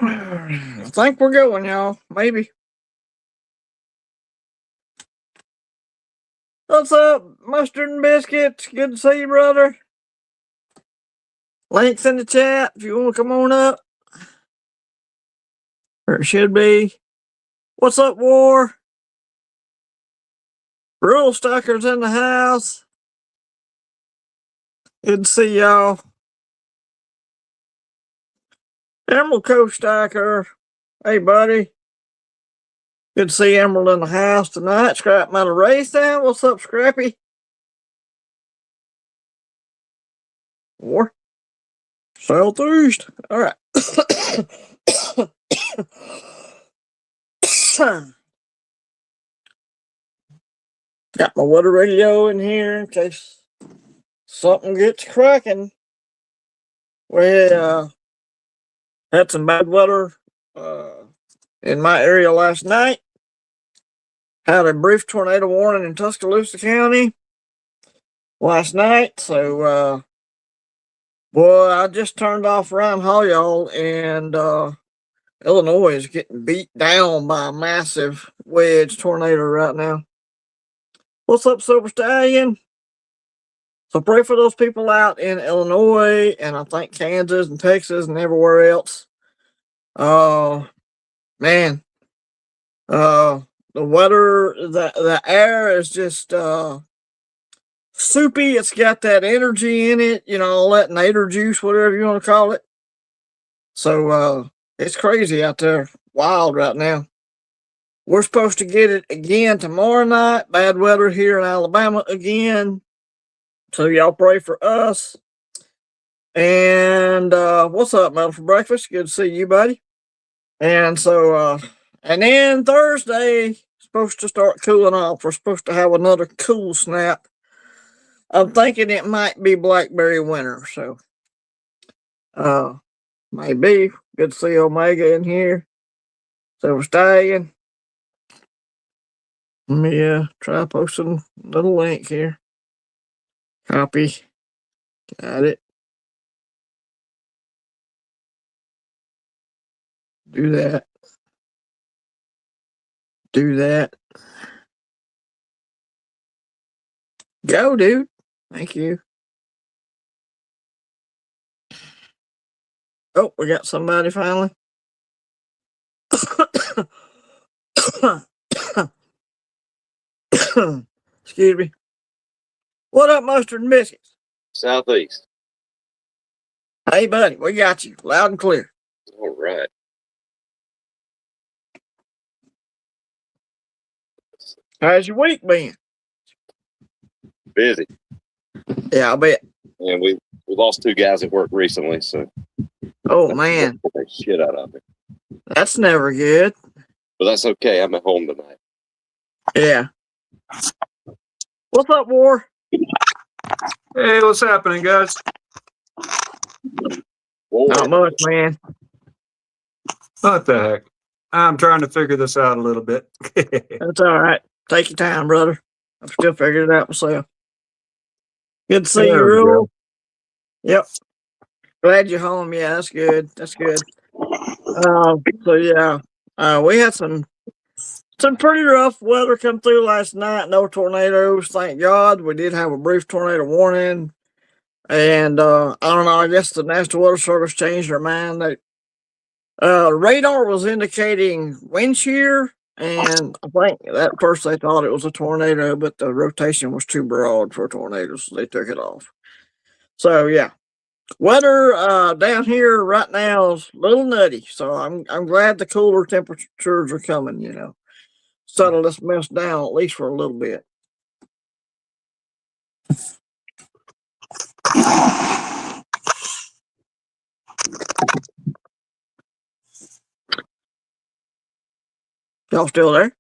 I think we're going, y'all. Maybe. What's up, Mustard and Biscuits? Good to see you, brother. Links in the chat if you want to come on up. Or it should be. What's up, War? Rule Stalker's in the house. Good to see y'all. Emerald Coast Stalker. Hey, buddy. Good to see Emerald in the house tonight. Scrap Metal Race down. What's up, Scrappy? War. Southeast. All right. Got my water radio in here in case something gets cracking. We had some bad weather in my area last night. Had a brief tornado warning in Tuscaloosa County last night. So, boy, I just turned off around Hall, and Illinois is getting beat down by a massive wedge tornado right now. What's up, Silver Stallion? So pray for those people out in Illinois and I think Kansas and Texas and everywhere else. Man, the weather, the air is just soupy. It's got that energy in it, all that nader juice, whatever you want to call it. So it's crazy out there, wild right now. We're supposed to get it again tomorrow night. Bad weather here in Alabama again. So y'all pray for us. And what's up, Metal, for breakfast? Good to see you, buddy. And so, and then Thursday, supposed to start cooling off. We're supposed to have another cool snap. I'm thinking it might be blackberry winter. So, maybe. Good to see Omega in here. So we're staying. Let me try posting a little link here. Copy. Got it. Do that. Do that. Go, dude. Thank you. Oh, we got somebody finally. Excuse me. What up, Mustard and Biscuits? Southeast. Hey, buddy, we got you loud and clear. All right. How's your week been? Busy. Yeah, I bet. And we lost 2 guys at work recently, so. Oh, man. Shit out of me. That's never good. But that's okay. I'm at home tonight. Yeah. What's up, War? Hey, what's happening, guys? Not much, man. What the heck? I'm trying to figure this out a little bit. That's all right. Take your time, brother. I'm still figuring it out myself. Good to see you, Rule. Yep. Glad you're home. Yeah, that's good. That's good. So yeah, we had some pretty rough weather come through last night. No tornadoes, thank God. We did have a brief tornado warning, and I don't know. I guess the National Weather Service changed their mind. Radar was indicating wind shear, and I think at first they thought it was a tornado, but the rotation was too broad for tornadoes, so they took it off. So yeah. Weather down here right now is a little nutty, so I'm glad the cooler temperatures are coming, Settle this mess down at least for a little bit. Y'all still there?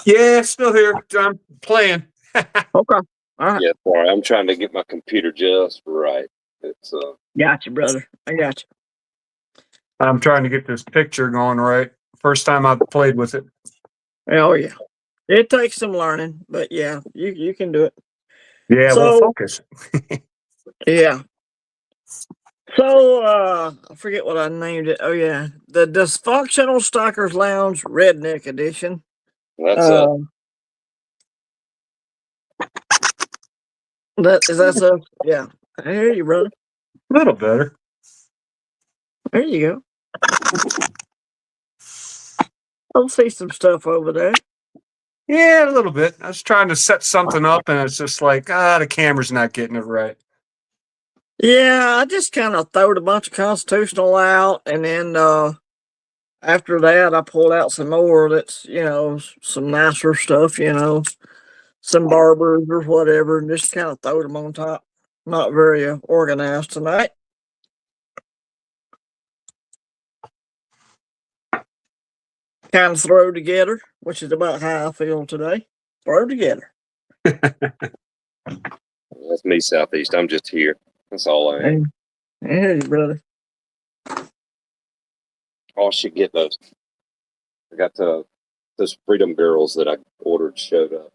Yeah, still here. I'm playing. Okay. All right. Yeah, sorry. I'm trying to get my computer just right. It's Got you, brother. I got you. I'm trying to get this picture going right. First time I've played with it. Oh yeah. It takes some learning, but yeah, you can do it. Yeah, So, well, focus. Yeah. So, I forget what I named it. Oh, yeah. The Dysfunctional Stalkers Lounge Redneck Edition. That's That's a, yeah. I hear you, brother. A little better. There you go. I'll see some stuff over there. Yeah, a little bit. I was trying to set something up, and it's just like, the camera's not getting it right. Yeah, I just kind of throwed a bunch of Constitutional out, and then after that, I pulled out some more that's, some nicer stuff, some barbers or whatever, and just kind of throwed them on top. Not very organized tonight. Kind of throw together, which is about how I feel today. Throw together. that's me, Southeast. I'm just here. That's all I am. Hey, brother. Oh, I should get those. I got those Freedom Girls that I ordered showed up.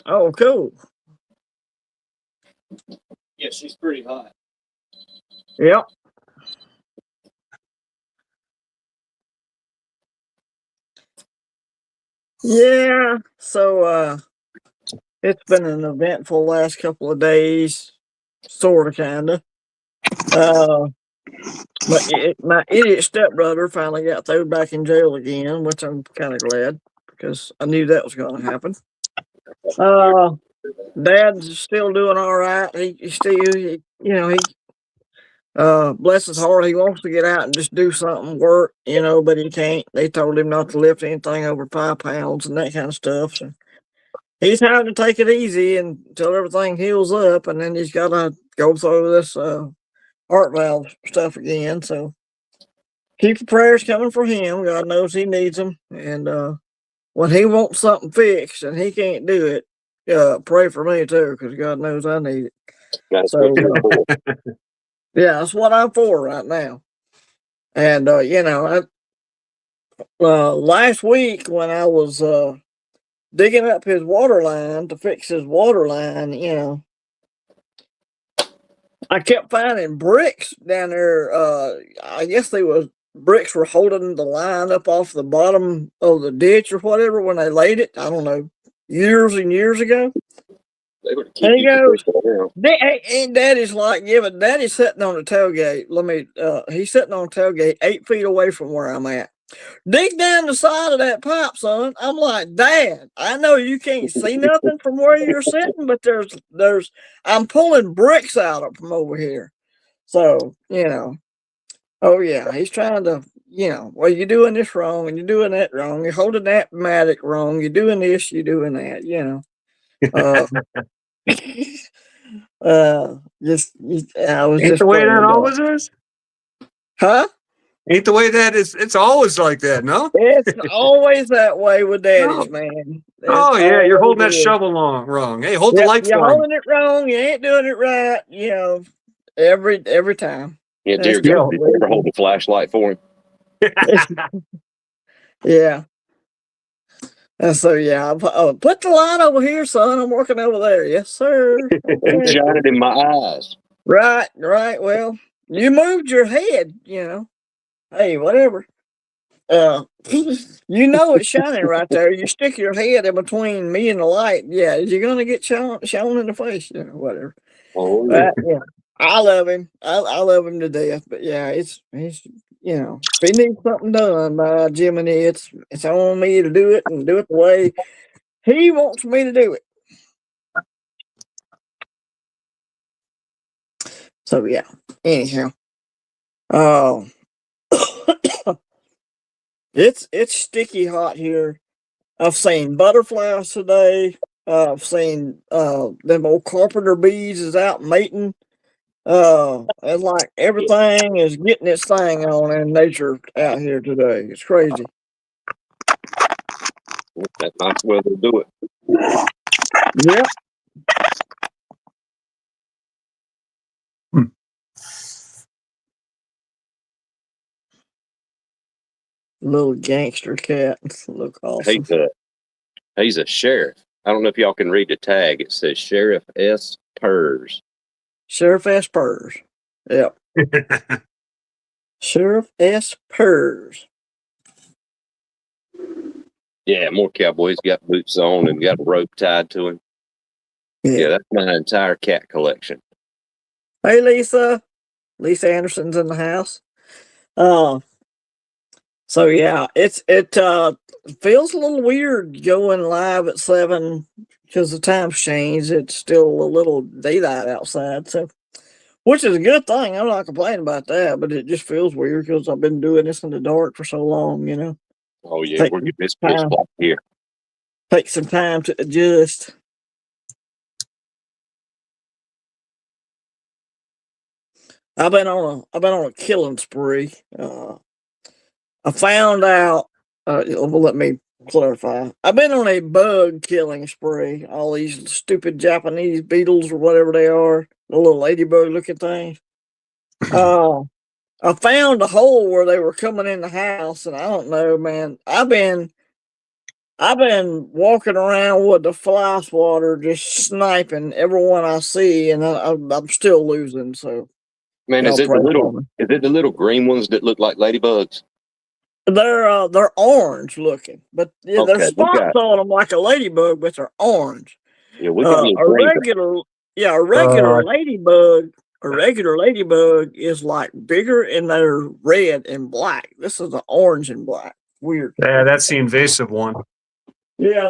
Oh, cool. Yeah, she's pretty hot. Yep. Yeah. So it's been an eventful last couple of days, sort of, kind of. My idiot stepbrother finally got thrown back in jail again, which I'm kind of glad because I knew that was going to happen. Dad's still doing all right. He still, bless his heart, he wants to get out and just do something, work, but he can't. They told him not to lift anything over 5 pounds and that kind of stuff. So he's having to take it easy until everything heals up, and then he's got to go through this heart valve stuff again. So keep the prayers coming for him. God knows he needs them. And when he wants something fixed and he can't do it, pray for me too, because God knows I need it. That's So, what you're for. yeah, that's what I'm for right now. And, last week when I was digging up his water line to fix his water line, I kept finding bricks down there. I guess bricks were holding the line up off the bottom of the ditch or whatever when they laid it. I don't know, years and years ago. They would keep And he you goes, around. and Daddy's like, yeah, but Daddy's sitting on the tailgate. He's sitting on the tailgate 8 feet away from where I'm at. Dig down the side of that pipe, son. I'm like, Dad, I know you can't see nothing from where you're sitting, but I'm pulling bricks out of from over here. So, oh yeah, he's trying to, well, you're doing this wrong and you're doing that wrong. You're holding that matic wrong. You're doing this, you're doing that, Uh, I was Ain't just the way playing that the dog. always is? Huh? Ain't the way that is? It's always like that, no? It's always that way with daddies, No. man. Oh, It's yeah, you're holding that always is. shovel wrong. Hey, hold the Yep, light you're for him. holding it wrong. You ain't doing it right. Every time. Yeah, That's dear God, did you ever hold the flashlight for him? Yeah. And so yeah, put the light over here, son. I'm working over there. Yes, sir. Don't shine it in my eyes. Right. Well, you moved your head. Hey, whatever. It's shining right there. You stick your head in between me and the light. Yeah, you're gonna get shown in the face. Whatever. Oh, yeah. Yeah, I love him. I love him to death. But yeah, he's if he needs something done by Jiminy, it's on me to do it and do it the way he wants me to do it. So yeah. Anyhow, um, it's sticky hot here. I've seen butterflies today. I've seen them old carpenter bees is out mating. It's like everything is getting its thing on in nature out here today. It's crazy. That's not the way to do it. Yep. Little gangster cat. Look awesome. He's a sheriff. I don't know if y'all can read the tag. It says Sheriff S. Purrs. Sheriff S. Purrs. Yep. Sheriff S. Purrs. Yeah, more cowboys got boots on and got a rope tied to him. Yeah, that's my entire cat collection. Hey, Lisa. Lisa Anderson's in the house. So yeah, it feels a little weird going live at 7 because the time's changed. It's still a little daylight outside, so which is a good thing. I'm not complaining about that, but it just feels weird because I've been doing this in the dark for so long. Oh yeah, Take we're getting this time. spot here. Take some time to adjust. I've been on a killing spree. I found out. Well, let me clarify. I've been on a bug killing spree. All these stupid Japanese beetles or whatever they are, the little ladybug looking things. I found a hole where they were coming in the house, and I don't know, man. I've been walking around with the fly swatter, just sniping everyone I see, and I'm still losing. So, Man, is it the little green ones that look like ladybugs? They're orange looking, but yeah, there's Okay, spots on them like a ladybug, but they're orange. Yeah, we got A regular ladybug. A regular ladybug is like bigger and they're red and black. This is the orange and black. Weird. Yeah, that's the invasive one. Yeah,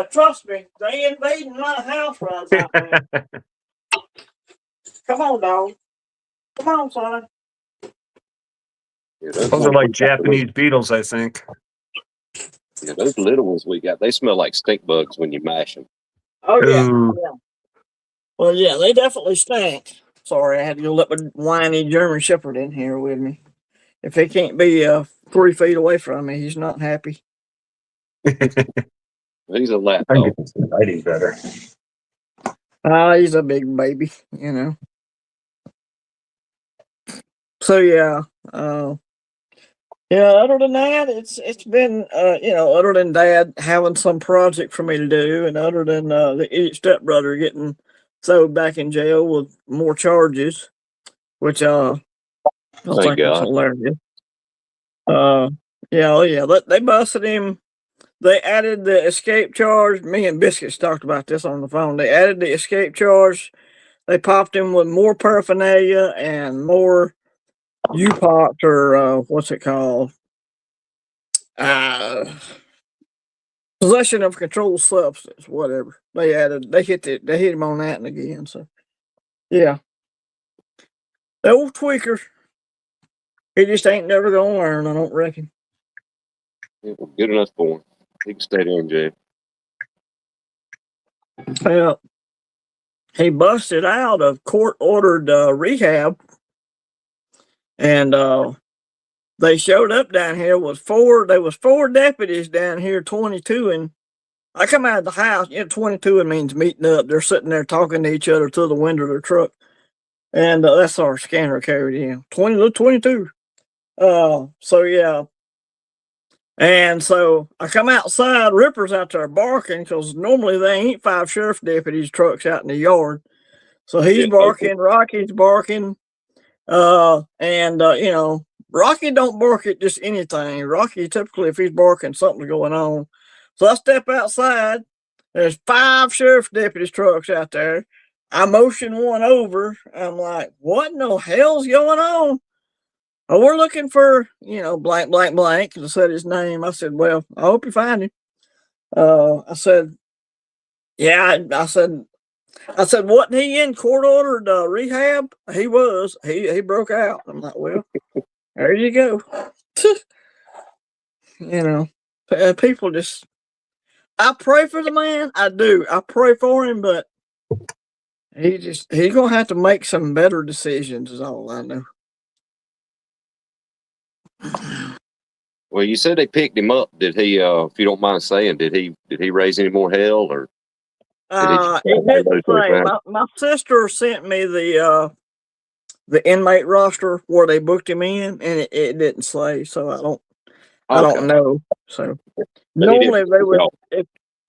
trust me, they invading my house right now, man. Come on, dog. Come on, son. Yeah, those are like Japanese beetles, I think. Yeah, those little ones we got, they smell like stink bugs when you mash them. Oh yeah. Well, yeah, they definitely stink. Sorry, I had to go let my whiny German Shepherd in here with me. If he can't be 3 feet away from me, he's not happy. He's a lap I dog. get this lighting better. He's a big baby, So yeah, other than that, it's been other than Dad having some project for me to do, and other than the idiot stepbrother getting thrown back in jail with more charges, which I think was hilarious. They busted him. They added the escape charge. Me and Biscuits talked about this on the phone. They added the escape charge. They popped him with more paraphernalia and more U-Pops or what's it called? Possession of controlled substance, whatever. They hit him on that and again. So yeah. The old tweaker. He just ain't never gonna learn, I don't reckon. Good enough for him. He can stay there in jail. Well, he busted out of court-ordered rehab, and they showed up down here with there was 4 deputies down here, 22, and I come out of the house. 22 means meeting up. They're sitting there talking to each other through the window of their truck, and that's our scanner carried in 22. So yeah. And so I come outside, Ripper's out there barking because normally they ain't 5 sheriff deputies trucks out in the yard. So he's barking, Rocky's barking, and Rocky don't bark at just anything. Rocky typically, if he's barking, something's going on. So I step outside. There's 5 sheriff deputies trucks out there. I motion one over. I'm like, what in the hell's going on? Oh, we're looking for, blank, blank, blank. I said his name. I said, well, I hope you find him. I said, yeah, I said, wasn't he in court-ordered rehab? He was. He broke out. I'm like, well, there you go. People just, I pray for the man. I do. I pray for him, but he's going to have to make some better decisions is all I know. Well, you said they picked him up. Did he, if you don't mind saying, did he raise any more hell or? It didn't say. My sister sent me the inmate roster where they booked him in, and it didn't say. So I don't know. So normally they would.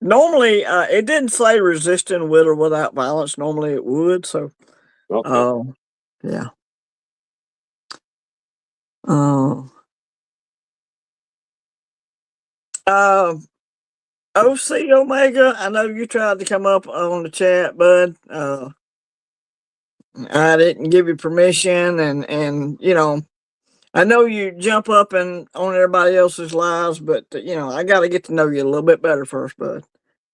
Normally it didn't say resisting with or without violence. Normally it would. So, yeah. Uh, uh, OC Omega, I know you tried to come up on the chat, bud. I didn't give you permission, and you know, I know you jump up and on everybody else's lives, but you know, I got to get to know you a little bit better first, bud.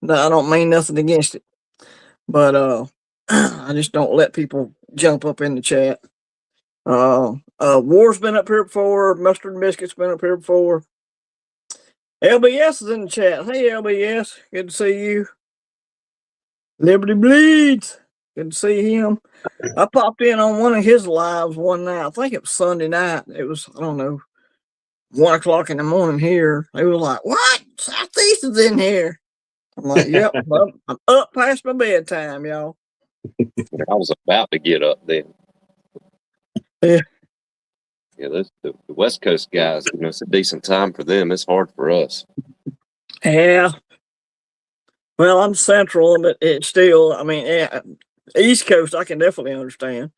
No, I don't mean nothing against it, but I just don't let people jump up in the chat. War's been up here before. Mustard and Biscuit's been up here before. LBS is in the chat. Hey, LBS, good to see you. Liberty Bleeds, good to see him. I popped in on one of his lives one night. I think it was Sunday night. It was, I don't know, 1 o'clock in the morning here. They were like, "What? Southeast is in here." I'm like, "Yep, I'm up past my bedtime, y'all." I was about to get up then. Yeah. Yeah, the West Coast guys, you know, it's a decent time for them. It's hard for us. Yeah. Well, I'm central, but it's still, I mean, yeah, East Coast, I can definitely understand.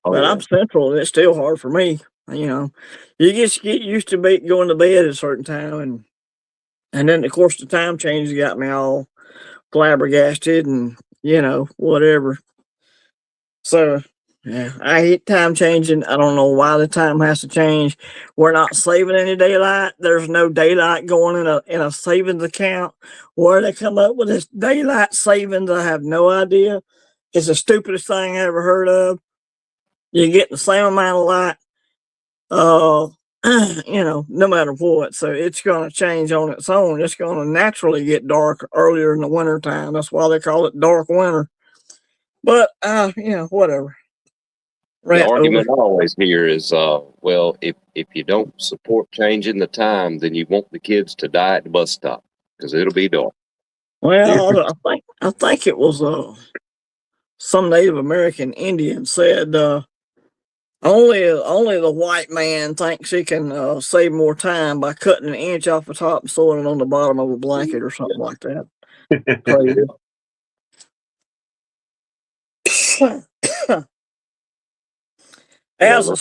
Oh, But yeah. I'm central, and it's still hard for me. You know, you just get used to going to bed at a certain time, and then of course the time change got me all flabbergasted, and you know, whatever. So yeah, I hate time changing. I don't know why the time has to change. We're not saving any daylight. There's no daylight going in a savings account. Where they come up with this daylight savings, I have no idea. It's the stupidest thing I ever heard of. You get the same amount of light, you know, no matter what. So it's going to change on its own. It's going to naturally get dark earlier in the winter time. That's why they call it dark winter. But you know, whatever. The Rant argument over. I always hear is, well, if you don't support changing the time, then you want the kids to die at the bus stop because it'll be dark. Well, I think it was some Native American Indian said only the white man thinks he can save more time by cutting an inch off the top and sewing it on the bottom of a blanket or something like that. Crazy. As a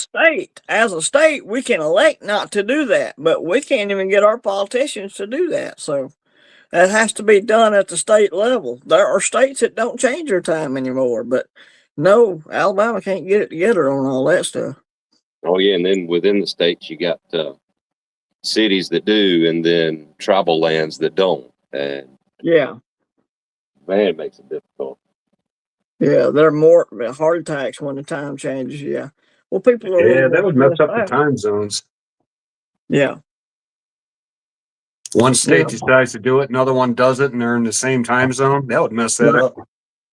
state, we can elect not to do that, but we can't even get our politicians to do that. So that has to be done at the state level. There are states that don't change their time anymore, but no, Alabama can't get it together on all that stuff. Oh, yeah. And then within the states, you got cities that do, and then tribal lands that don't. And yeah, man, it makes it difficult. yeah, they're more heart attacks when the time changes. Yeah, well, people are Yeah, that would mess up the time zones. Yeah, one state decides to do it, another one does it, and they're in the same time zone. That would mess that up.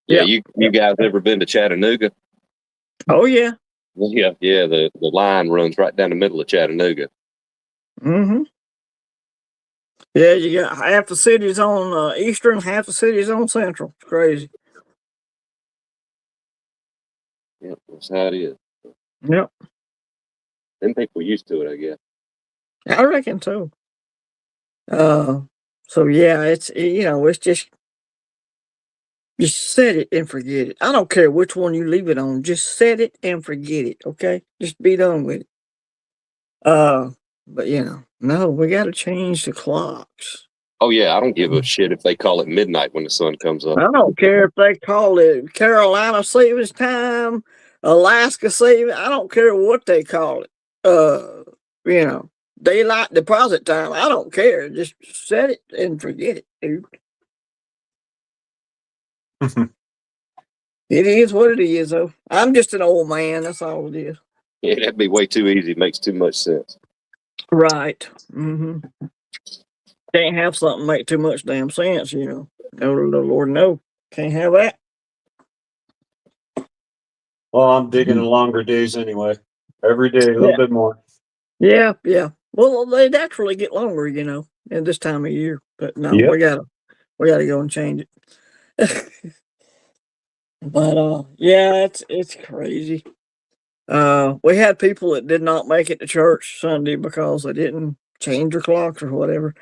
Yeah, you guys ever been to Chattanooga? Oh yeah. Yeah. The line runs right down the middle of Chattanooga. Mm-hmm. Yeah, you got half the city's on Eastern, half the city's on Central. It's crazy. Yep, that's how it is. Yep. Them people used to it, I guess. I reckon so. So yeah, it's it's just set it and forget it. I don't care which one you leave it on. Just set it and forget it. Okay, just be done with it. But no, we got to change the clocks. Oh yeah, I don't give a shit if they call it midnight when the sun comes up. I don't care if they call it Carolina savings time, Alaska savings. I don't care what they call it. Daylight deposit time. I don't care. Just set it and forget it, dude. It is what it is, though. I'm just an old man. That's all it is. Yeah, that'd be way too easy. It makes too much sense. Right. Mm-hmm. Can't have something make too much damn sense, No, the Lord, no. Can't have that. Well, I'm digging the longer days anyway. Every day, a little bit more. Yeah. Well, they naturally get longer, at this time of year. But no, we gotta go and change it. But yeah, it's crazy. We had people that did not make it to church Sunday because they didn't change their clocks or whatever.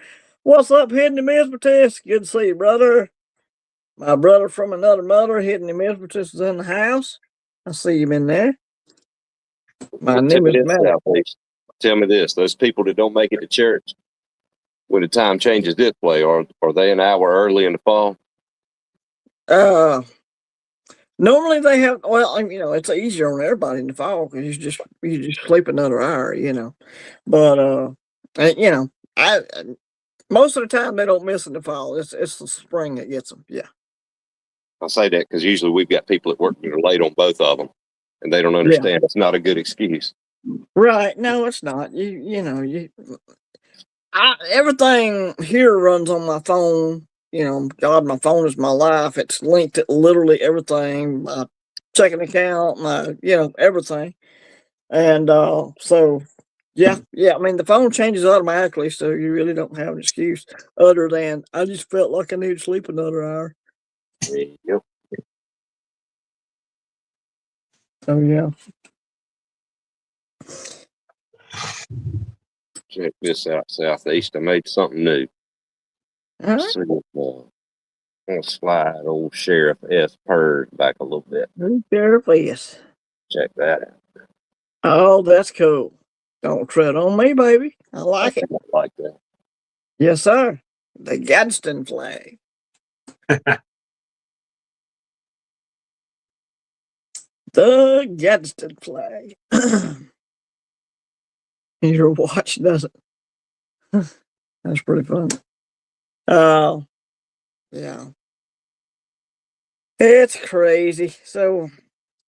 What's up, Hidden Misbetis? Good to see you, brother. My brother from another mother, Hidden Misbetis, is in the house. I see him in there. My name is Matt. tell me this: those people that don't make it to church when the time changes this way, are they an hour early in the fall? Normally they have. Well, it's easier on everybody in the fall because you just sleep another hour, But I most of the time they don't miss in the fall. It's the spring that gets them. Yeah. I say that because usually we've got people that work late on both of them, and they don't Yeah. understand. It's not a good excuse. Right. No, it's not. Everything here runs on my phone. God, my phone is my life. It's linked to literally everything. My checking account, my everything. And so yeah. I mean, the phone changes automatically, so you really don't have an excuse other than I just felt like I needed to sleep another hour. Yep. Oh yeah. Check this out, Southeast. I made something new. All right. See if, I'm gonna slide old Sheriff SEstkr back a little bit. There it is. Check that out. Oh, that's cool. Don't tread on me, baby. I like it. I like that. Yes, sir. The Gadsden flag. The Gadsden flag. Your watch doesn't. That's pretty fun. Yeah. It's crazy. So,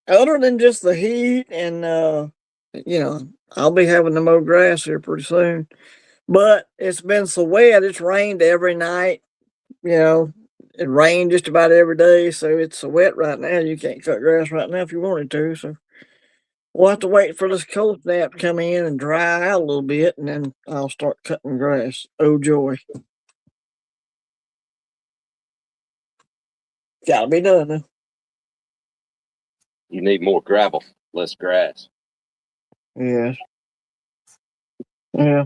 other than just the heat and I'll be having to mow grass here pretty soon. But it's been so wet. It's rained every night. It rained just about every day, so it's so wet right now. You can't cut grass right now if you wanted to. So we'll have to wait for this cold snap to come in and dry out a little bit, and then I'll start cutting grass. Oh joy! Gotta be done though. You need more gravel, less grass. Yes. Yeah.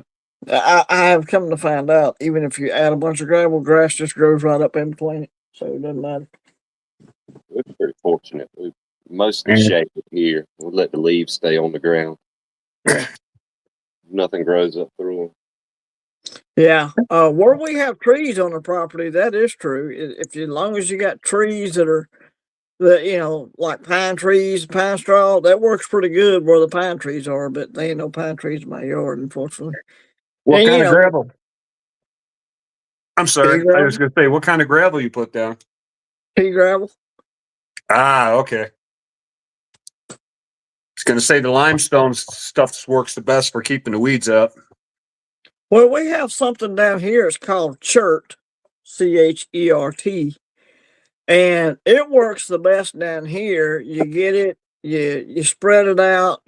I have come to find out, even if you add a bunch of gravel, grass just grows right up in between it, so it doesn't matter. We're pretty fortunate. We mostly shade it here. We let the leaves stay on the ground. Nothing grows up through them. Yeah. Where we have trees on the property, that is true. As long as you got trees that like pine trees, pine straw, that works pretty good where the pine trees are, but there ain't no pine trees in my yard, unfortunately. What And, kind of gravel? I'm pea sorry. I gravel, was going to say, what kind of gravel you put down? pea gravel. Ah, okay. I was going to say the limestone stuff works the best for keeping the weeds up. Well, we have something down here. It's called chert, CHERT, and it works the best down here. You get it, you spread it out,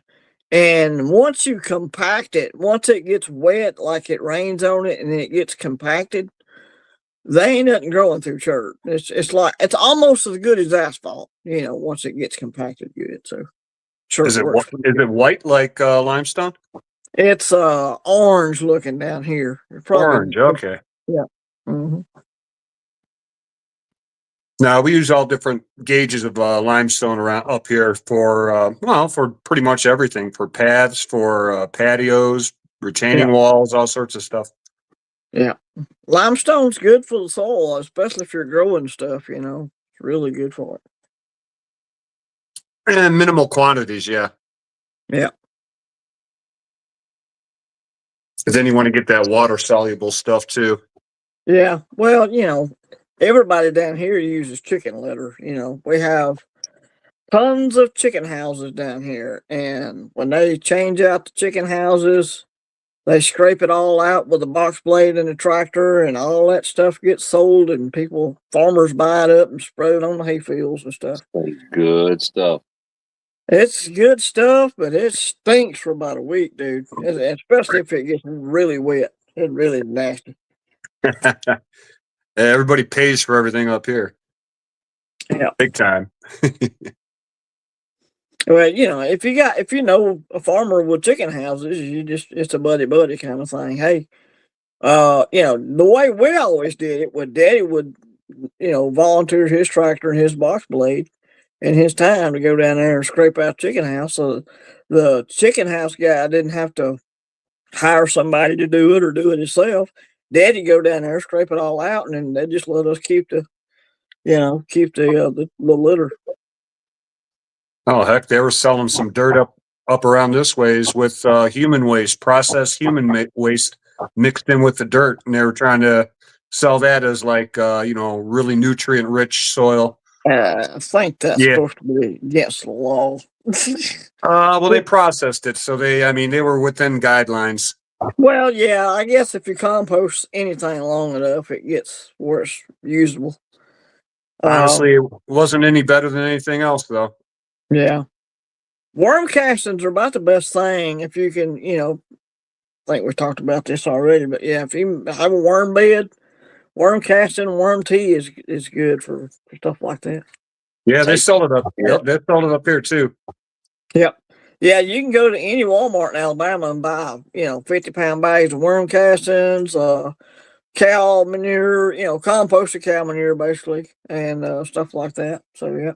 and once you compact it, once it gets wet, like it rains on it, and it gets compacted, they ain't nothing growing through chert. It's almost as good as asphalt, once it gets compacted good. So chert Is it works. is it white like limestone? It's orange looking down here. Orange, okay. Yeah. Mm-hmm. Now we use all different gauges of limestone around up here for for pretty much everything, for paths, for patios, retaining walls, all sorts of stuff. Yeah. Limestone's good for the soil, especially if you're growing stuff, It's really good for it. And minimal quantities, yeah. Yeah. Because then you want to get that water soluble stuff too. Yeah. Well, everybody down here uses chicken litter. We have tons of chicken houses down here. And when they change out the chicken houses, they scrape it all out with a box blade and a tractor, and all that stuff gets sold, and farmers buy it up and spread it on the hay fields and stuff. Good stuff. It's good stuff, but it stinks for about a week, dude. Especially if it gets really wet. It's really nasty. Everybody pays for everything up here. Yeah. Big time. Well, if you know a farmer with chicken houses, it's a buddy kind of thing. Hey, the way we always did it, when Daddy would, volunteer his tractor and his box blade and his time to go down there and scrape out chicken house, so the chicken house guy didn't have to hire somebody to do it or do it yourself. Daddy go down there, scrape it all out, and then they just let us keep the the litter. Oh heck, they were selling some dirt up around this ways with human waste, processed human waste mixed in with the dirt, and they were trying to sell that as like really nutrient rich soil. I think that's Yeah. supposed to be against the law. Well, they processed it, so they were within guidelines. Well, yeah, I guess if you compost anything long enough, it gets where it's usable. Honestly, it wasn't any better than anything else, though. Yeah. Worm castings are about the best thing if you can, I think we talked about this already, but yeah, if you have a worm bed, worm casting, worm tea is good for stuff like that. Yeah, they sold it up. Yeah. They sold it up here too. Yep. Yeah, you can go to any Walmart in Alabama and buy, 50-pound bags of worm castings, cow manure, composted cow manure basically, and stuff like that. So yeah.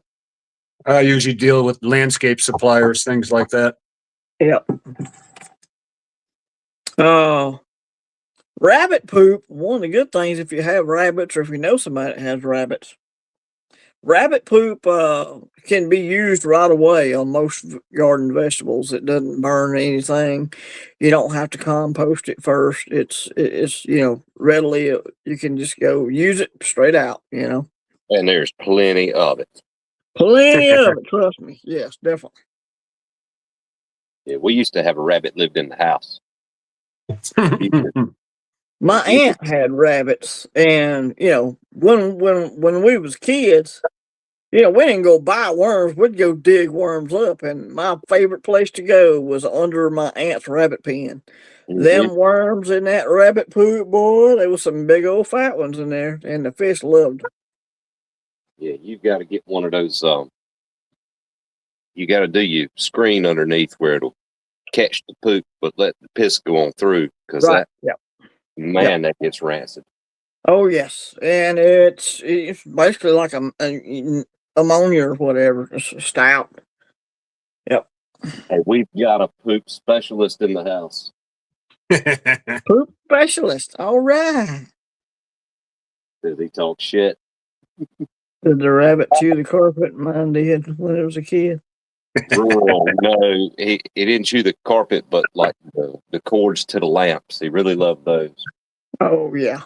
I usually deal with landscape suppliers, things like that. Yep. Rabbit poop, one of the good things if you have rabbits or if you know somebody that has rabbits. Rabbit poop can be used right away on most garden vegetables. It doesn't burn anything. You don't have to compost it first. It's readily you can just go use it straight out. And there's plenty of it. Plenty of it. Trust me. Yes, definitely. Yeah, we used to have a rabbit lived in the house. My aunt had rabbits, and when we was kids, we didn't go buy worms. We'd go dig worms up, and my favorite place to go was under my aunt's rabbit pen. Mm-hmm. Them worms in that rabbit poop, boy, there was some big old fat ones in there, and the fish loved them. Yeah, you've got to get one of those. You got to do your screen underneath where it'll catch the poop, but let the piss go on through because that gets rancid. Oh yes, and it's basically like a ammonia or whatever. It's stout. Yep. Hey, we've got a poop specialist in the house. Poop specialist. All right. Does he talk shit? Did the rabbit chew the carpet? Mine did when it was a kid. Oh, no, he didn't chew the carpet, but like the cords to the lamps. He really loved those. Oh yeah.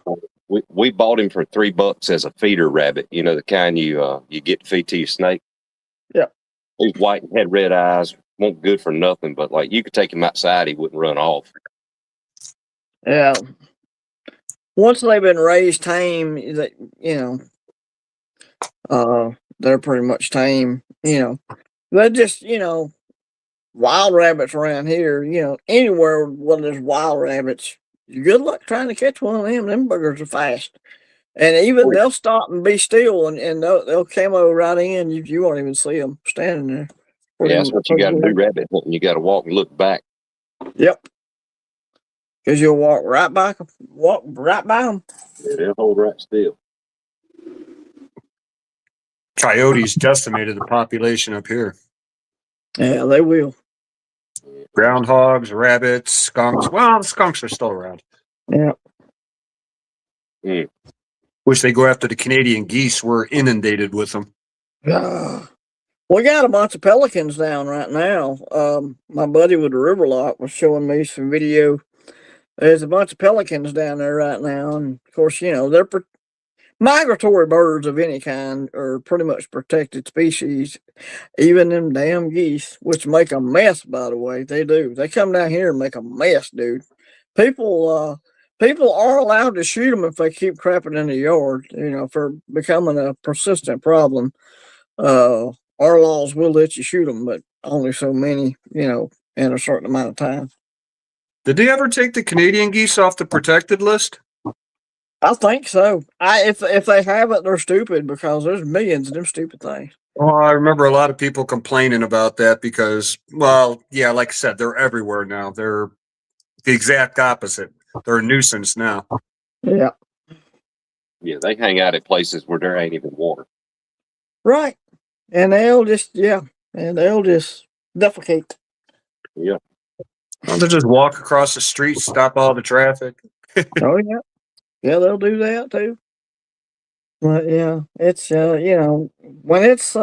We bought him for $3 as a feeder rabbit. You know, the kind you get to feed to your snake. Yeah. He's white and had red eyes. Won't good for nothing, but like you could take him outside, he wouldn't run off. Yeah. Once they've been raised tame, that they're pretty much tame. They're just wild rabbits around here. Anywhere where there's wild rabbits, good luck trying to catch one of them. Them buggers are fast, and even they'll stop and be still, and they'll camo right in. You won't even see them standing there. Yeah, that's what you got to do rabbit hunting. You got to walk and look back. Yep. Because you'll walk right by them. Yeah, they'll hold right still. Coyotes decimated the population up here. Yeah, they will. Groundhogs, rabbits, skunks. Well, the skunks are still around. Yeah. Wish they go after the Canadian geese. We're inundated with them. We got a bunch of pelicans down right now. My buddy with the river lot was showing me some video. There's a bunch of pelicans down there right now, and of course, they're migratory birds of any kind are pretty much protected species. Even them damn geese, which make a mess, by the way, they do. They come down here and make a mess, dude. People are allowed to shoot them if they keep crapping in the yard. For becoming a persistent problem. Our laws will let you shoot them, but only so many, in a certain amount of time. Did they ever take the Canadian geese off the protected list? I think so. If they haven't, they're stupid because there's millions of them stupid things. Well, I remember a lot of people complaining about that because, well, yeah, like I said, they're everywhere now. They're the exact opposite. They're a nuisance now. Yeah. Yeah, they hang out at places where there ain't even water. Right. And they'll just defecate. Yeah. Well, they just walk across the street, stop all the traffic. Oh yeah, yeah, they'll do that too. But yeah, it's when it's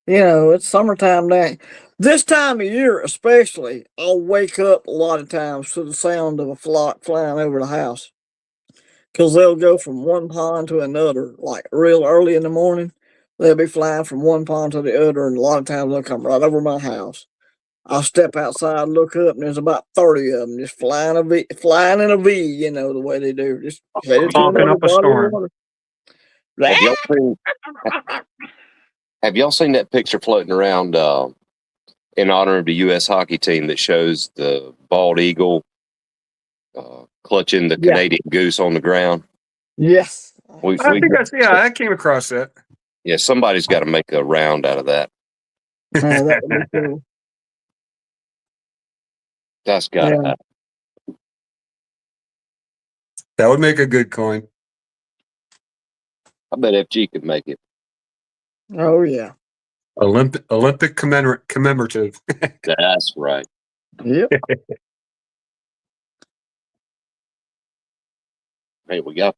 it's summertime day. This time of year, especially, I'll wake up a lot of times to the sound of a flock flying over the house because they'll go from one pond to another, like real early in the morning. They'll be flying from one pond to the other, and a lot of times they'll come right over my house. I'll step outside, look up, and there's about 30 of them just flying in a V, the way they do, just headed to Honking another up a body of storm. water. Have y'all seen, have y'all seen that picture floating around in honor of the U.S. hockey team that shows the bald eagle clutching the Yeah. Canadian goose on the ground? Yes. I came across that. Yeah, somebody's got to make a round out of that. That would be cool. That's got to Yeah. happen. That would make a good coin. I bet FG could make it. Oh yeah. Olympic commemorative. That's right. Yep. Hey, we got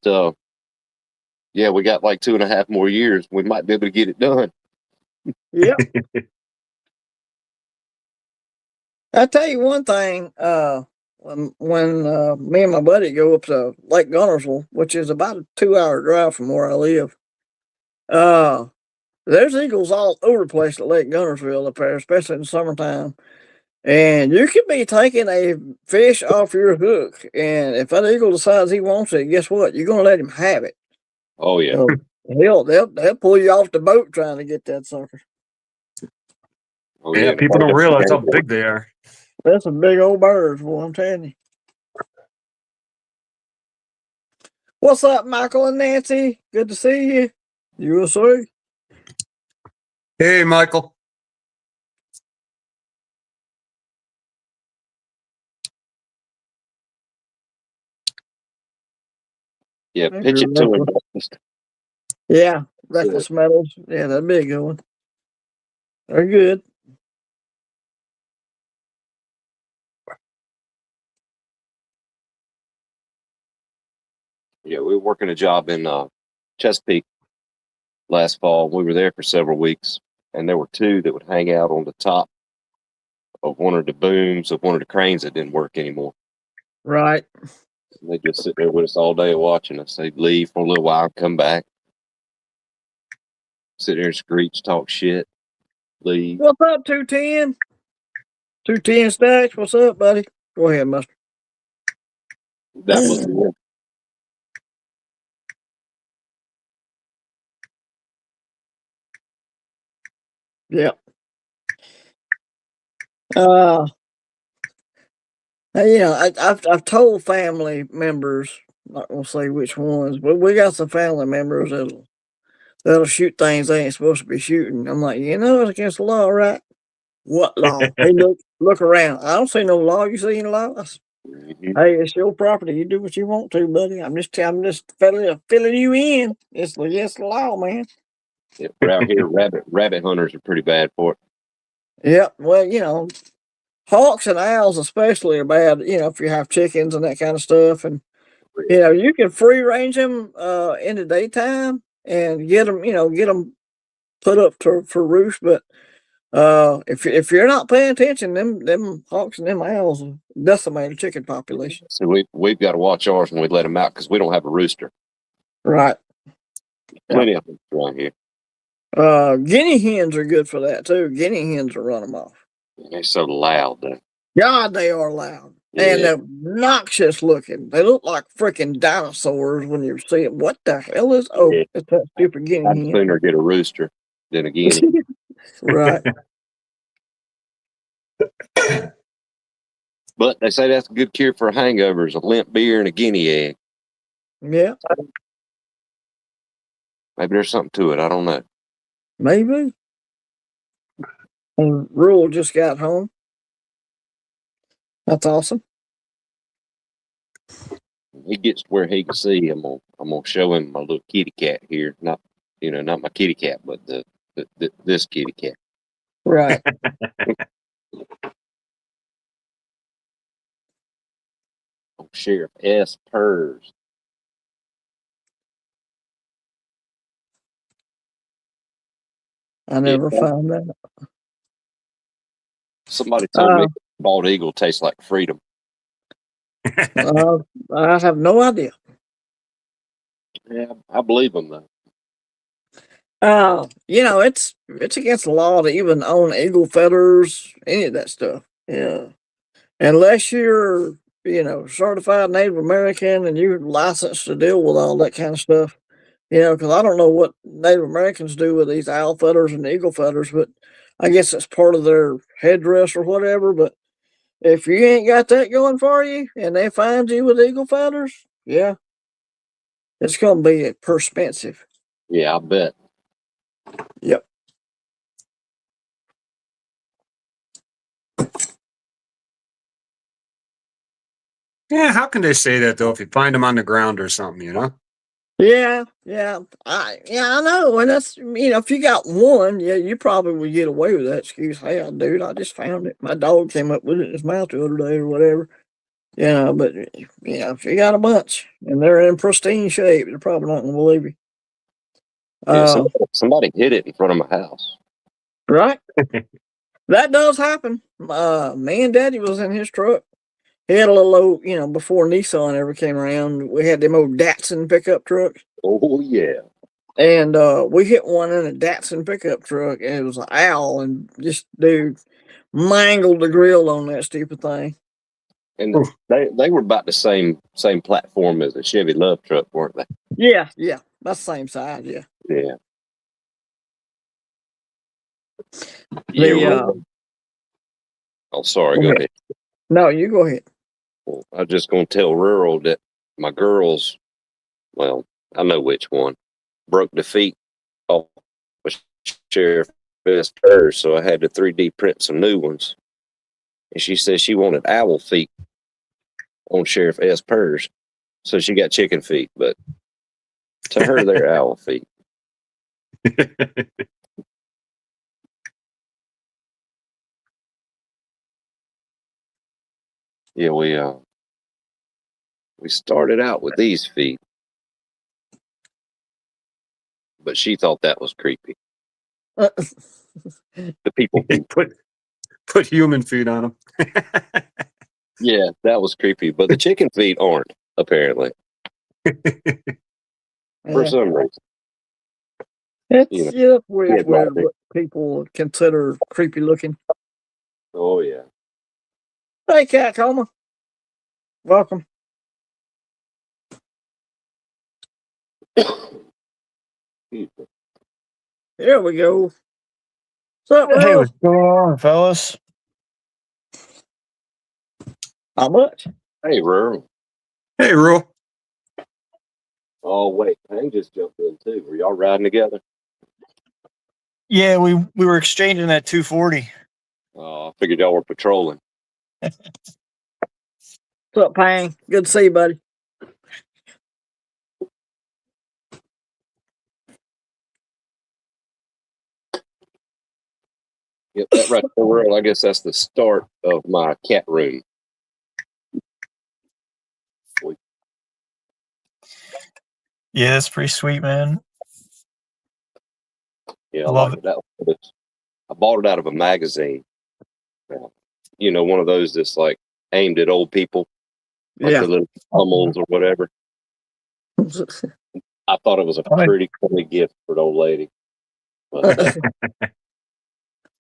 we got like 2.5 more years. We might be able to get it done. Yep. I tell you one thing. When me and my buddy go up to Lake Gunnersville, which is about a 2-hour drive from where I live, there's eagles all over the place at Lake Gunnersville up there, especially in the summertime. And you could be taking a fish off your hook, and if that eagle decides he wants it, guess what? You're gonna let him have it. Oh yeah. So they'll pull you off the boat trying to get that sucker. Oh Yeah, people don't realize how big they are. That's a big old bird, boy, I'm telling you. What's up, Michael and Nancy? Good to see you. USA. Hey, Michael. Yeah, pitch it to him. Yeah, reckless metals. Yeah, that'd be a good one. They're good. Yeah, we were working a job in Chesapeake last fall. We were there for several weeks, and there were two that would hang out on the top of one of the booms of one of the cranes that didn't work anymore. Right. They just sit there with us all day watching us. They'd leave for a little while, come back, sit there and screech, talk shit, leave. What's up, 210? 210 Stacks, what's up, buddy? Go ahead, Mister. That must be it. Yeah. I've told family members, not gonna say which ones, but we got some family members that'll shoot things they ain't supposed to be shooting. I'm like, it's against the law, right? What law? Hey, look around. I don't see no law. You see any laws? Mm-hmm. Hey, it's your property. You do what you want to, buddy. I'm just filling you in. It's against the law, man. Yeah, around here, rabbit hunters are pretty bad for it. Yeah, well, hawks and owls especially are bad. If you have chickens and that kind of stuff, and you can free range them in the daytime and get them put up for roost. But if you're not paying attention, them hawks and them owls will decimate the chicken population. So we've got to watch ours when we let them out because we don't have a rooster. Right. Plenty of them around here. Guinea hens are good for that too. Guinea hens will run them off. They're so loud, though. God, they are loud. Yeah. And they're obnoxious looking. They look like freaking dinosaurs when you see them. What the hell is? Oh, Yeah. it's that stupid guinea I'd hen. sooner get a rooster than a guinea. Right. But they say that's a good cure for hangovers: a limp beer and a guinea egg. Yeah. Maybe there's something to it. I don't know. Maybe. And Rule just got home. That's awesome. When he gets to where he can see, I'm gonna show him my little kitty cat here. Not my kitty cat, but this kitty cat. Right. Sheriff SEstkr. I never found that. Somebody told me bald eagle tastes like freedom. I have no idea. Yeah, I believe them though. It's against the law to even own eagle feathers, any of that stuff. Yeah, unless you're certified Native American and you're licensed to deal with all that kind of stuff. Because I don't know what Native Americans do with these owl feathers and eagle feathers, but I guess it's part of their headdress or whatever. But if you ain't got that going for you and they find you with eagle feathers, yeah, it's going to be expensive. Yeah, I bet. Yep. Yeah, how can they say that though if you find them on the ground or something, Yeah, I know, and that's if you got one, yeah, you probably would get away with that excuse. Hey, dude, I just found it. My dog came up with it in his mouth the other day or whatever. But if you got a bunch and they're in pristine shape, they're probably not going to believe you. Yeah, somebody hid it in front of my house. Right? That does happen. Me and Daddy was in his truck. He had a little old, before Nissan ever came around, we had them old Datsun pickup trucks. Oh yeah. And we hit one in a Datsun pickup truck, and it was an owl, and this dude mangled the grill on that stupid thing. And they were about the same platform as a Chevy Love truck, weren't they? Yeah, that's the same size. Yeah. Yeah. Oh, sorry. Go ahead. No, you go ahead. Well, I'm just going to tell Rural that my girls, well, I know which one, broke the feet off with Sheriff SEstkr, so I had to 3D print some new ones. And she said she wanted owl feet on Sheriff SEstkr, so she got chicken feet, but to her, they're owl feet. Yeah, we started out with these feet, but she thought that was creepy. The people feet. Put human feet on them. Yeah, that was creepy, but the chicken feet aren't, apparently. For some reason. It's weird what people consider creepy looking. Oh yeah. Hey, Cat Coma. Welcome. Here we go. What's up, Hey, what's going on, fellas? How much? Hey, Rural. Hey, Rural. Oh wait, Hank just jumped in too. Were y'all riding together? Yeah, we were exchanging that 240. Oh, I figured y'all were patrolling. What's up, Pang? Good to see you, buddy. Yep, that right there, Rural. I guess that's the start of my cat room. Yeah, that's pretty sweet, man. Yeah, I love it. I bought it out of a magazine. One of those that's like aimed at old people, like the little pummels or whatever. I thought it was a pretty funny gift for an old lady. But,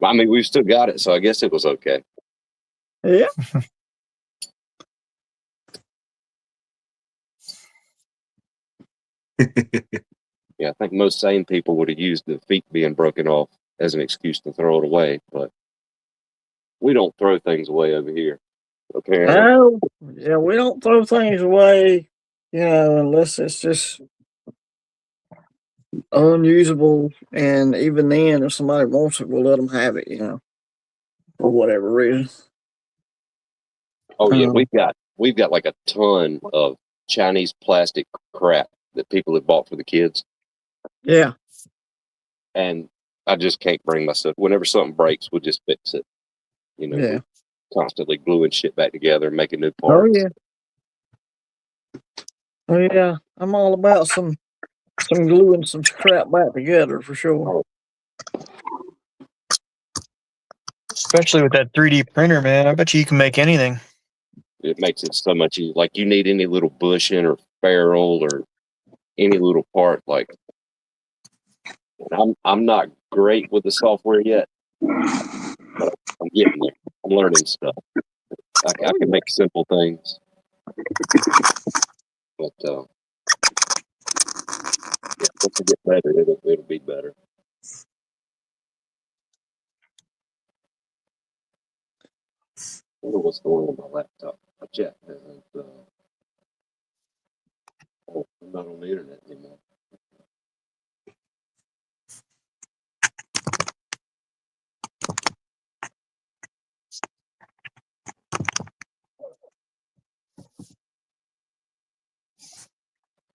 I mean, we've still got it, so I guess it was okay. Yeah. Yeah, I think most sane people would have used the feet being broken off as an excuse to throw it away, but we don't throw things away over here. Apparently. Oh, yeah, we don't throw things away, unless it's just unusable, and even then, if somebody wants it, we'll let them have it, for whatever reason. Oh yeah, we've got like a ton of Chinese plastic crap that people have bought for the kids. Yeah. And I just can't bring myself. Whenever something breaks, we'll just fix it. We're constantly gluing shit back together and making new parts. Oh yeah. Oh yeah, I'm all about some gluing some crap back together for sure. Especially with that 3D printer, man. I bet you can make anything. It makes it so much easier. Like you need any little bushing or ferrule or any little part. Like I'm not great with the software yet, but I'm getting there. I'm learning stuff. I can make simple things, but yeah, once I get better, it'll be better. I wonder what's going on my laptop. My chat hasn't. Oh, I'm not on the internet anymore.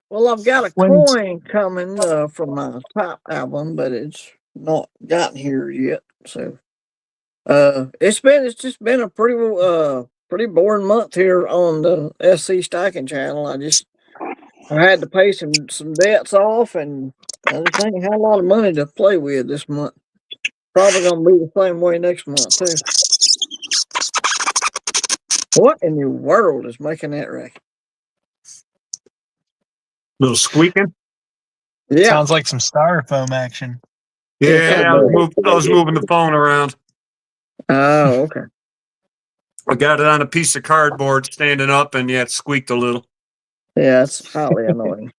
Well, I've got a When coin coming from my top album, but it's not gotten here yet. So it's just been a pretty boring month here on the SC Stacking channel. I had to pay some debts off, and I just ain't had a lot of money to play with this month. Probably gonna be the same way next month too. What in the world is making that racket? Little squeaking. Yeah, sounds like some styrofoam action. Yeah, Yeah, I was moving the phone around. oh, okay. I got it on a piece of cardboard standing up, and yeah, it squeaked a little. Yeah, it's highly annoying.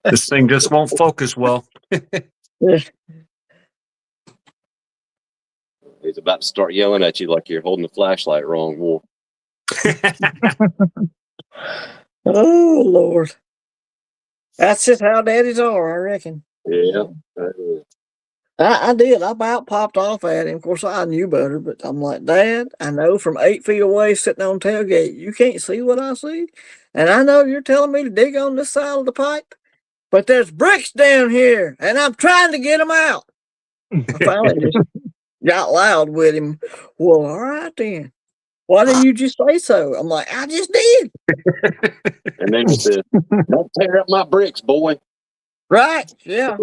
This thing just won't focus well. Yeah. He's about to start yelling at you like you're holding the flashlight wrong. Wolf. Oh Lord, that's just how daddies are, I reckon. Yeah. I did. I about popped off at him. Of course, I knew better, but I'm like, Dad, I know from 8 feet away, sitting on tailgate, you can't see what I see, and I know you're telling me to dig on this side of the pipe, but there's bricks down here, and I'm trying to get them out. I finally just got loud with him. Well, all right then. Why didn't you just say so? I'm like, I just did. And then he said, "Don't tear up my bricks, boy." Right? Yeah.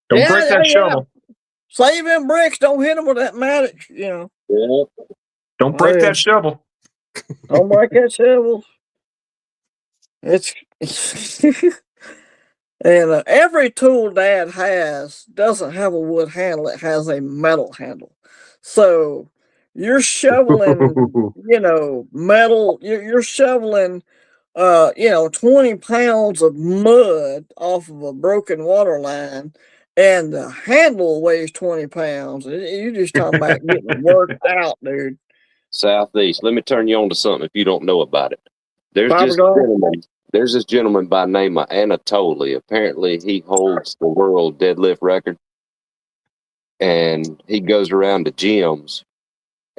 Don't break that shovel. Save them bricks. Don't hit them with that mattock. Yeah. Don't break that shovel. Don't break that shovel. It's and every tool Dad has doesn't have a wood handle. It has a metal handle. So you're shoveling, metal. You're shoveling, 20 pounds of mud off of a broken water line, and the handle weighs 20 pounds. You're just talking about getting worked out, dude. Southeast. Let me turn you on to something if you don't know about it. There's this gentleman by the name of Anatoly. Apparently, he holds the world deadlift record, and he goes around to gyms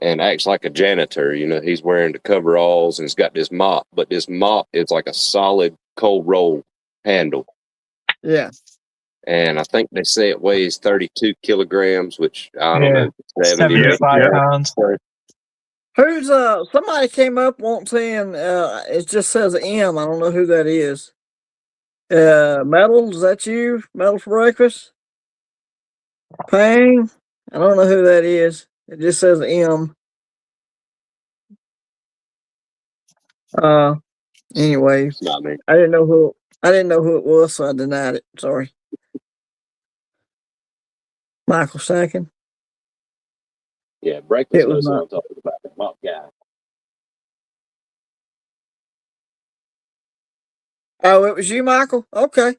and acts like a janitor. He's wearing the coveralls and he's got this mop, but this mop is like a solid cold roll handle. Yeah. And I think they say it weighs 32 kilograms, which I don't know, 75 pounds. Who's somebody came up once saying it just says M. I don't know who that is. Metal, is that you? Metal for breakfast? Pang? I don't know who that is. It just says M. Anyway, It's not me. I didn't know who it was, so I denied it. Sorry. Michael Stacking. Yeah, breakfast It was knows what not. I'm talking about. The mop guy. Oh, it was you, Michael? Okay.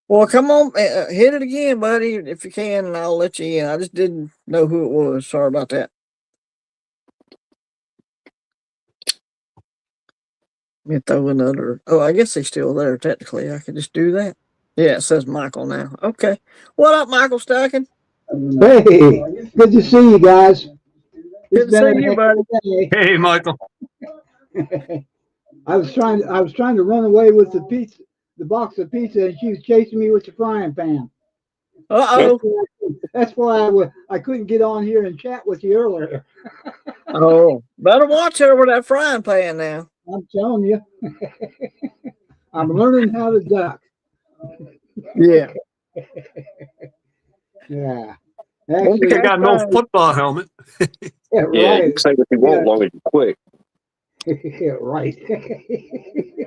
Well, come on, hit it again, buddy, if you can, and I'll let you in. I just didn't know who it was. Sorry about that. Let me throw another. Oh, I guess he's still there, technically. I can just do that. Yeah, it says Michael now. Okay. What up, Michael Stacking? Hey, good to see you guys. Good to see you, buddy. Hey, Michael. I was trying to run away with the box of pizza, and she was chasing me with the frying pan. Uh-oh. That's why I couldn't get on here and chat with you earlier. Oh, better watch her with that frying pan now. I'm telling you. I'm learning how to duck. Yeah. Yeah. You Actually, got no football helmet. yeah, Yeah, you right. can say what you want, long as you're quick. Yeah, right.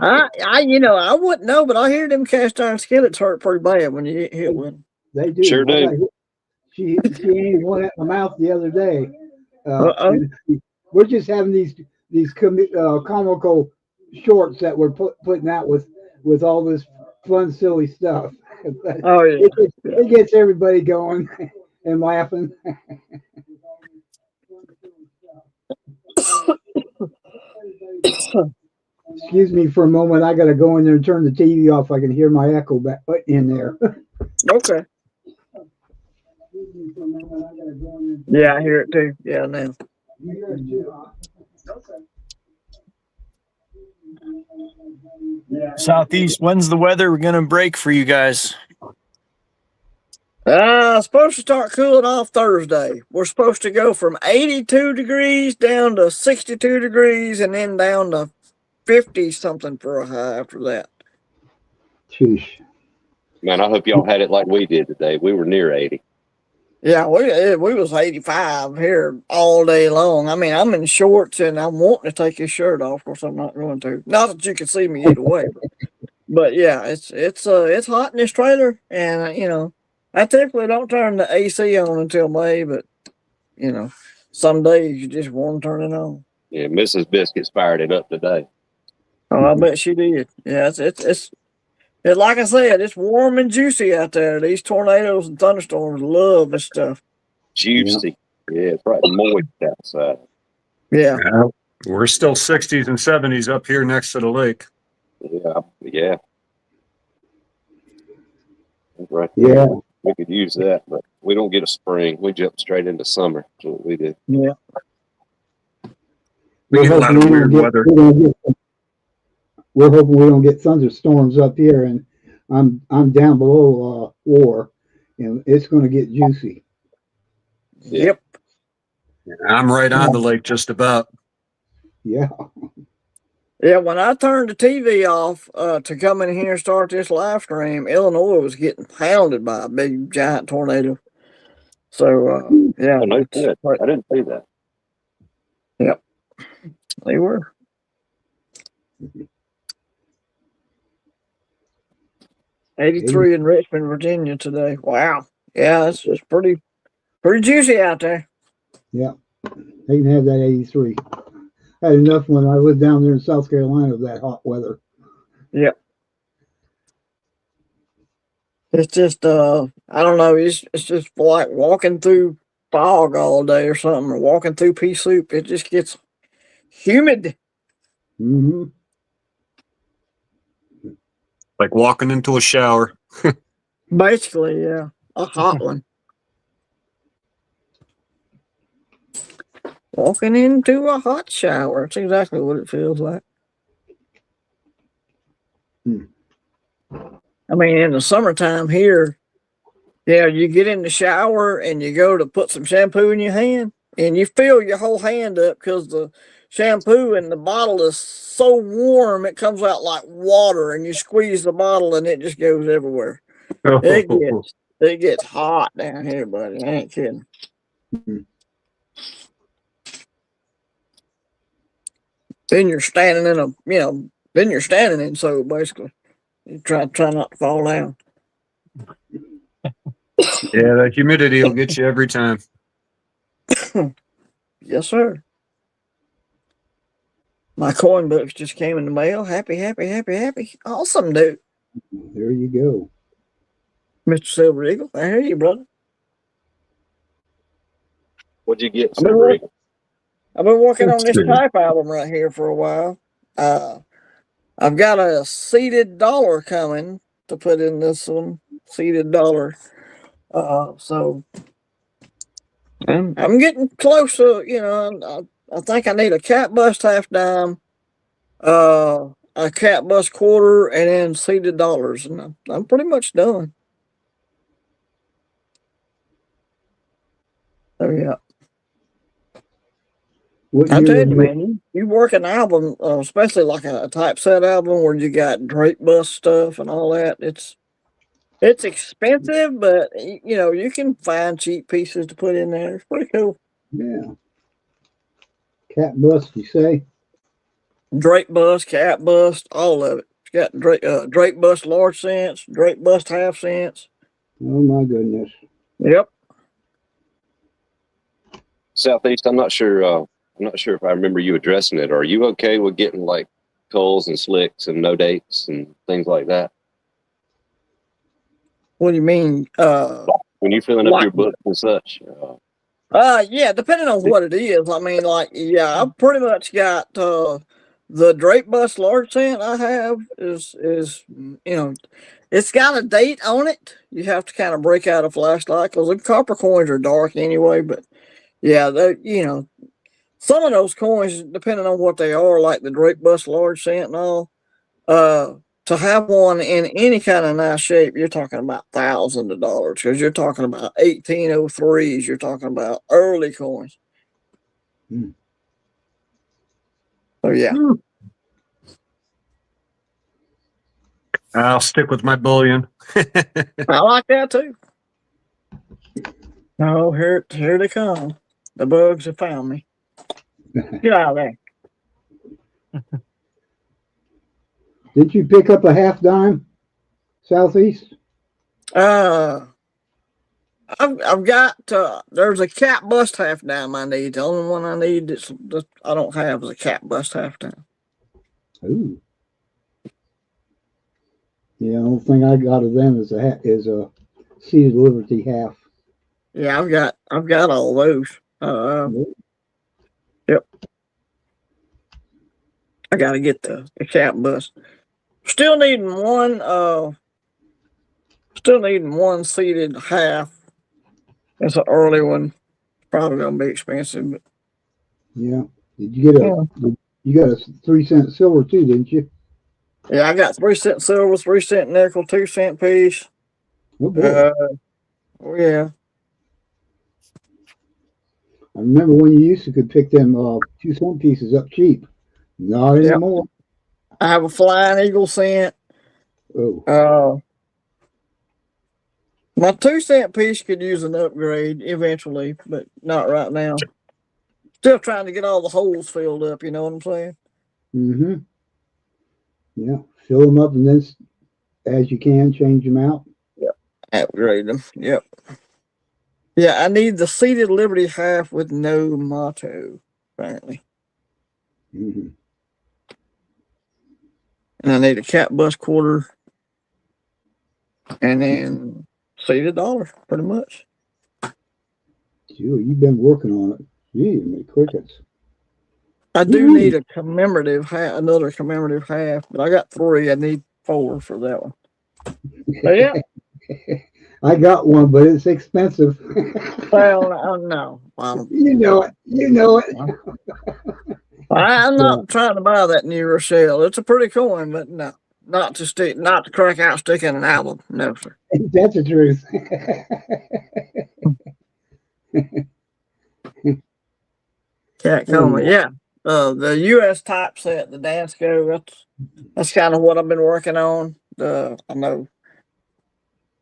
I wouldn't know, but I hear them cast iron skillets hurt pretty bad when you get hit with them. They do. Sure I do. got hit. She aimed one at my mouth the other day. Uh-oh. And we're just having these comical shorts that we're putting out with all this fun, silly stuff. But Oh, yeah. it gets everybody going and laughing. Excuse me for a moment. I got to go in there and turn the TV off. I can hear my echo back in there. Okay. Yeah, I hear it too. Yeah, now. You hear it too, huh? Southeast, when's the weather going to break for you guys? Supposed to start cooling off Thursday. We're supposed to go from 82 degrees down to 62 degrees and then down to 50 something for a high after that. Sheesh. Man, I hope y'all had it like we did today. We were near 80. Yeah, we was 85 here all day long. I mean, I'm in shorts and I'm wanting to take his shirt off. Of course, I'm not going to. Not that you can see me either way, but yeah, it's hot in this trailer, and I typically don't turn the AC on until May, but some days you just want to turn it on. Yeah, Mrs. Biscuits fired it up today. Oh, I bet she did. Yeah, it's like I said, it's warm and juicy out there. These tornadoes and thunderstorms love this stuff. Juicy. Yeah, it's right moist outside. Yeah. We're still 60s and 70s up here next to the lake. Yeah. Right. Yeah. We could use that, but we don't get a spring. We jump straight into summer. That's what we do. Yeah. We get a lot of weird weather. We're hoping we don't get thunderstorms up here, and I'm down below War, and it's going to get juicy. Yep. I'm right on the lake, just about. Yeah. Yeah, when I turned the TV off to come in here and start this live stream, Illinois was getting pounded by a big giant tornado. So yeah, Oh, no, good. I didn't see that. Yep, they were. Mm-hmm. 83 in Richmond, Virginia today. Wow. Yeah, it's pretty juicy out there. Yeah, they can have that 83. I had enough when I lived down there in South Carolina of that hot weather. Yep. It's just I don't know, it's just like walking through fog all day or something, or walking through pea soup. It just gets humid. Mm-hmm. Like walking into a shower. Basically, yeah. A hot one. Walking into a hot shower. That's exactly what it feels like. I mean, in the summertime here, yeah, you get in the shower and you go to put some shampoo in your hand and you fill your whole hand up because the shampoo in the bottle is so warm it comes out like water, and you squeeze the bottle and it just goes everywhere. It gets hot down here, buddy. I ain't kidding. Then you're standing in soap, basically. You try not to fall down. Yeah, the humidity will get you every time. Yes, sir. My coin books just came in the mail. Happy. Awesome, dude. There you go. Mr. Silver Eagle. I hear you, brother. What'd you get, Silver Eagle? I've been working on this type album right here for a while. I've got a seeded dollar coming to put in this one. Seeded dollar. So I'm getting close to, I think I need a cat bust half dime, a cat bust quarter, and then seeded dollars. And I'm pretty much done. Oh, yeah. What I'm year telling you, was man, you work an album, especially like a typeset album where you got Drake bust stuff and all that. It's expensive, but you know you can find cheap pieces to put in there. It's pretty cool. Yeah. Cat bust, you say? Drake bust, cat bust, all of it. It's got Drake bust large cents, Drake bust half cents. Oh my goodness. Yep. Southeast, I'm not sure. I'm not sure if I remember you addressing it. Are you okay with getting like culls and slicks and no dates and things like that What do you mean? when you're filling up Like your books and such? Yeah, depending on what it is. I mean, like, yeah, I've pretty much got the Drake bus large cent I have is you know, it's got a date on it. You have to kind of break out a flashlight because the copper coins are dark anyway. But yeah, you know, some of those coins, depending on what they are, like the Drake bus large cent and all, uh, to have one in any kind of nice shape, you're talking about thousands of dollars because you're talking about 1803s. You're talking about early coins. Hmm. So yeah, I'll stick with my bullion. I like that too. Oh, here they come. The bugs have found me. Get out of there. Did you pick up a half dime, Southeast? Uh, I've got there's a cat bust half dime I need. The only one I need that I don't have is a cat bust half dime. Ooh. Yeah, the only thing I got of them is a Seated Liberty half. Yeah, I've got all those. Yep. I got to get the cat bust. Still needing one seated half. It's an early one. Probably gonna be expensive, but Yeah. Did you get you got a 3 cent silver too, didn't you? yeah, I got 3 cent silver, 3 cent nickel, 2 cent piece. Oh boy. Oh yeah. I remember when you used to could pick them 2 cent pieces up cheap. Not Yep. anymore. I have a flying eagle cent. Oh. My 2 cent piece could use an upgrade eventually, but not right now. Still trying to get all the holes filled up, you know what I'm saying? Mm-hmm. Yeah. Fill them up and then as you can change them out. Yep. Upgrade them. Yep. Yeah, I need the seated Liberty half with no motto, apparently. Mm-hmm. And I need a cat bus quarter and then seated dollar, pretty much. Gee, you've been working on it. Gee, many crickets. I do need a commemorative half, another commemorative half, but I got 3. I need 4 for that one. But yeah. I got one, but it's expensive. Well, no. You know it. You know it. I'm not trying to buy that New Rochelle. It's a pretty coin, but no. Not to crack out sticking an album. No, sir. That's the truth. Cat coma, yeah. The US typeset, the Dansco, that's kind of what I've been working on. I know,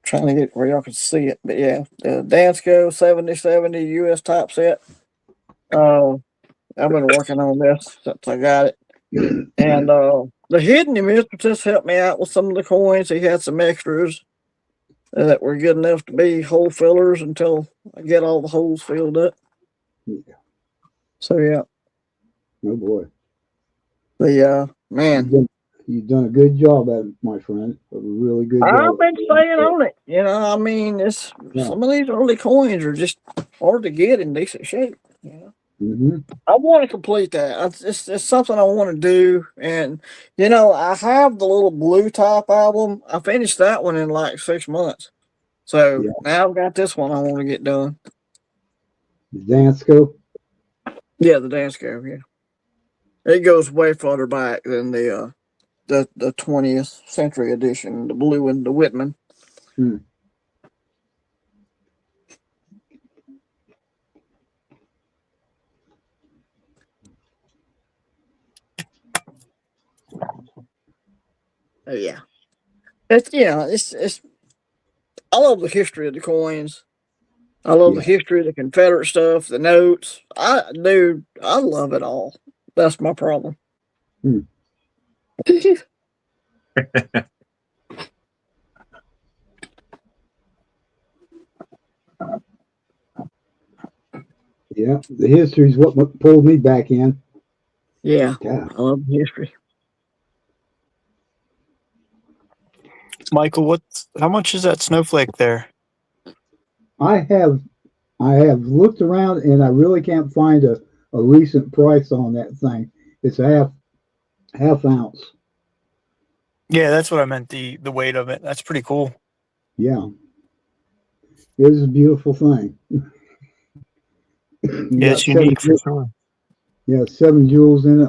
trying to get where y'all can see it, but yeah, the Dansco 7070 US typeset. I've been working on this since I got it. And the hidden just helped me out with some of the coins. He had some extras that were good enough to be hole fillers until I get all the holes filled up. Yeah. So yeah. Oh boy. Man. You've done a good job at it, my friend. A really good job. I've been staying on it. You know, I mean, some of these early coins are just hard to get in decent shape. You know? Mm-hmm. I want to complete that. It's something I want to do. And, you know, I have the little blue top album. I finished that one in like 6 months. So now I've got this one I want to get done. The Dansco? Yeah, the Dansco, yeah. It goes way farther back than the 20th century edition, the blue and the Whitman. Hmm. Oh yeah. It's it's. I love the history of the coins. I love the Yeah. history of the Confederate stuff, the notes. I love it all. That's my problem. Hmm. Yeah, the history is what pulled me back in. Yeah, God, I love history. Michael, how much is that snowflake there? I have looked around and I really can't find a recent price on that thing. It's a half ounce. Yeah, that's what I meant, the weight of it. That's pretty cool. Yeah, it is a beautiful thing. Yeah, it's unique for sure. Yeah, 7 jewels in it.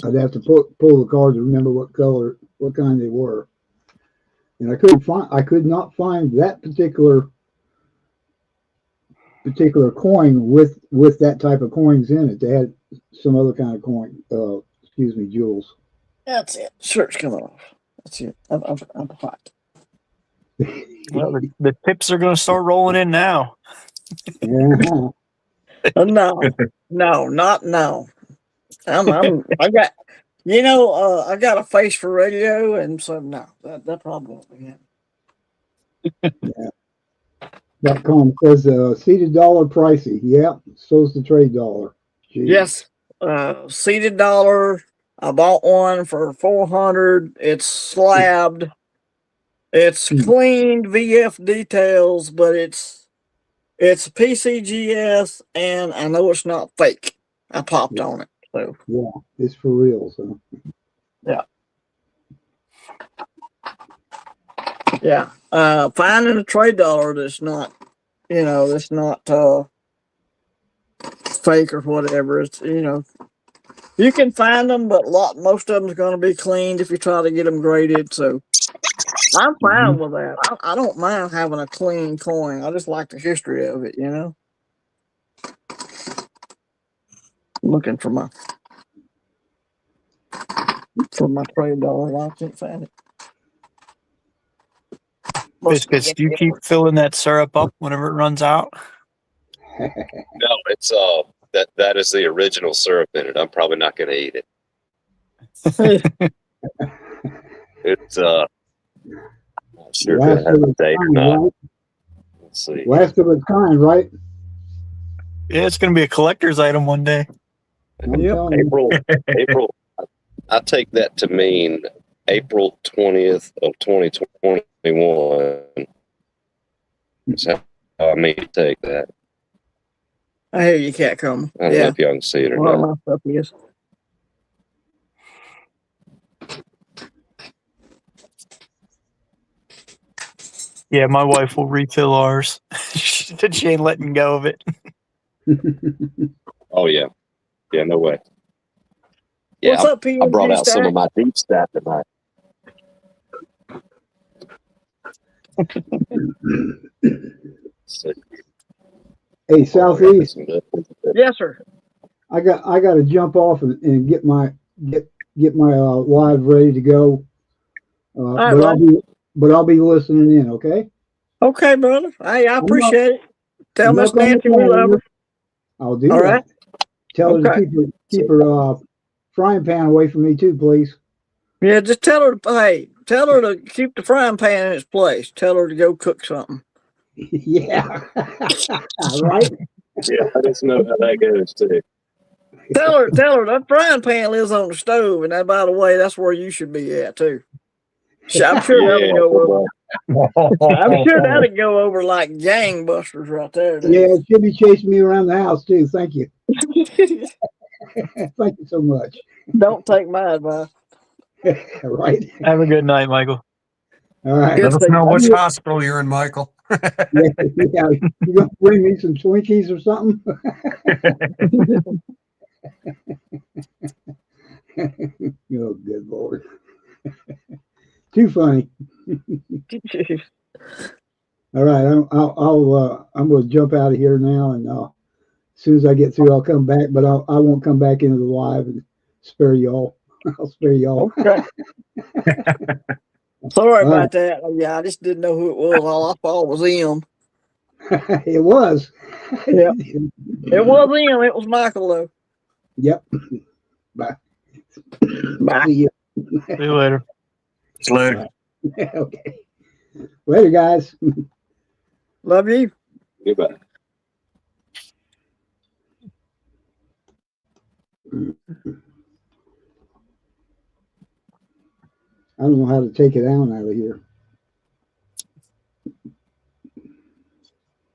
I'd have to pull the card to remember what color, what kind they were. And I could not find that particular coin with that type of coins in it. They had some other kind of coin. Jewels. That's it. Shirt's coming off. That's it. I'm hot. Well, the tips are going to start rolling in now. Yeah. No, not no. I got, I got a face for radio, and so no, that probably won't be happening. Yeah. That column says seated dollar pricey. Yeah, so's the trade dollar. Jeez. Yes, seated dollar. I bought one for 400. It's slabbed. It's cleaned VF details, but it's PCGS, and I know it's not fake. I popped on it, so yeah, it's for real. So yeah. Finding a trade dollar that's not, that's not fake or whatever. It's you can find them, but most of them's going to be cleaned if you try to get them graded. So I'm fine with that. I don't mind having a clean coin. I just like the history of it. Looking for my trade dollar. I can't find it. Biscuits, do you keep filling that syrup up whenever it runs out? No, it's that is the original syrup in it. I'm probably not going to eat it. It's I'm sure last it has of a its date or kind, not. right? Let's see. Last of its kind, right? Yeah, it's going to be a collector's item one day. I'm telling you. April. I take that to mean April 20th of 2021. That's how I mean to take that. I hear you, cat come. I don't know if y'all can see it or not. My stuff is. Yeah, my wife will refill ours. She ain't letting go of it. Oh yeah, no way. Yeah, What's up, PNG I brought out stack? some of my deep stack tonight. Hey, Southeast. Yes, sir. I got to jump off and get my live ready to go. Right, but I'll be listening in. Okay. Okay, brother. Hey, I appreciate it. Tell I'm Miss not Nancy we gonna love her. I'll do All that. right. Tell her Okay. to keep her frying pan away from me too, please. Yeah, just tell her. Hey, tell her to keep the frying pan in its place. Tell her to go cook something. Yeah. Right. Yeah, I just know how that goes too. Tell her that frying pan lives on the stove, and that, by the way, that's where you should be at too. I'm sure that'll go over. I'm sure that'll go over like gangbusters right there. Yeah, it should be chasing me around the house too. Thank you. Thank you so much. Don't take my advice. Right. Have a good night, Michael. All right. Let us know which hospital you're in, Michael. Yeah, you gonna bring me some Twinkies or something? Oh, good Lord. Too funny. All right, I'm going to jump out of here now, and as soon as I get through, I'll come back. But I won't come back into the live and spare y'all. I'll spare y'all. Okay. Sorry All about that. Yeah, I just didn't know who it was. All I thought was him. It was. Yep. It was him. It was Michael, though. Yep. Bye. Bye. See you. See you later. It's later. Okay. Later, guys. Love you. Goodbye. I don't know how to take it out of here.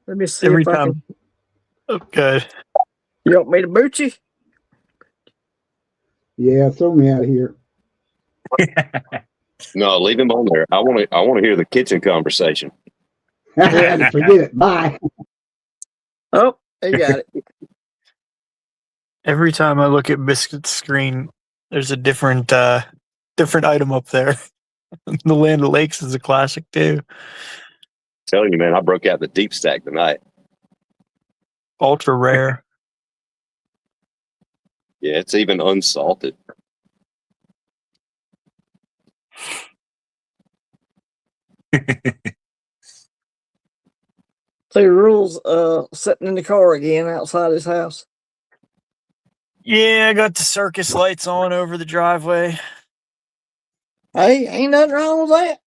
Let me see Every if I time. can. Oh, good. You want me to boot you? Yeah, throw me out of here. No, leave him on there. I want to hear the kitchen conversation. Yeah. Forget it. Bye. Oh, you got it. Every time I look at Biscuit's screen, there's a different item up there. The Land of Lakes is a classic too. Telling you, man, I broke out the deep stack tonight. Ultra rare. Yeah, it's even unsalted. So Rule's sitting in the car again outside his house. Yeah, I got the circus lights on over the driveway. Hey, ain't nothing wrong with that.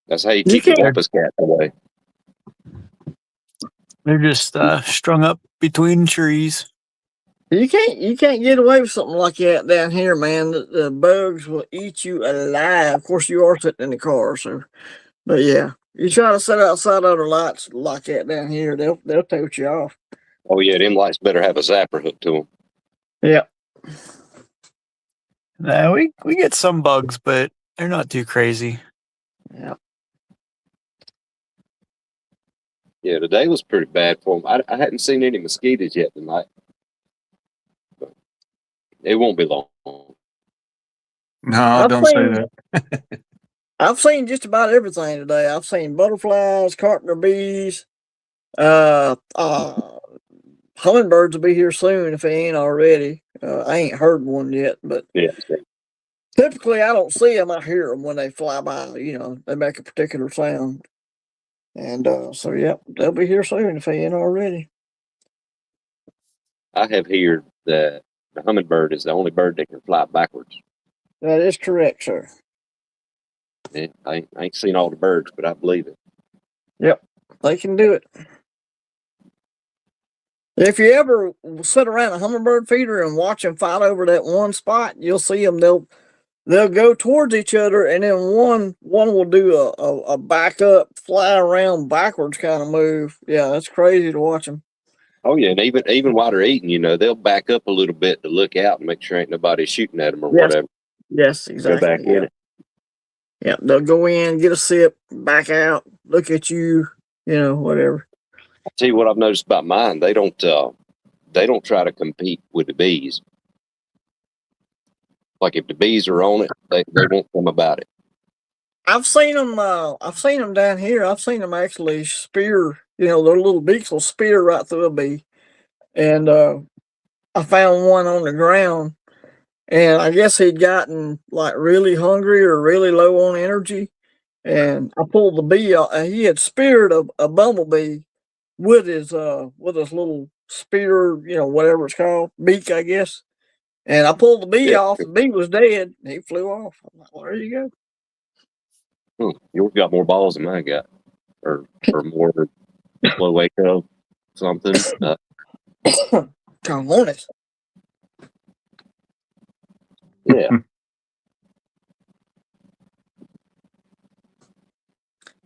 That's how you You keep the can't- Wampus cat away. They're just strung up between trees. You can't get away with something like that down here, man. The bugs will eat you alive. Of course, you are sitting in the car, so. But yeah, you try to sit outside under lights like that down here, they'll tote you off. Oh yeah, them lights better have a zapper hooked to them. Yeah. Nah, we get some bugs, but they're not too crazy. Yeah. Yeah, today was pretty bad for them. I hadn't seen any mosquitoes yet tonight. But it won't be long. No, I've don't say seen- that. I've seen just about everything today. I've seen butterflies, carpenter bees, hummingbirds will be here soon if they ain't already. I ain't heard one yet, but Yeah. typically I don't see them. I hear them when they fly by. You know, they make a particular sound, and so yeah, they'll be here soon if they ain't already. I have heard that the hummingbird is the only bird that can fly backwards. That is correct, sir. I ain't seen all the birds, but I believe it. Yep, they can do it. If you ever sit around a hummingbird feeder and watch them fight over that one spot, you'll see them. They'll go towards each other, and then one will do a back up, fly around backwards kind of move. Yeah, that's crazy to watch them. Oh yeah, and even while they're eating, you know, they'll back up a little bit to look out and make sure ain't nobody shooting at them or Yes. whatever. Yes, Go exactly. back in it. Yeah, they'll go in, get a sip, back out, look at you, whatever. I'll tell you what I've noticed about mine. They don't try to compete with the bees. Like if the bees are on it, they won't come about it. I've seen them. I've seen them down here. I've seen them actually spear. Their little beaks will spear right through a bee. And I found one on the ground, and I guess he'd gotten like really hungry or really low on energy. And I pulled the bee out, and he had speared a bumblebee with his little spear, whatever it's called, beak, I guess. And I pulled the bee off. The bee was dead. And he flew off. I'm like, well, there you go. Yours got more balls than mine got, or more slow wake up something. Cojones. Yeah.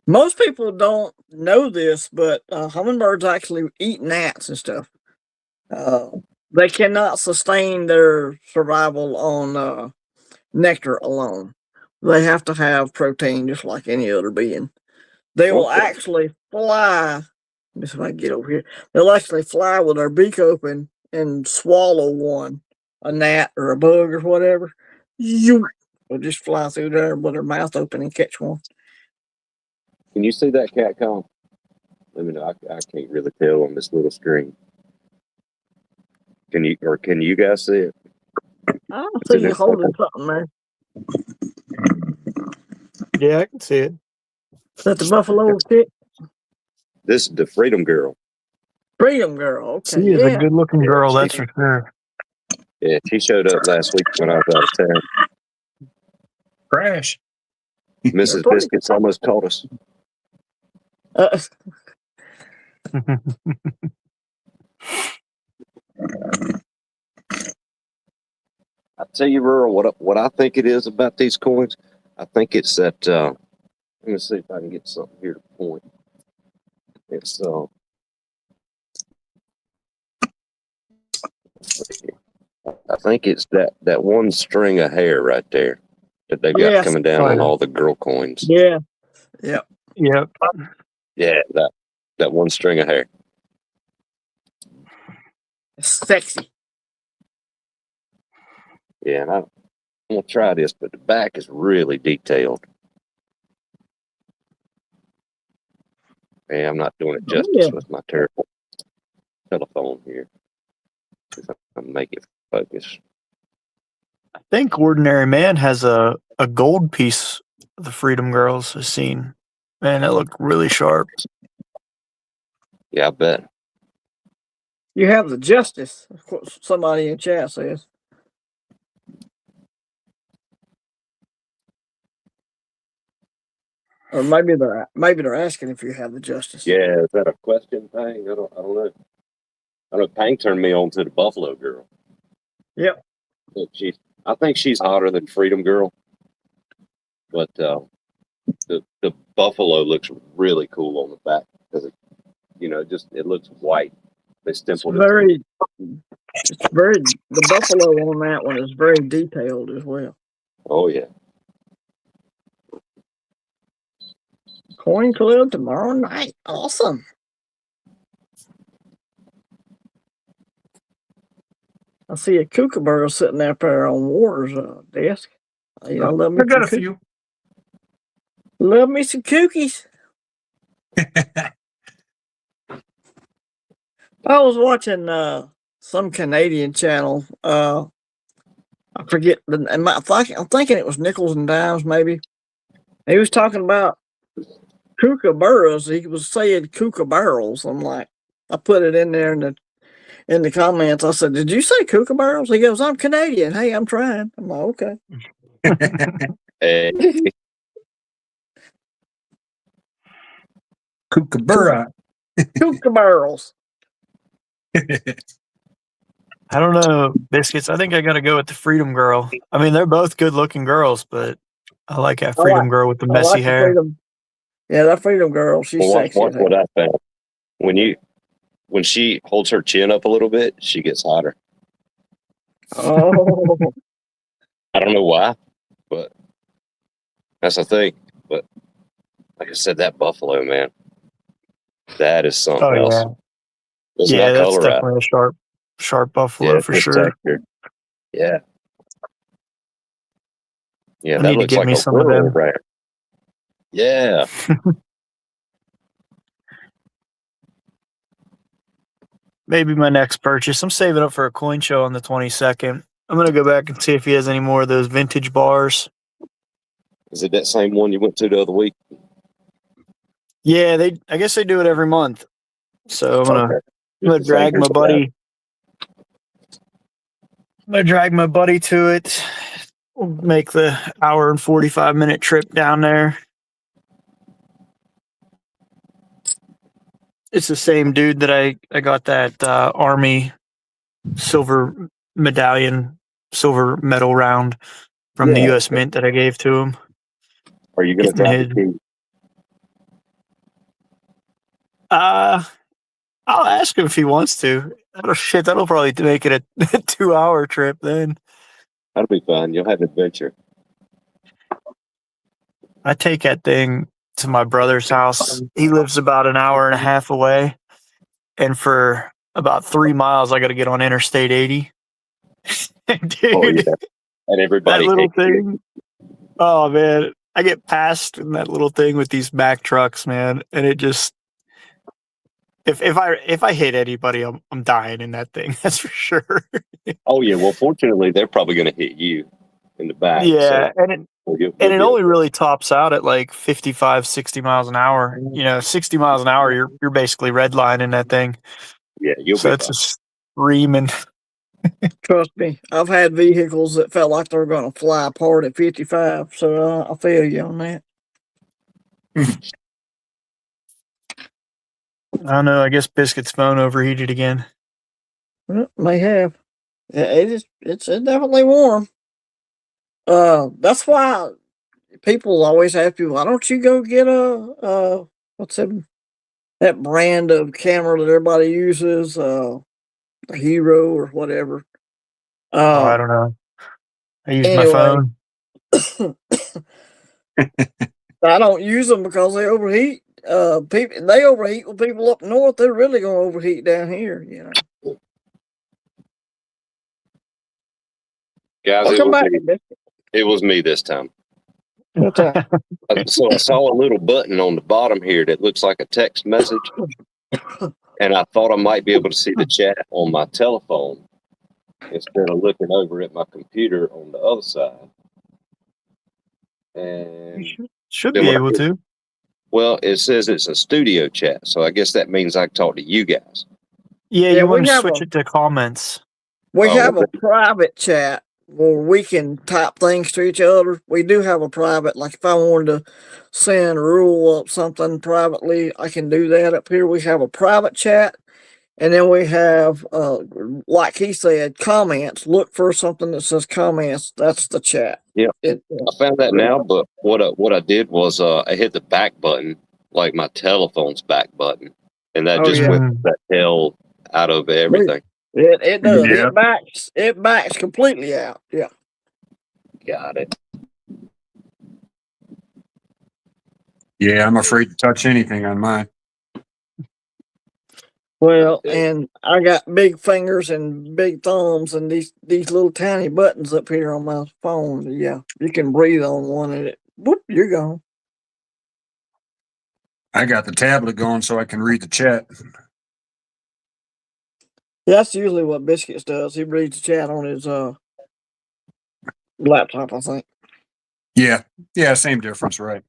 Most people don't know this, but hummingbirds actually eat gnats and stuff. They cannot sustain their survival on nectar alone. They have to have protein just like any other being. They will actually fly. Let me see if I can get over here. They'll actually fly with their beak open and swallow one, a gnat or a bug or whatever. They'll just fly through there with their mouth open and catch one. Can you see that cat come? Let me know. I can't really tell on this little screen. Can you guys see it? I see you holding something there. Yeah, I can see it. Is that the buffalo chick? This is the Freedom Girl. Freedom Girl. Okay, She is a yeah. good-looking girl, she- that's for sure. Yeah, she showed up last week when I was out of town. Crash. Mrs. Biscuits almost called us. Uh, I tell you, Rural, what I think it is about these coins. I think it's that. Let me see if I can get something here to point. It's I think it's that one string of hair right there that they got Yes. coming down Oh, on yeah. all the girl coins. yeah. Yep. Yep. Yeah, that one string of hair. It's sexy. Yeah, and I'm gonna try this, but the back is really detailed. Yeah, I'm not doing it justice Yeah. with my terrible telephone here. If I can make it focus. I think Ordinary Man has a gold piece of the Freedom Girls I've seen. Man, that looked really sharp. Yeah, I bet. You have the justice. Of course, somebody in chat says. Or maybe they're asking if you have the justice. Yeah, is that a question thing? I don't know. I know Pang turned me on to the Buffalo Girl. Yep. I think she's hotter than Freedom Girl. But the Buffalo looks really cool on the back because it looks white. They It's stippled it. very the buffalo on that one is very detailed as well. Oh yeah. Coin club tomorrow night. Awesome. I see a kookaburra sitting up there on Warner's desk. Love me I got a some few. Love me some cookies. I was watching some Canadian channel. I forget I'm thinking it was Nickels and Dimes, maybe. He was talking about kookaburras. He was saying kookaburras. I'm like, I put it in there in the comments. I said, "Did you say kookaburras?" He goes, "I'm Canadian. Hey, I'm trying." I'm like, "Okay." Hey, Kookaburra. Kookaburras. I don't know, Biscuits. I think I got to go with the Freedom Girl. I mean, they're both good-looking girls, but I like that Freedom Girl with the I messy like the hair. Freedom. Yeah, that Freedom Girl. She's well, sexy. watch what I found. When she holds her chin up a little bit, she gets hotter. Oh, I don't know why, but that's the thing. But like I said, that buffalo, man, that is something Oh, else. yeah. There's Yeah, my that's color out. definitely a sharp buffalo Yeah, for it's sure. texture. Yeah. Yeah, I that need to looks get like me a some of rural them. brand. Yeah. Maybe my next purchase. I'm saving up for a coin show on the 22nd. I'm going to go back and see if he has any more of those vintage bars. Is it that same one you went to the other week? Yeah, I guess they do it every month. So I'm Okay. gonna Just the same drag my people buddy. I'm gonna drag my buddy to it. We'll make the hour and 45-minute trip down there. It's the same dude that I got that Army silver medallion, silver medal round from the Yeah. U.S. Mint that I gave to him. Are you going to Getting drive the his. key? I'll ask him if he wants to. That'll probably make it a 2-hour trip then. That'll be fun. You'll have adventure. I take that thing to my brother's house. He lives about an hour and a half away. And for about 3 miles, I got to get on Interstate 80. Dude, Oh, yeah. And that everybody little hates you. thing. Oh, man. I get past in that little thing with these Mack trucks, man. And it if I hit anybody, I'm dying in that thing. That's for sure. Oh yeah. Well, fortunately, they're probably going to hit you in the back. Yeah, So and you'll it be only okay. really tops out at like 55, 60 miles an hour. 60 miles an hour, you're basically redlining that thing. Yeah, you'll So be it's fine. just screaming. Trust me, I've had vehicles that felt like they were going to fly apart at 55. So I feel you on that. I don't know. I guess Biscuit's phone overheated again. Well, may have. Yeah, it's definitely warm. That's why people always ask me, why don't you go get what's that brand of camera that everybody uses, the Hero or whatever. Oh, I don't know. I use my Anyway, phone. I don't use them because they overheat. People they overheat with people up north. They're really gonna overheat down here. Guys, Welcome back, Biscuit. it was me this time. What's that? So I saw a little button on the bottom here that looks like a text message, and I thought I might be able to see the chat on my telephone instead of looking over at my computer on the other side. And You should then be when I able hit- to. well, it says it's a studio chat, so I guess that means I can talk to you guys. Yeah, Yeah, you we want to have switch a- it to comments. We Oh, have a okay. private chat where we can type things to each other. We do have a private, like if I wanted to send a rule up something privately, I can do that up here. We have a private chat. And then we have, like he said, comments. Look for something that says comments. That's the chat. Yeah. I found that now, but what I did was I hit the back button, like my telephone's back button, and that Oh, just yeah. whipped that hell out of everything. It does. Yeah. It backs completely out. Yeah. Got it. Yeah, I'm afraid to touch anything on mine. Well, Okay. and I got big fingers and big thumbs and these little tiny buttons up here on my phone. Yeah. You can breathe on one and whoop, you're gone. I got the tablet going so I can read the chat. That's usually what Biscuits does. He reads the chat on his laptop, I think. Yeah, same difference, right?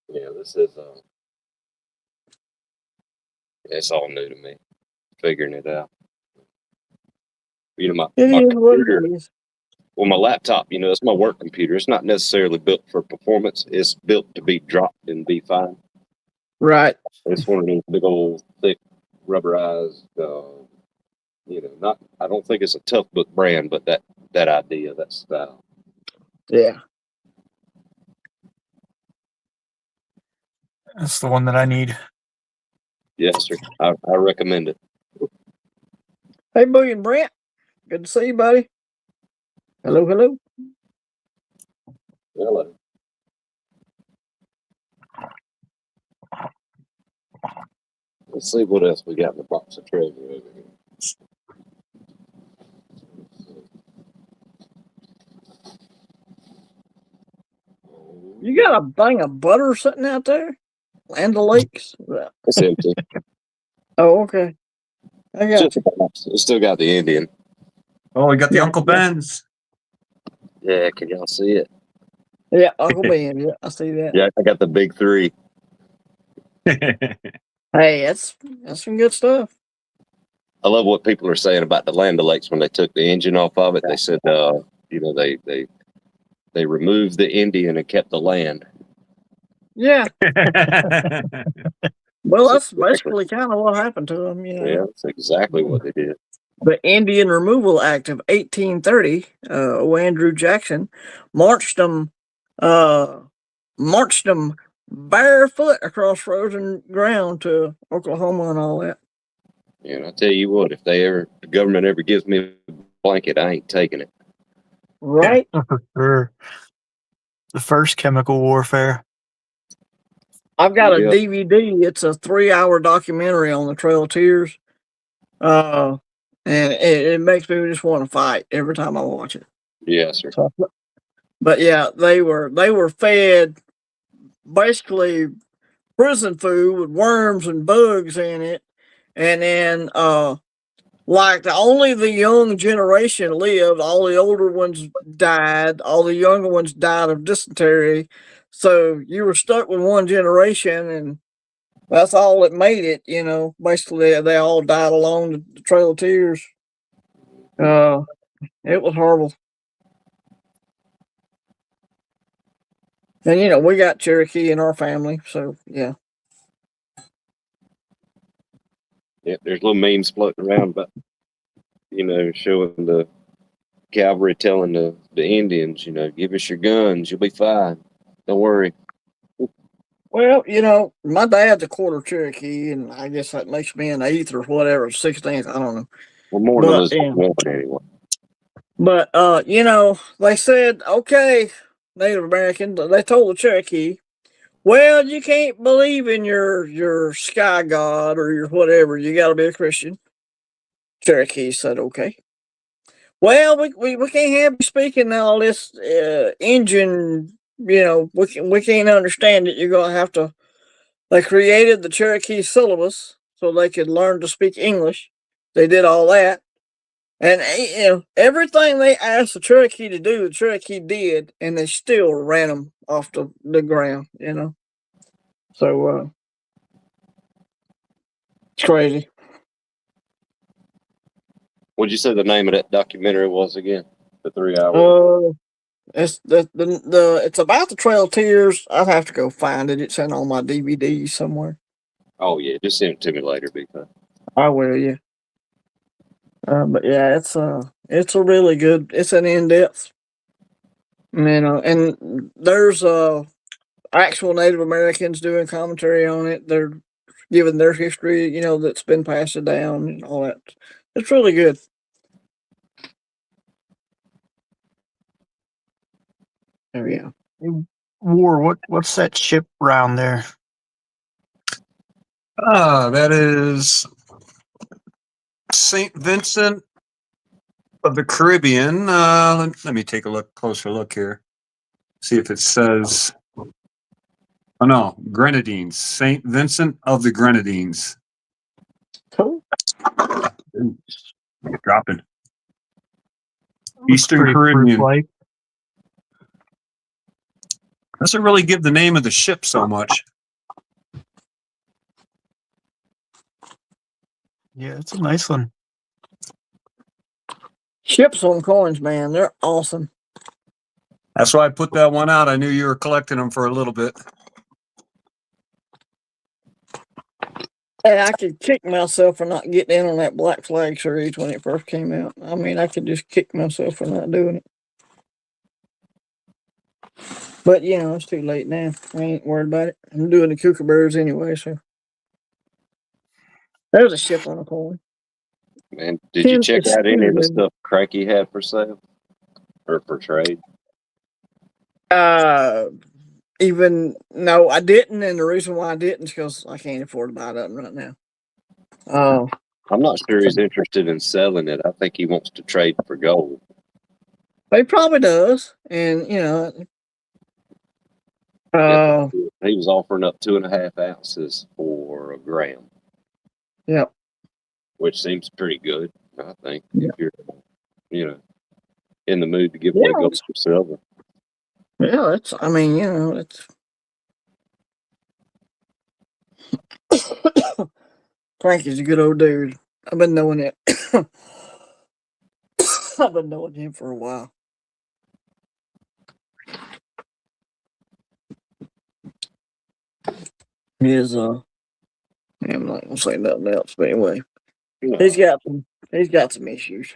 Yeah, this is it's all new to me, figuring it out. My It is what computer, it is. well, my laptop, it's my work computer. It's not necessarily built for performance. It's built to be dropped and be fine. Right. It's one of those big old thick rubberized, not. I don't think it's a Tough Book brand, but that idea, that style. Yeah. That's the one that I need. Yes, sir. I recommend it. Hey, Boogie and Brent. Good to see you, buddy. Hello, hello. Hello. Let's see what else we got in the box of treasure over here. You got a thing of butter sitting out there? Land O'Lakes? It's empty. Oh, okay. I got Just a box. It's still got the Indian. Oh, we got the Yeah, Uncle yeah. Ben's. Yeah, can y'all see it? Yeah, Uncle Ben. Yeah, I see that. Yeah, I got the big three. Hey, that's some good stuff. I love what people are saying about the Land O'Lakes when they took the engine off of it. They said, they removed the Indian and kept the land. Yeah. Well, that's basically kind of what happened to them. Yeah, that's exactly what they did. The Indian Removal Act of 1830, Andrew Jackson marched them barefoot across frozen ground to Oklahoma and all that. And I tell you what, if the government ever gives me a blanket, I ain't taking it. Right? For sure. The first chemical warfare. I've got a Yeah. DVD. It's a 3-hour documentary on the Trail of Tears. And it makes me just want to fight every time I watch it. Yes, sir. But yeah, they were fed basically prison food with worms and bugs in it, and then like only the young generation lived. All the older ones died. All the younger ones died of dysentery. So you were stuck with one generation, and that's all that made it. Basically they all died along the Trail of Tears. It was horrible. And we got Cherokee in our family, so yeah. Yeah, there's little memes floating around about, showing the cavalry telling the Indians, give us your guns, you'll be fine. Don't worry. Well, my dad's a quarter Cherokee, and I guess that makes me an eighth or whatever, 16th. I don't know. Well, more than Elizabeth Warren anyway. But they said, okay, Native American, they told the Cherokee, well, you can't believe in your sky god or your whatever. You got to be a Christian. Cherokee said, okay. Well, we can't have you speaking all this Indian. We can't understand it. You're gonna have to. They created the Cherokee syllabus so they could learn to speak English. They did all that, and everything they asked the Cherokee to do, the Cherokee did, and they still ran them off the ground. So it's crazy. What'd you say the name of that documentary was again? The 3 hour. It's it's about the Trail of Tears. I'll have to go find it. It's in on my DVDs somewhere. Oh yeah, just send it to me later, big time. I will, yeah. But yeah, it's a really good. It's an in depth. And there's actual Native Americans doing commentary on it. They're giving their history, that's been passed down and all that. It's really good. Oh yeah. War, what's that ship round there? That is St. Vincent of the Caribbean. Let me take a closer look here. See if it says. Oh no, Grenadines. St. Vincent of the Grenadines. Cool. Ooh, dropping. Eastern Caribbean. Doesn't really give the name of the ship so much. Yeah, it's a nice one. Ships on coins, man. They're awesome. That's why I put that one out. I knew you were collecting them for a little bit. Hey, I could kick myself for not getting in on that Black Flag series when it first came out. I mean, I could just kick myself for not doing it. But, it's too late now. I ain't worried about it. I'm doing the kookaburras anyway, so. There's a ship on a coin. Man, did you check out any of the stuff Cranky had for sale? Or for trade? No, I didn't, and the reason why I didn't is because I can't afford to buy that right now. I'm not sure he's interested in selling it. I think he wants to trade for gold. He probably does, and he was offering up 2.5 ounces for a gram. Yep. Which seems pretty good, I think, if you're, in the mood to give away gold for silver. Yeah, it's. Frankie's a good old dude. I've been knowing it. I've been knowing him for a while. He is I'm not gonna say nothing else, but anyway. No. He's got some issues,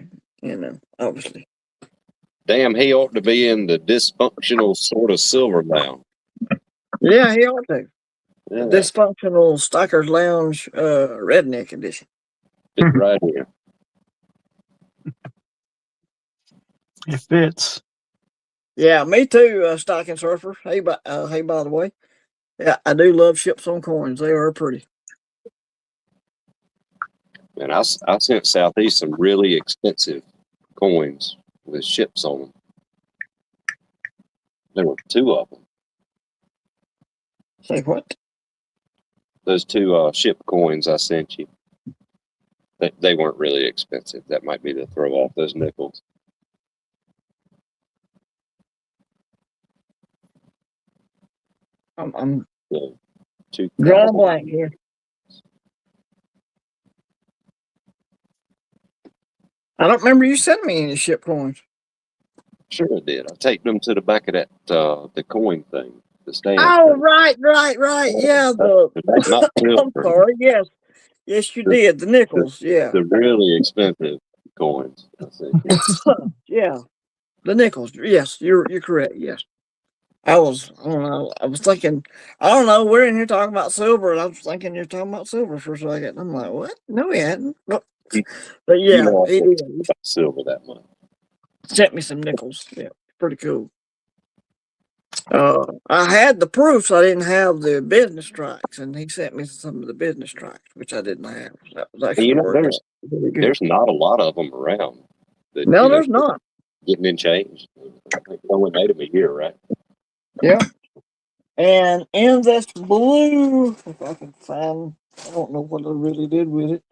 obviously. Damn, he ought to be in the dysfunctional sort of silver bound. Yeah, he ought to. Yeah. Dysfunctional Stalker's Lounge redneck edition. Right here. It fits. Yeah, me too, Stocking Surfer. Hey, by the way. Yeah, I do love ships on coins. They are pretty. And I sent Southeast some really expensive coins with ships on them. There were 2 of them. Say what? Those two ship coins I sent you. They weren't really expensive. That might be the throw off those nickels. I'm So, drawing a blank here. I don't remember you sending me any ship coins. Sure I did. I taped them to the back of that the coin thing, the stand. Oh, thing. right. Yeah, That's not I'm silver. sorry. Yes, you did. The nickels. Yeah. The really expensive coins. I think. Yeah. The nickels. Yes, you're correct. Yes. I don't know. I was thinking, I don't know. We're in here talking about silver, and I was thinking you're talking about silver for a second. I'm like, what? No, he hadn't. But You yeah, know, he I did. think about silver that much. Sent me some nickels. Yeah, pretty cool. I had the proofs. I didn't have the business tracks, and he sent me some of the business tracks, which I didn't have. That was And actually you know, worked out really good. there's not a lot of them around. That, No, there's not. getting in change. I think we only made them a year, right? Yeah. And in this blue, if I can find, I don't know what I really did with it,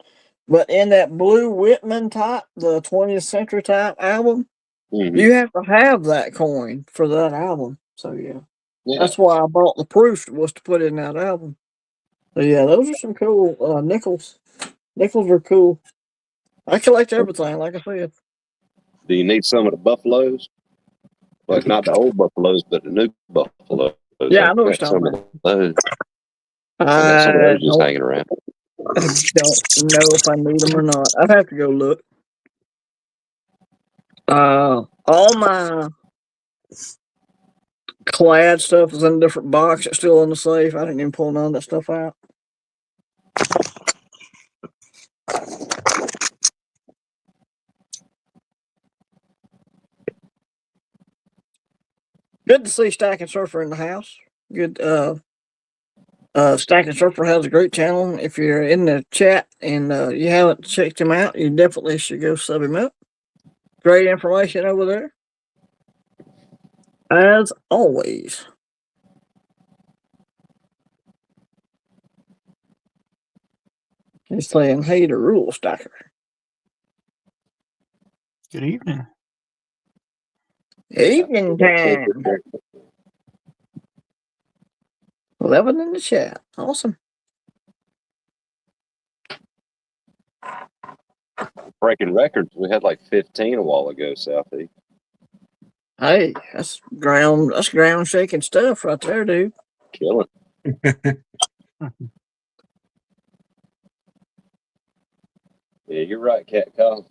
but in that blue Whitman type, the 20th century type album, Mm-hmm. you have to have that coin for that album. So yeah. That's why I bought the proof, was to put in that album. So yeah, those are some cool nickels. Nickels are cool. I collect everything, like I said. Do you need some of the buffaloes? Like not the old buffaloes, but the new buffaloes. Yeah, I know what got you're some talking of those. I about. got some of I those just hanging around. don't know if I need them or not. I'd have to go look. All my clad stuff is in a different box. It's still in the safe. I didn't even pull none of that stuff out. Good to see Stack and Surfer in the house. Good. Stack and Surfer has a great channel. If you're in the chat and you haven't checked him out, you definitely should go sub him up. Great information over there, as always. He's saying, "Hey, the rule stacker." Good evening. Evening time. 11 in the chat. Awesome. Breaking records. We had like 15 a while ago, Southie. Hey, that's ground shaking stuff right there, dude. Killing. Yeah, you're right, Cat Call.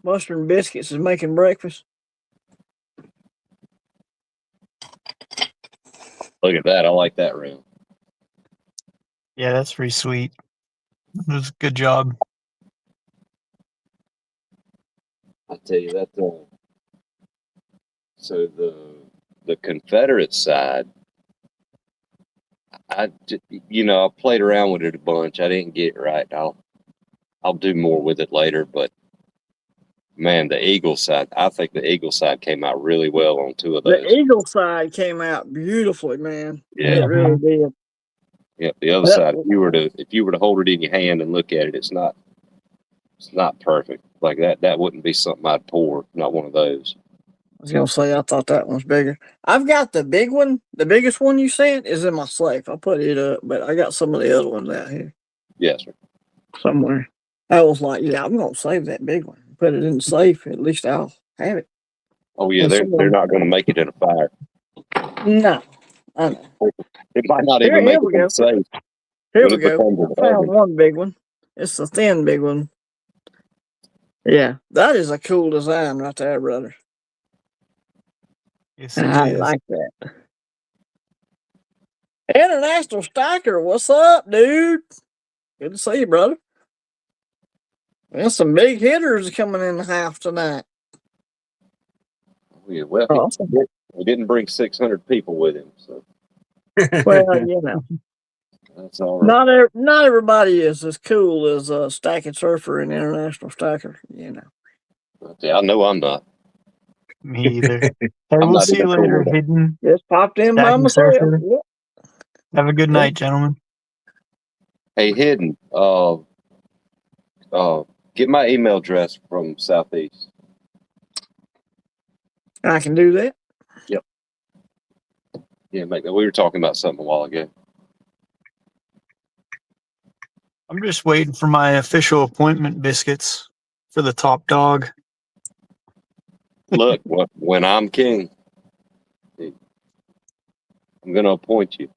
Mustard and Biscuits is making breakfast. Look at that. I like that round. Yeah, that's pretty sweet. It was a good job. I tell you that. So the Confederate side, I played around with it a bunch. I didn't get it right. I'll do more with it later. But man, the Eagle side, I think the Eagle side came out really well on two of those. The Eagle side came out beautifully, man. Yeah, it really did. Yeah, the other side, if you were to hold it in your hand and look at it, it's not perfect. Like that wouldn't be something I'd pour. Not one of those. I was gonna say I thought that one was bigger. I've got the big one. The biggest one you sent is in my safe. I put it up, but I got some of the other ones out here. Yes, sir. Somewhere. I was like, yeah, I'm gonna save that big one. Put it in the safe. At least I'll have it. Oh yeah, they're not going to make it in a fire. No, I know. It might not even make it in safe. Here we go. I found one big one. It's the thin big one. Yeah, that is a cool design right there, brother. Yes, it I is. like that. International Stacker, what's up, dude? Good to see you, brother. There's some big hitters coming in the house tonight. Yeah, well, Awesome. he didn't bring 600 people with him, so Well, you know, that's all right. not everybody is as cool as Stack and Surfer and International Stacker. You know. Yeah, I know I'm not. Me either. Hey, I'm we'll not see you even cool later, with it. Hayden. Just popped in by Stacking myself. surfer. Yep. Have a good night, gentlemen. Hey, Hidden, get my email address from Southeast. I can do that. Yeah, we were talking about something a while ago. I'm just waiting for my official appointment biscuits for the top dog. Look, when I'm king, I'm going to appoint you.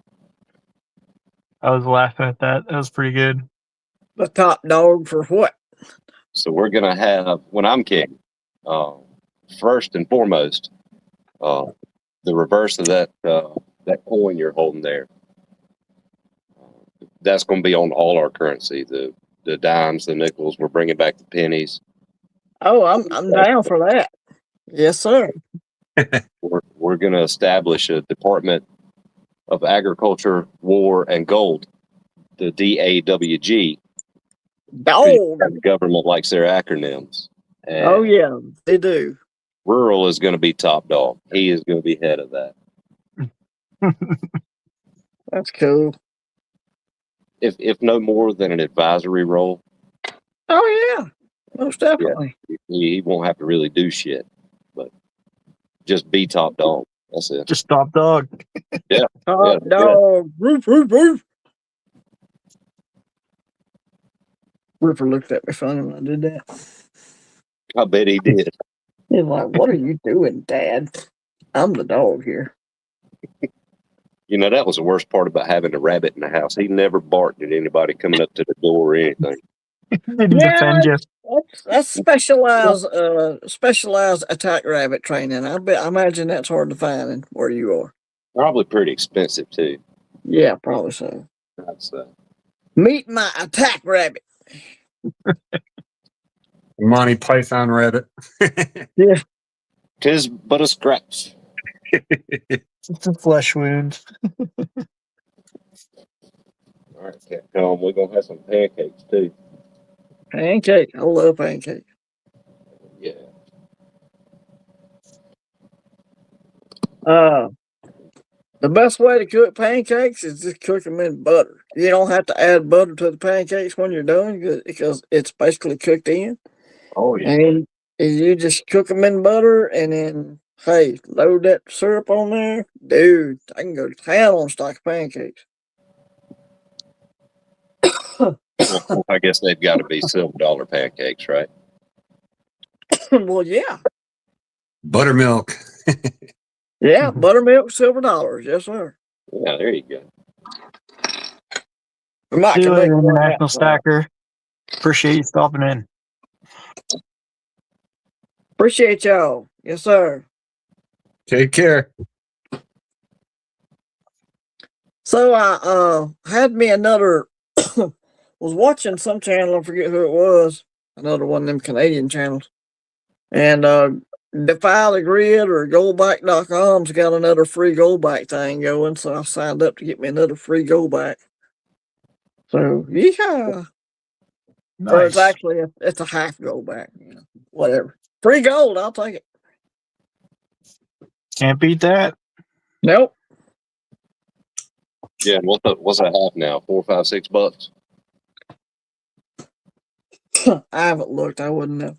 I was laughing at that. That was pretty good. The top dog for what? So we're going to have, when I'm king, first and foremost, the reverse of that coin you're holding there. That's going to be on all our currency. The dimes, the nickels. We're bringing back the pennies. Oh, I'm down for that. Yes, sir. We're going to establish a Department of Agriculture, War, and Gold, the DAWG. Dog. The government likes their acronyms. And Oh yeah, they do. rural is going to be top dog. He is going to be head of that. That's cool. If no more than an advisory role, Oh yeah, most definitely. he won't have to really do shit, but just be top dog. That's it. Just top dog. Top yeah. dog. Roof, roof, roof. Ripper looked at me funny when I did that. I bet he did. He's like, "What are you doing, Dad? I'm the dog here." You know, that was the worst part about having a rabbit in the house. He never barked at anybody coming up to the door or anything. Didn't Yeah, defend you. that's specialized attack rabbit training. I imagine that's hard to find in where you are. Probably pretty expensive too. Yeah, probably so. I'd say. Meet my attack rabbit. Monty Python rabbit. Yeah. 'Tis but a scratch. It's a flesh wound. All right, Capcom, we're gonna have some pancakes too. Pancake. I love pancake. Yeah. The best way to cook pancakes is just cook them in butter. You don't have to add butter to the pancakes when you're done because it's basically cooked in. Oh yeah. And you just cook them in butter and then, hey, load that syrup on there. Dude, I can go to town on a stock of pancakes. Well, I guess they've got to be $7 pancakes, right? Well, yeah. Buttermilk. Yeah, buttermilk, $7. Yes, sir. Yeah, there you go. We might See you can make later, one International out. Stacker. Appreciate you stopping in. Appreciate y'all. Yes, sir. Take care. So I had me another was watching some channel, I forget who it was, another one of them Canadian channels. And Defy the Grid or goldback.com's got another free goldback thing going, so I signed up to get me another free goldback. So yeah. Or it's Nice. actually it's a half goldback, you know, whatever. Free gold, I'll take it. Can't beat that. Nope. Yeah, what's that half now? $4, $5, $6? I haven't looked, I wouldn't know.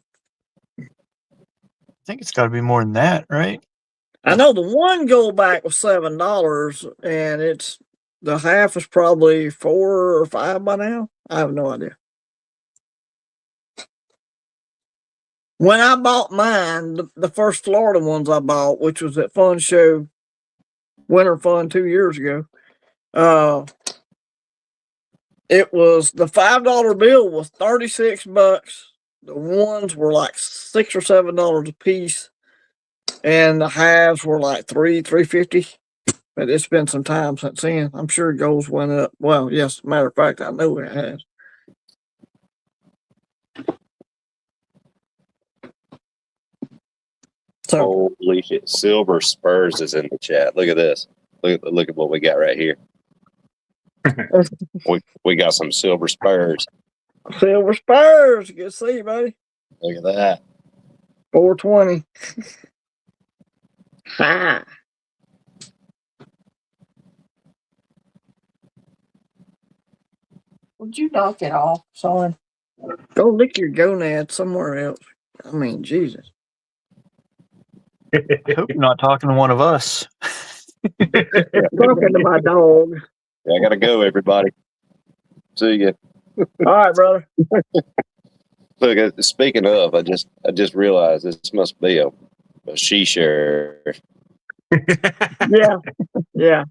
I think it's got to be more than that, right? I know the one goldback was $7, and it's the half is probably 4 or 5 by now. I have no idea. When I bought mine, the first Florida ones I bought, which was at Fun Show, Winter Fun 2 years ago, it was the $5 bill was $36. The ones were like $6 or $7 a piece, and the halves were like $3.50. But it's been some time since then. I'm sure gold's went up. Well, yes, matter of fact, I know it has. So Holy shit! Silver Spurs is in the chat. Look at this. Look at what we got right here. we got some Silver Spurs. Silver Spurs, good to see you, buddy. Look at that. 420. Ha! Would you knock it off, son? Go lick your gonad somewhere else. I mean, Jesus. I hope you're not talking to one of us. Talking to my dog. I gotta go, everybody. See ya. All right, brother. Look, speaking of, I just realized this must be a she sheriff. Yeah. Yeah.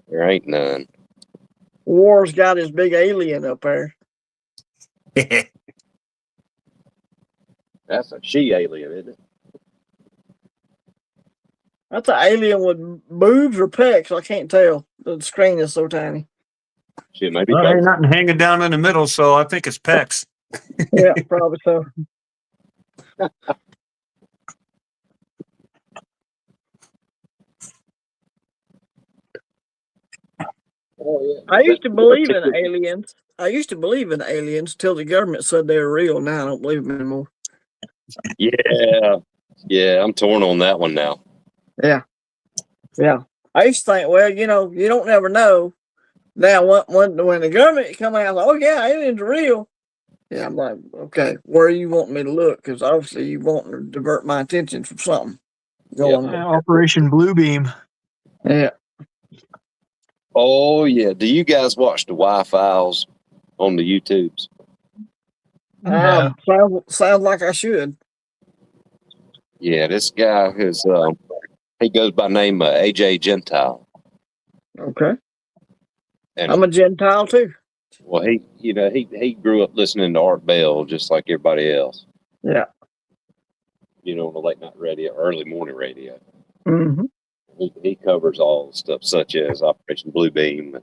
There ain't none. War's got his big alien up there. That's a she alien, isn't it? That's an alien with boobs or pecs. I can't tell. The screen is so tiny. Shit, maybe. Well, ain't nothing hanging down in the middle, so I think it's pecs. Yeah, probably so. Oh, yeah. I used to believe in aliens. I used to believe in aliens till the government said they were real. Now I don't believe them anymore. Yeah, yeah. I'm torn on that one now. Yeah. Yeah. I used to think, well, you know, you don't never know. Now, when the government come out, oh yeah, aliens are real. Yeah, I'm like, okay, where you want me to look? Because obviously you want to divert my attention from something going on. Operation Bluebeam. Yeah. Oh yeah. Do you guys watch the Y-Files on the YouTubes? No. Sounds like I should. Yeah, this guy is he goes by name AJ Gentile, Okay. and I'm a Gentile too. well, he grew up listening to Art Bell just like everybody else. Yeah. You know, on the late night radio, early morning radio. Mm-hmm. He covers all the stuff such as Operation Bluebeam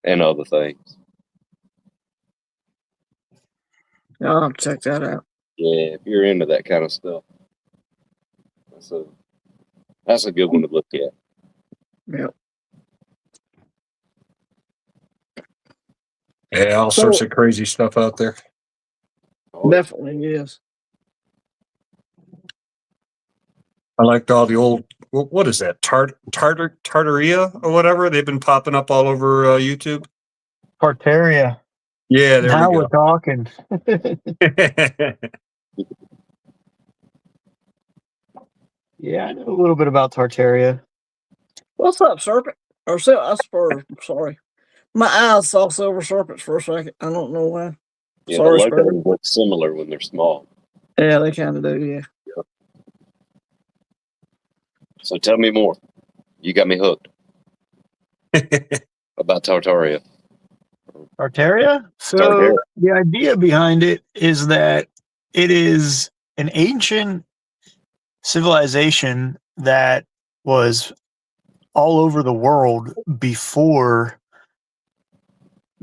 and other things. I'll have to check that out. Yeah, if you're into that kind of stuff, that's a good one to look at. Yeah. Yeah, all sorts of crazy stuff out there. Oh, Definitely is. I liked all the old, what is that, Tartaria or whatever? They've been popping up all over YouTube. Tartaria. Yeah, there Now we we're talking. go. Yeah, I know a little bit about Tartaria. What's up, serpent? Or sorry. My eyes saw silver serpents for a second. I don't know why. yeah, Sorry, the Spurgeon. logos look similar when they're small. Yeah, they kind of do, yeah. So tell me more. You got me hooked about Tartaria. Tartaria? So Tartaria. the idea behind it is that it is an ancient civilization that was all over the world before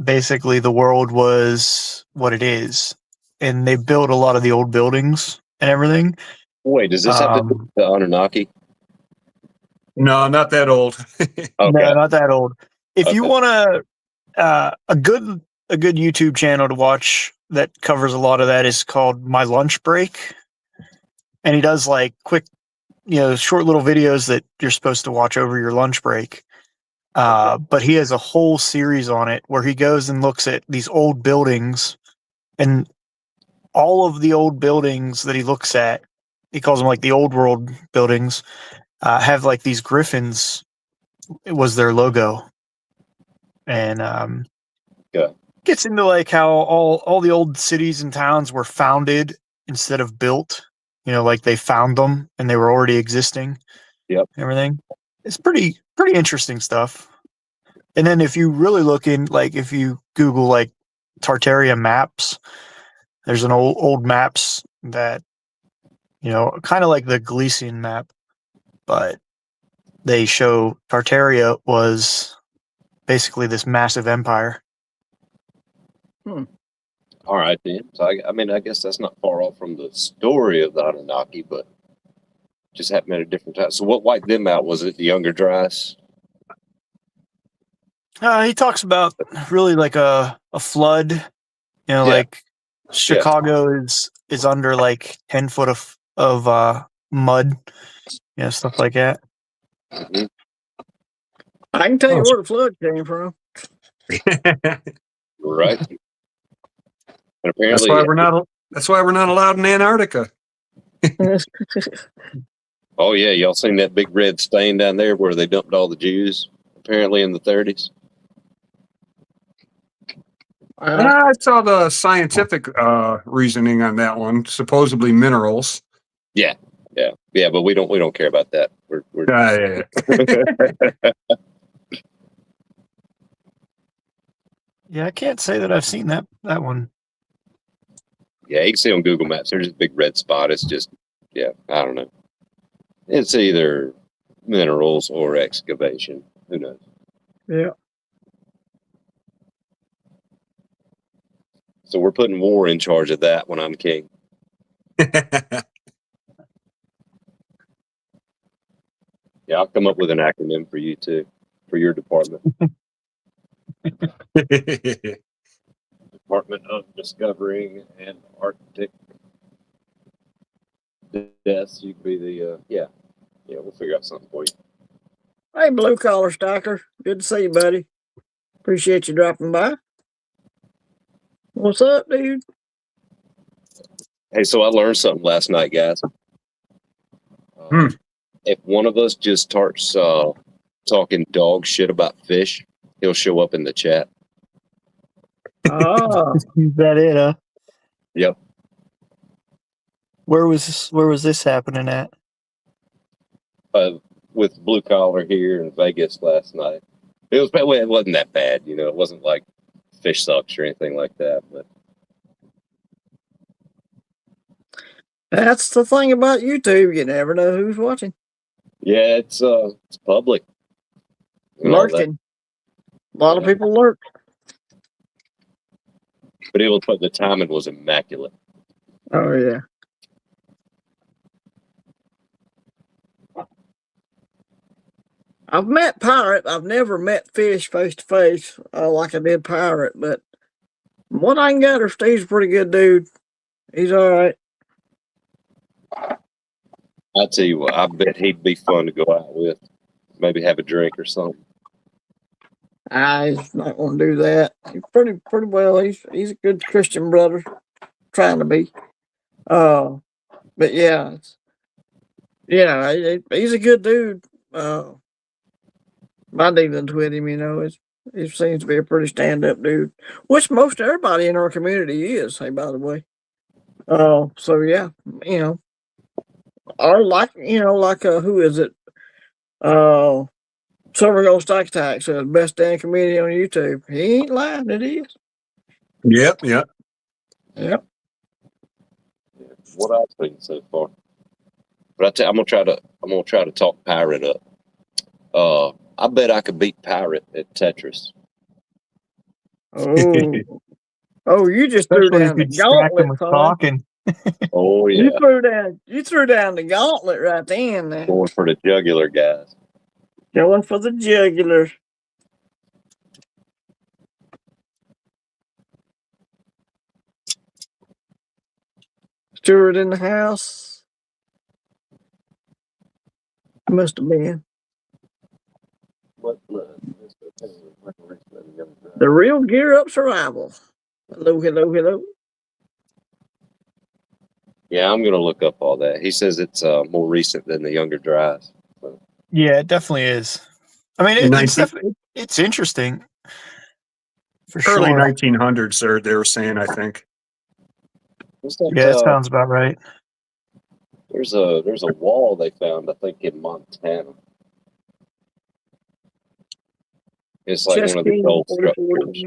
basically the world was what it is. And they built a lot of the old buildings and everything. Wait, does this have to do with the Anunnaki? No, not that old. Okay. No, not that old. If you Okay. want a good YouTube channel to watch that covers a lot of that is called My Lunch Break. And he does like quick, short little videos that you're supposed to watch over your lunch break. But he has a whole series on it where he goes and looks at these old buildings, and all of the old buildings that he looks at, he calls them like the old world buildings, have like these griffins. It was their logo. And gets into like how all the old cities and towns were founded instead of built. Like they found them and they were already existing. Yep. Everything. It's pretty interesting stuff. And then if you really look in, like if you Google like Tartaria maps, there's an old maps that, kind of like the Gleason map, but they show Tartaria was basically this massive empire. All right, then. So, I guess that's not far off from the story of the Anunnaki, but just happened at a different time. So what wiped them out? Was it the Younger Dryas? He talks about really like a flood, like Chicago is under like 10 foot of mud, stuff like that. Mhm. I can tell you where the flood came from. Right. And That's apparently, why we're not. That's why we're not allowed in Antarctica. oh yeah, y'all seen that big red stain down there where they dumped all the Jews? Apparently in the 30s. I saw the scientific reasoning on that one. Supposedly minerals. Yeah, but we don't care about that. We're Yeah. Yeah, I can't say that I've seen that one. yeah. You can see on Google Maps. There's a big red spot. It's just I don't know. It's either minerals or excavation. Who knows? Yeah. So we're putting war in charge of that when I'm king. Yeah, I'll come up with an acronym for you too, for your department. Department of Discovering Antarctic Deaths. You could be the we'll figure out something for you. Hey, blue collar stacker. Good to see you, buddy. Appreciate you dropping by. What's up, dude? Hey, so I learned something last night, guys. If one of us just starts talking dog shit about fish, he'll show up in the chat. Oh, Is that it, huh? Yep. Where was this happening at? With blue collar here in Vegas last night. It wasn't that bad, It wasn't like fish sucks or anything like that. But that's the thing about YouTube. You never know who's watching. yeah, it's public. and all that. Lurking. A lot of people lurk. But the timing was immaculate. Oh, yeah. I've met pirate. I've never met fish face to face like I did pirate. But from what I can gather, Steve's a pretty good dude. He's all right. I tell you what, I bet he'd be fun to go out with. Maybe have a drink or something. He's not going to do that. He's pretty well. He's a good Christian brother, trying to be. But yeah, he's a good dude. My dealings with him, he seems to be a pretty stand-up dude, which most everybody in our community is. Hey, by the way. So yeah, or like who is it? Silver Gold Stack Attack says best damn comedian on YouTube. He ain't lying. It is. Yep. Yep. What I've seen so far. But I'm gonna try to talk Pirate up. I bet I could beat Pirate at Tetris. Oh, you just threw down the gauntlet, talking. Oh yeah. You threw down the gauntlet right then. Going for the jugular, guys. Going for the jugular. Stewart in the house. Must have been. The real Gear Up Survival. Hello. Yeah, I'm gonna look up all that. He says it's more recent than the Younger Drives. So. Yeah, it definitely is. I mean, it's interesting. For Early sure. 1900s, they were saying, I think. That sounds about right. There's a wall they found, I think, in Montana. It's like one of the old structures.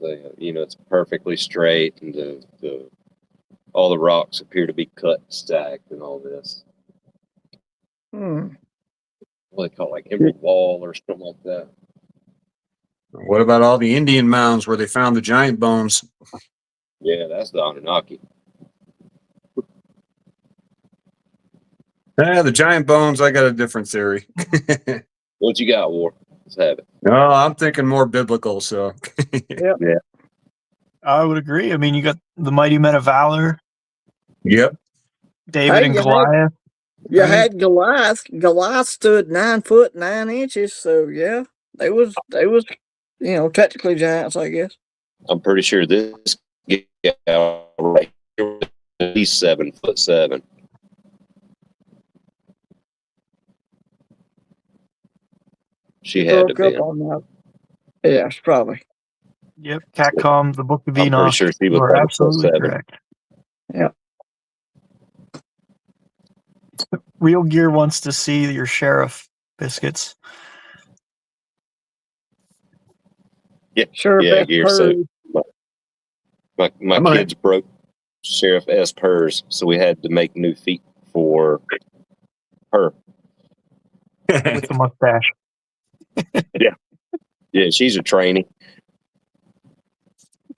It's perfectly straight, and all the rocks appear to be cut and stacked, and all this. What do they call it, like Emerald Wall or something like that? What about all the Indian mounds where they found the giant bones? Yeah, that's the Anunnaki. The giant bones, I got a different theory. What you got, War? Let's have it. No, I'm thinking more biblical, so. Yep. Yeah. I would agree. I mean, you got the mighty men of valor. Yep. David and Goliath. You had Goliath. Goliath stood 9 foot 9 inches. So yeah, they was technically giants, I guess. I'm pretty sure this gal right here was at least 7'7". She had to Broke be. up on that. Yeah, it's probably. Yep, Catcom, the Book of I'm pretty Enoch. sure she You was are absolutely 7'7". correct. Yeah. Real Gear wants to see your sheriff biscuits. Sure, Yeah, best Gear. So purge. my kids broke Sheriff S purrs, so we had to make new feet for her. With the mustache. Yeah, she's a trainee.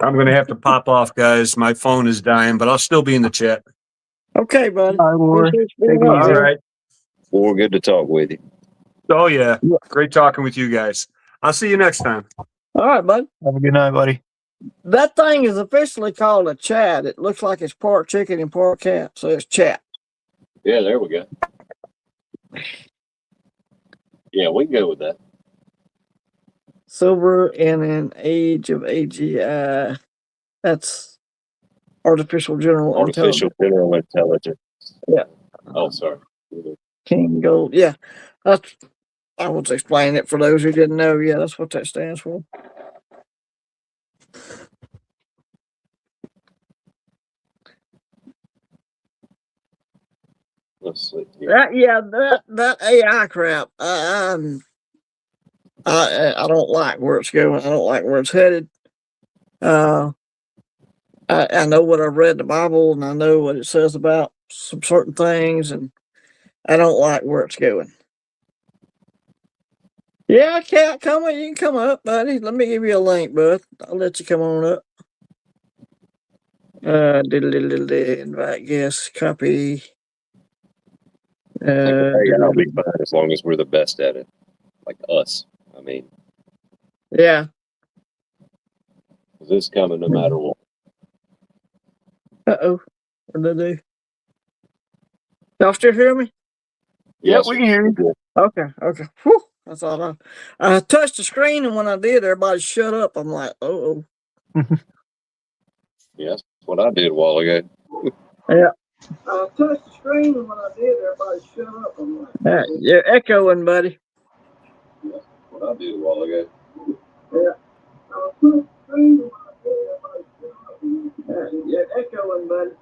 I'm going to have to pop off, guys. My phone is dying, but I'll still be in the chat. Okay, buddy. All right, Lord. Appreciate you Take being it up, easy. All man. right. Well, good to talk with you. Oh, yeah. Yeah. Great talking with you guys. I'll see you next time. All right, bud. Have a good night, buddy. That thing is officially called a chat. It looks like it's part chicken and part cat, so it's chat. Yeah, there we go. Yeah, we can go with that. Silver in an age of AGI. That's artificial general Artificial general intelligence. Yeah. Oh, sorry. King Gold. Yeah. That's, I was explaining it for those who didn't know. Yeah, that's what that stands for. Let's see here. That AI crap. I don't like where it's going. I don't like where it's headed. I know what I've read in the Bible, and I know what it says about some certain things, and I don't like where it's going. Yeah, Cat, come on. You can come up, buddy. Let me give you a link, bud. I'll let you come on up. Invite guest, copy. I think I'll be fine as long as we're the best at it, like us. I mean, yeah. this is coming no matter what. Uh-oh. What did I do? Y'all still hear me? Yep, we can hear you. Okay. Whew. I thought I touched the screen, and when I did, everybody shut up. I'm like, oh. Yeah, that's what I did a while ago. Yeah. I touched the screen, and when I did, everybody shut up. I'm like, you're echoing, buddy. Yeah, that's what I did a while ago. Yeah. I touched the screen, and when I did, everybody shut up. You're echoing, buddy.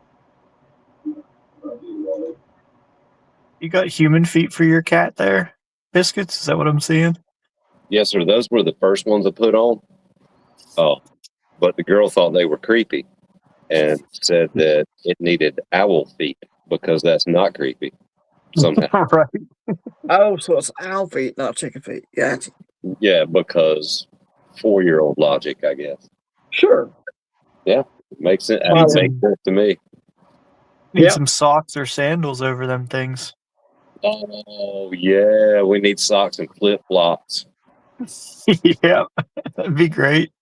You got human feet for your cat there? Biscuits? Is that what I'm seeing? Yes, sir. Those were the first ones I put on. Oh, but the girl thought they were creepy and said that it needed owl feet because that's not creepy. Somehow. Right. Oh, so it's owl feet, not chicken feet. Gotcha. Yeah, because 4-year-old logic, I guess. Sure. Yeah, makes sense. Wow. Makes sense to me. Need some socks or sandals over them things. Oh yeah, we need socks and flip flops. Yeah, that'd be great.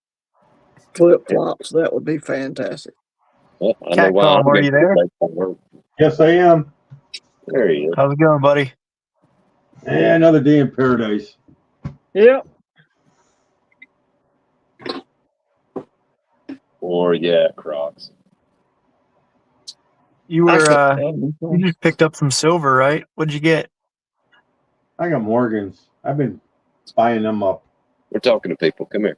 Flip flops, that would be fantastic. Well, I know why Catcom, are you there? Yes, I am. There he is. How's it going, buddy? Another day in paradise. Yep. Or yeah, Crocs. You were you just picked up some silver, right? What'd you get? I got Morgans. I've been buying them up. We're talking to people. Come here.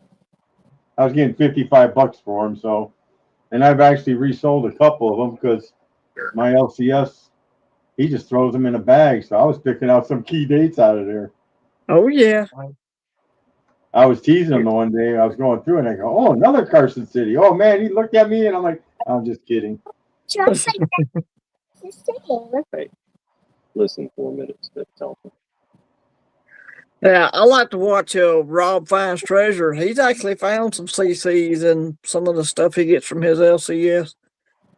I was getting $55 for them, so, and I've actually resold a couple of them because my LCS, he just throws them in a bag. So I was picking out some key dates out of there. Oh yeah. I was teasing him the one day. I was going through and I go, "Oh, another Carson City." Oh man, he looked at me and I'm like, "I'm just kidding." Just like that. Hey, listen for a minute. Step talking. Yeah, I like to watch Rob Finds Treasure. He's actually found some CCs and some of the stuff he gets from his LCS.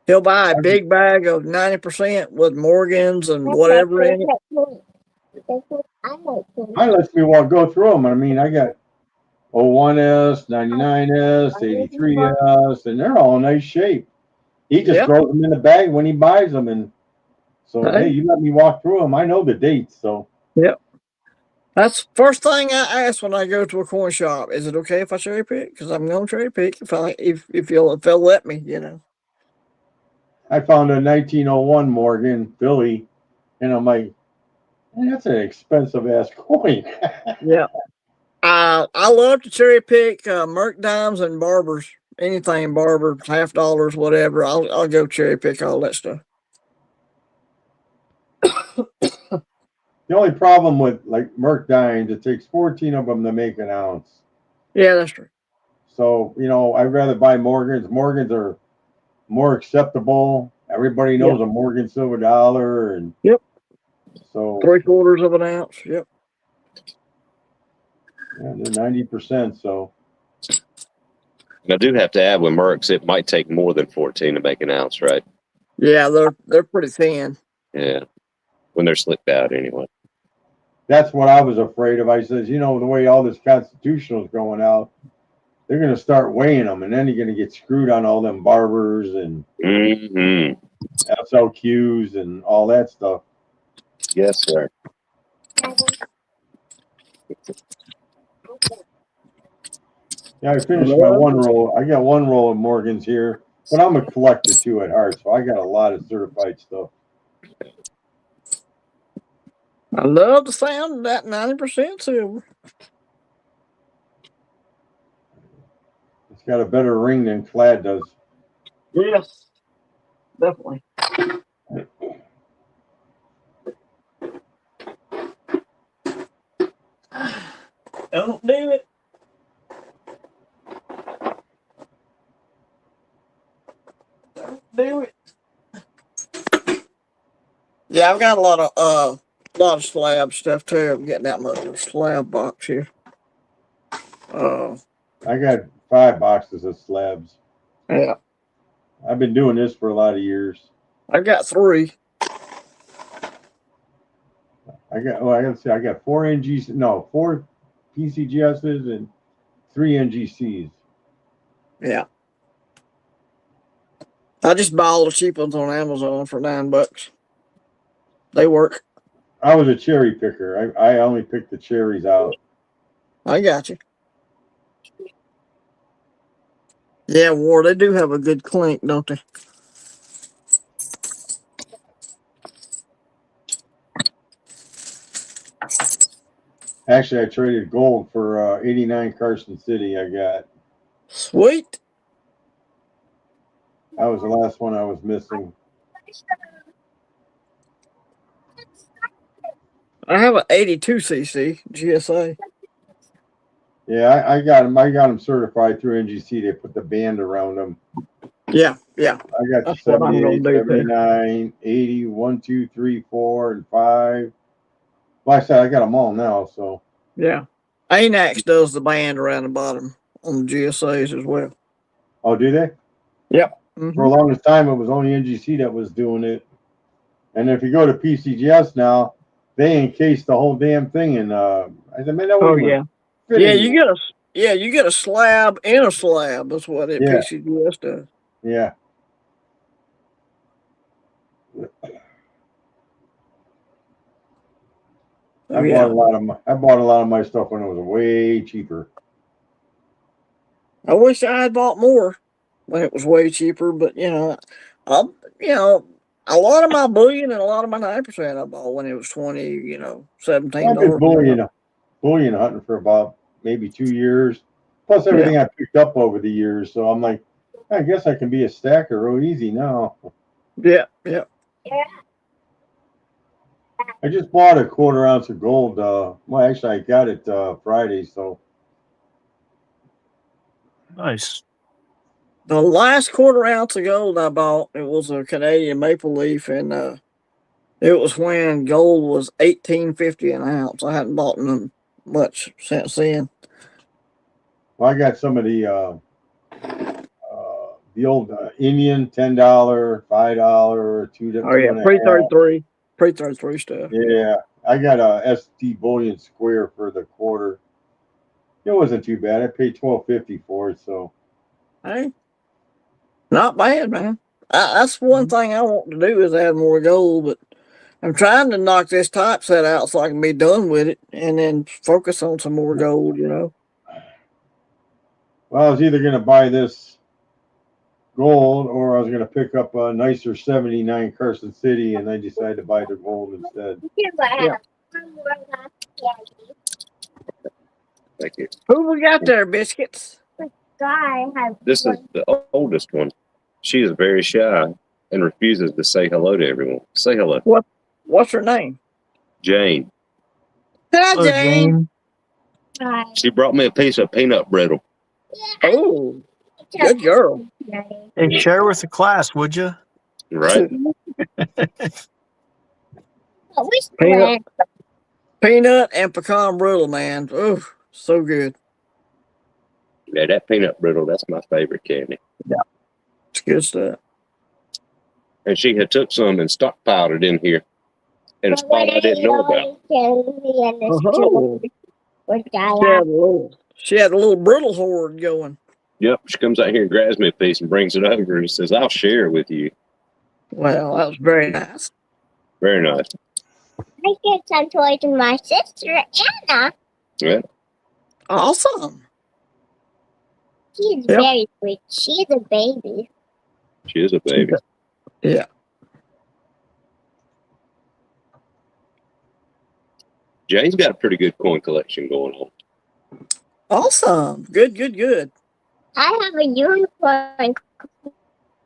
He'll buy a big bag of 90% with Morgans and whatever in it. I lets me go through them. I mean, I got 01S, 99S, 83S, and they're all in nice shape. He just throws them in the bag when he buys them, and So hey, you let me walk through them. I know the dates. So yep. That's first thing I ask when I go to a coin shop. Is it okay if I cherry pick? Because I'm gonna cherry pick if they'll let me, you know. I found a 1901 Morgan Philly, and I'm like, man, that's an expensive ass coin. Yeah. I love to cherry pick Merc dimes and barbers. Anything barber, $half, whatever. I'll go cherry pick all that stuff. The only problem with like Merc dimes, it takes 14 of them to make an ounce. Yeah, that's true. So I'd rather buy Morgans. Morgans are more acceptable. Everybody knows a Morgan silver dollar, and yep. So 3/4 of an ounce. Yep. Yeah, they're 90%. So And I do have to add with Mercs, it might take more than 14 to make an ounce, right? Yeah, they're pretty thin. Yeah, when they're slicked out, anyway. that's what I was afraid of. I says, the way all this constitutional is going out, they're going to start weighing them, and then you're going to get screwed on all them barbers and SLQs and all that stuff. Yes, sir. Yeah, I finished my one roll. I got one roll of Morgans here, but I'm a collector too at heart, so I got a lot of certified stuff. I love the sound of that 90% silver. It's got a better ring than Clad does. Yes, definitely. Don't do it. Don't do it. Yeah, I've got a lot of slab stuff too. I'm getting out my slab box here. I got 5 boxes of slabs. Yeah. I've been doing this for a lot of years. I've got 3. I gotta say, I got 4 PCGSs and 3 NGCs. Yeah. I just buy all the cheap ones on Amazon for $9. They work. I was a cherry picker. I only picked the cherries out. I got you. Yeah, War, they do have a good clink, don't they? Actually, I traded gold for 89 Carson City. I got. Sweet. That was the last one I was missing. I have an 82cc GSA. Yeah, I got them. I got them certified through NGC. They put the band around them. Yeah. I got That's the what I'm 78, gonna do, 79, 80, 1, 2, 3, 4, and 5. Like I said, I got them all now. So yeah. ANAX does the band around the bottom on the GSAs as well. Oh, do they? Yep. For a longest time, it was only NGC that was doing it. And if you go to PCGS now, they encase the whole damn thing in. I said, man, that Oh wouldn't yeah. fit Yeah, anymore. you get a slab in a slab. That's what it Yeah. PCGS does. Yeah. Oh, I bought a lot of my stuff when it was way cheaper. I wish I had bought more when it was way cheaper, but a lot of my bullion and a lot of my 9% I bought when it was $17. I've been bullion hunting for about maybe 2 years, plus everything I picked up over the years. So I'm like, I guess I can be a stacker real easy now. Yeah. I just bought a 1/4 ounce of gold. Well, actually, I got it Friday. So Nice. The last 1/4 ounce of gold I bought, it was a Canadian maple leaf, and it was when gold was $18.50 an ounce. I hadn't bought them much since then. well, I got some of the old Indian $10, $5, $2. Oh yeah, pre-33 stuff. Yeah, I got a ST bullion square for the 1/4. It wasn't too bad. I paid $12.50 for it. So Hey, not bad, man. That's one thing I want to do is add more gold, but I'm trying to knock this typeset out so I can be done with it and then focus on some more gold, you know. Well, I was either going to buy this gold or I was going to pick up a nicer 79 Carson City, and I decided to buy the gold instead. Yeah. Thank you. Who we got there, Biscuits? This is the oldest one. She is very shy and refuses to say hello to everyone. Say hello. What's her name? Jane. Hi, Hello, Jane. She brought me a piece of peanut brittle. Oh, good girl. Hey, share with the class, would you? Right? Peanut and pecan brittle, man. Oh, so good. Yeah, that peanut brittle, that's my favorite candy. It's good stuff. And she had took some and stockpiled it in here in a spot I didn't know about. Oh, she had a little brittle hoard going. Yep, she comes out here and grabs me a piece and brings it over and says, I'll share it with you. Well, that was very nice. Very nice. I get some toys to my sister, Anna. Yeah. Awesome. She's Yep. very sweet. She's a baby. She is a baby. Yeah. Jane's got a pretty good coin collection going on. Awesome. Good, good, good. I have a unicorn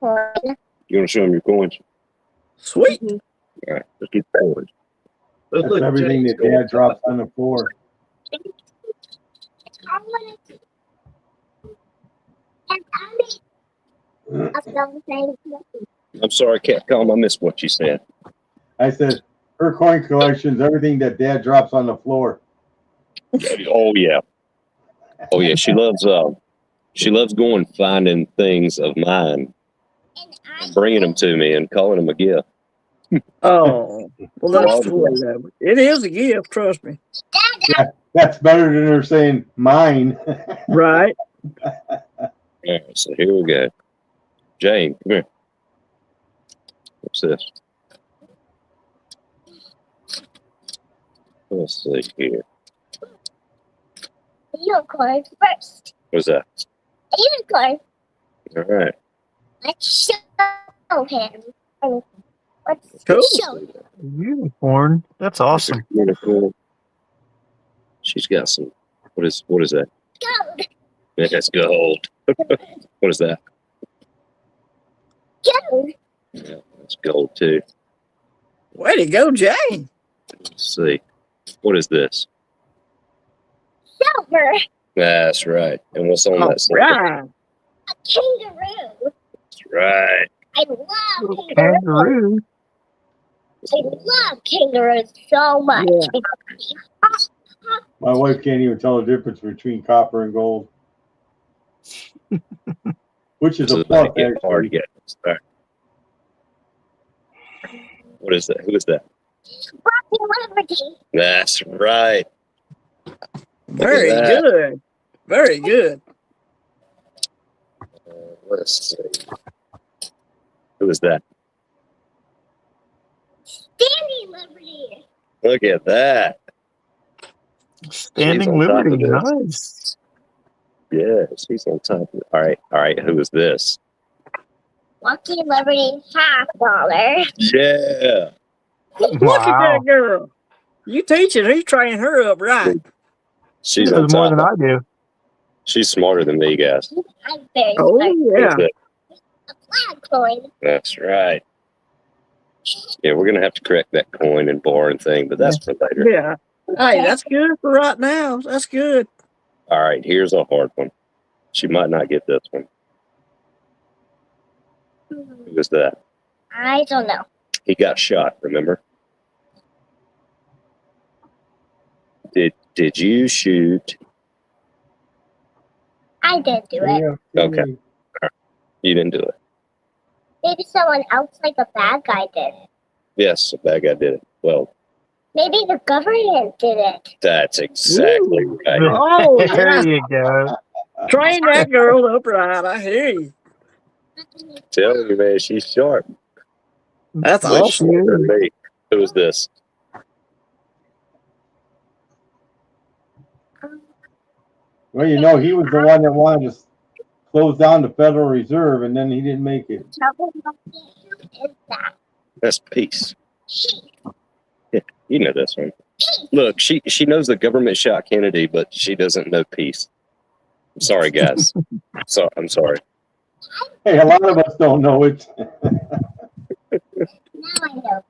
coin. You want to show them your coins? Sweet. All right, let's get going. That's everything that Dad drops on the floor. I'm sorry, Catcom, I missed what you said. I said, her coin collection's everything that Dad drops on the floor. Oh yeah. Oh yeah. She loves going finding things of mine, bringing them to me and calling them a gift. Oh, well, that's sweet. It is a gift, trust me. That's better than her saying mine. Right. All right, so here we go. Jane, come here. What's this? Let's see here. Unicorn first. What's that? Unicorn. All right. Let's show him. Let's Cool. show him. Unicorn. That's awesome. Unicorn. She's got some. What is that? Gold. Yeah, that's gold. What is that? Gold. Yeah, that's gold too. Way to go, Jane. Let's see. What is this? Silver. That's right. And what's on All that silver? right. A kangaroo. That's right. I love kangaroos. Kangaroo. I love kangaroos so much. Yeah. My wife can't even tell the difference between copper and gold. Which is This a is plus, gonna get hard to actually. get. All right. What is that? Who is that? Rocky Liberty. That's right. Very that. good. Very good. Let's see. Who is that? Standing Liberty. Look at that. Standing on top of Liberty. this. Nice. Yes, he's on top of it. All right. Who is this? Rocky Liberty $50. Yeah. Look at Wow. that girl. You teaching her, you training her up right. She She's on knows more top than of I do. She's smarter than me, guys. I'm very Oh, smart. yeah. Who's that? A flag coin. That's right. Yeah, we're gonna have to correct that coin and bar and thing, but that's for later. Yeah. Hey, that's good for right now. That's good. All right, here's a hard one. She might not get this one. Who is that? I don't know. He got shot, remember? Did you shoot? I didn't do it. Yeah. Okay. You didn't do it. Maybe someone else, like a bad guy, did it. Yes, a bad guy did it. Well, Maybe the government did it. that's exactly Ooh. right. Oh, There yeah. you go. Train that girl up right. I hear you. Tell you, man, she's sharp. That's Way awesome. smarter than me. Who is this? Well, you know, he was the one that wanted to close down the Federal Reserve, and then he didn't make it. Is that That's Peace. Yeah, you know this one. Look, she knows the government shot Kennedy, but she doesn't know Peace. I'm sorry, guys. I'm sorry. Hey, a lot of us don't know it. now I know.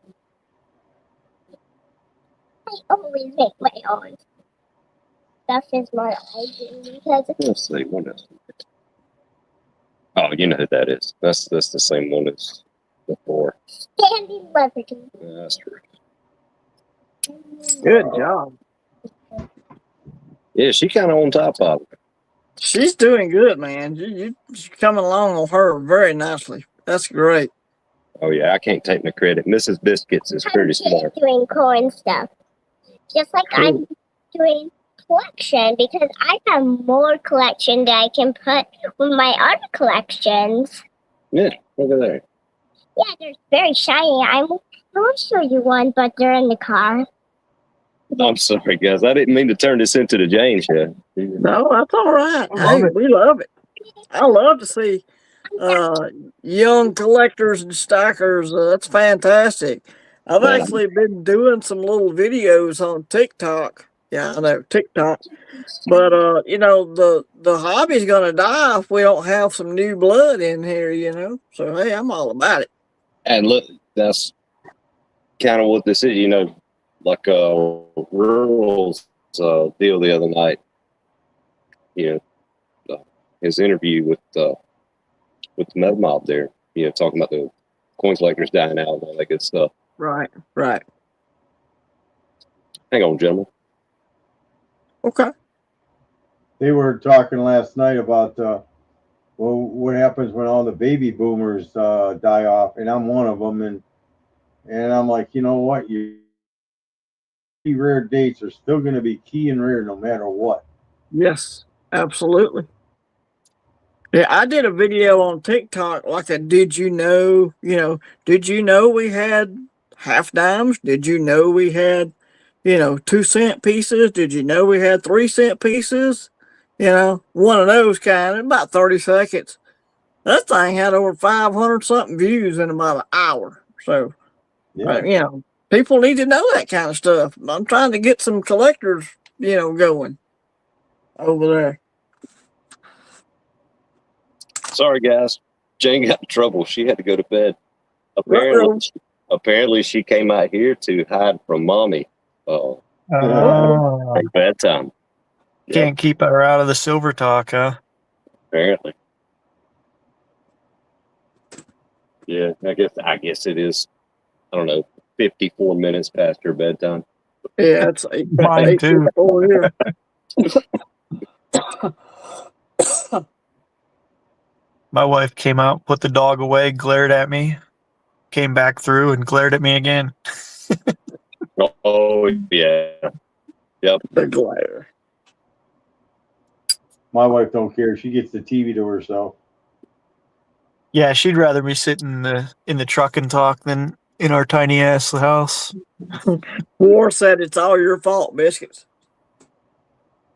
I always make my own stuff is more I do because Let's see. What else? Oh, you know who that is. That's the same one as before. standing liberty. That's true. Good job. Yeah, she kind of on top of it. She's doing good, man. You're coming along on her very nicely. That's great. Oh yeah, I can't take no credit. Mrs. Biscuits is pretty smart. Doing corn stuff, just like I'm doing collection because I have more collection that I can put with my other collections. Yeah, look at there. Yeah, they're very shiny. I will show you one, but they're in the car. I'm sorry, guys. I didn't mean to turn this into the Jane show. No, that's all right. I love Hey, it. we love it. I love to see young collectors and stackers. That's fantastic. I've Yeah. actually been doing some little videos on TikTok. Yeah, I know TikTok. But you know, the hobby's gonna die if we don't have some new blood in here, you know. So hey, I'm all about it. And look, that's kind of what this is. You know, like Rural's deal the other night. You know, his interview with the Metal Mob there. You know, talking about the coin collectors dying out and all that good stuff. Right, right. Hang on, gentlemen. Okay. They were talking last night about well, what happens when all the baby boomers die off, and I'm one of them, and I'm like, you know what, you rare dates are still going to be key and rare no matter what. Yes, absolutely. Yeah, I did a video on TikTok like a did you know, did you know we had half dimes? Did you know we had, 2-cent pieces? Did you know we had 3-cent pieces? One of those kind, about 30 seconds. That thing had over 500 something views in about an hour. So, Yeah. people need to know that kind of stuff. I'm trying to get some collectors, going over there. Sorry, guys. Jane got in trouble. She had to go to bed. Apparently, she came out here to hide from mommy. At bedtime. Can't keep her out of the silver talk, huh? Apparently. Yeah, I guess it is. I don't know, 54 minutes past her bedtime. Yeah, it's Mine too. 8:54 here. My wife came out, put the dog away, glared at me, came back through and glared at me again. Oh, yeah. Yep. The glare. My wife don't care. She gets the TV to herself. Yeah, she'd rather me sit in the truck and talk than in our tiny ass house. War said it's all your fault, Biscuits.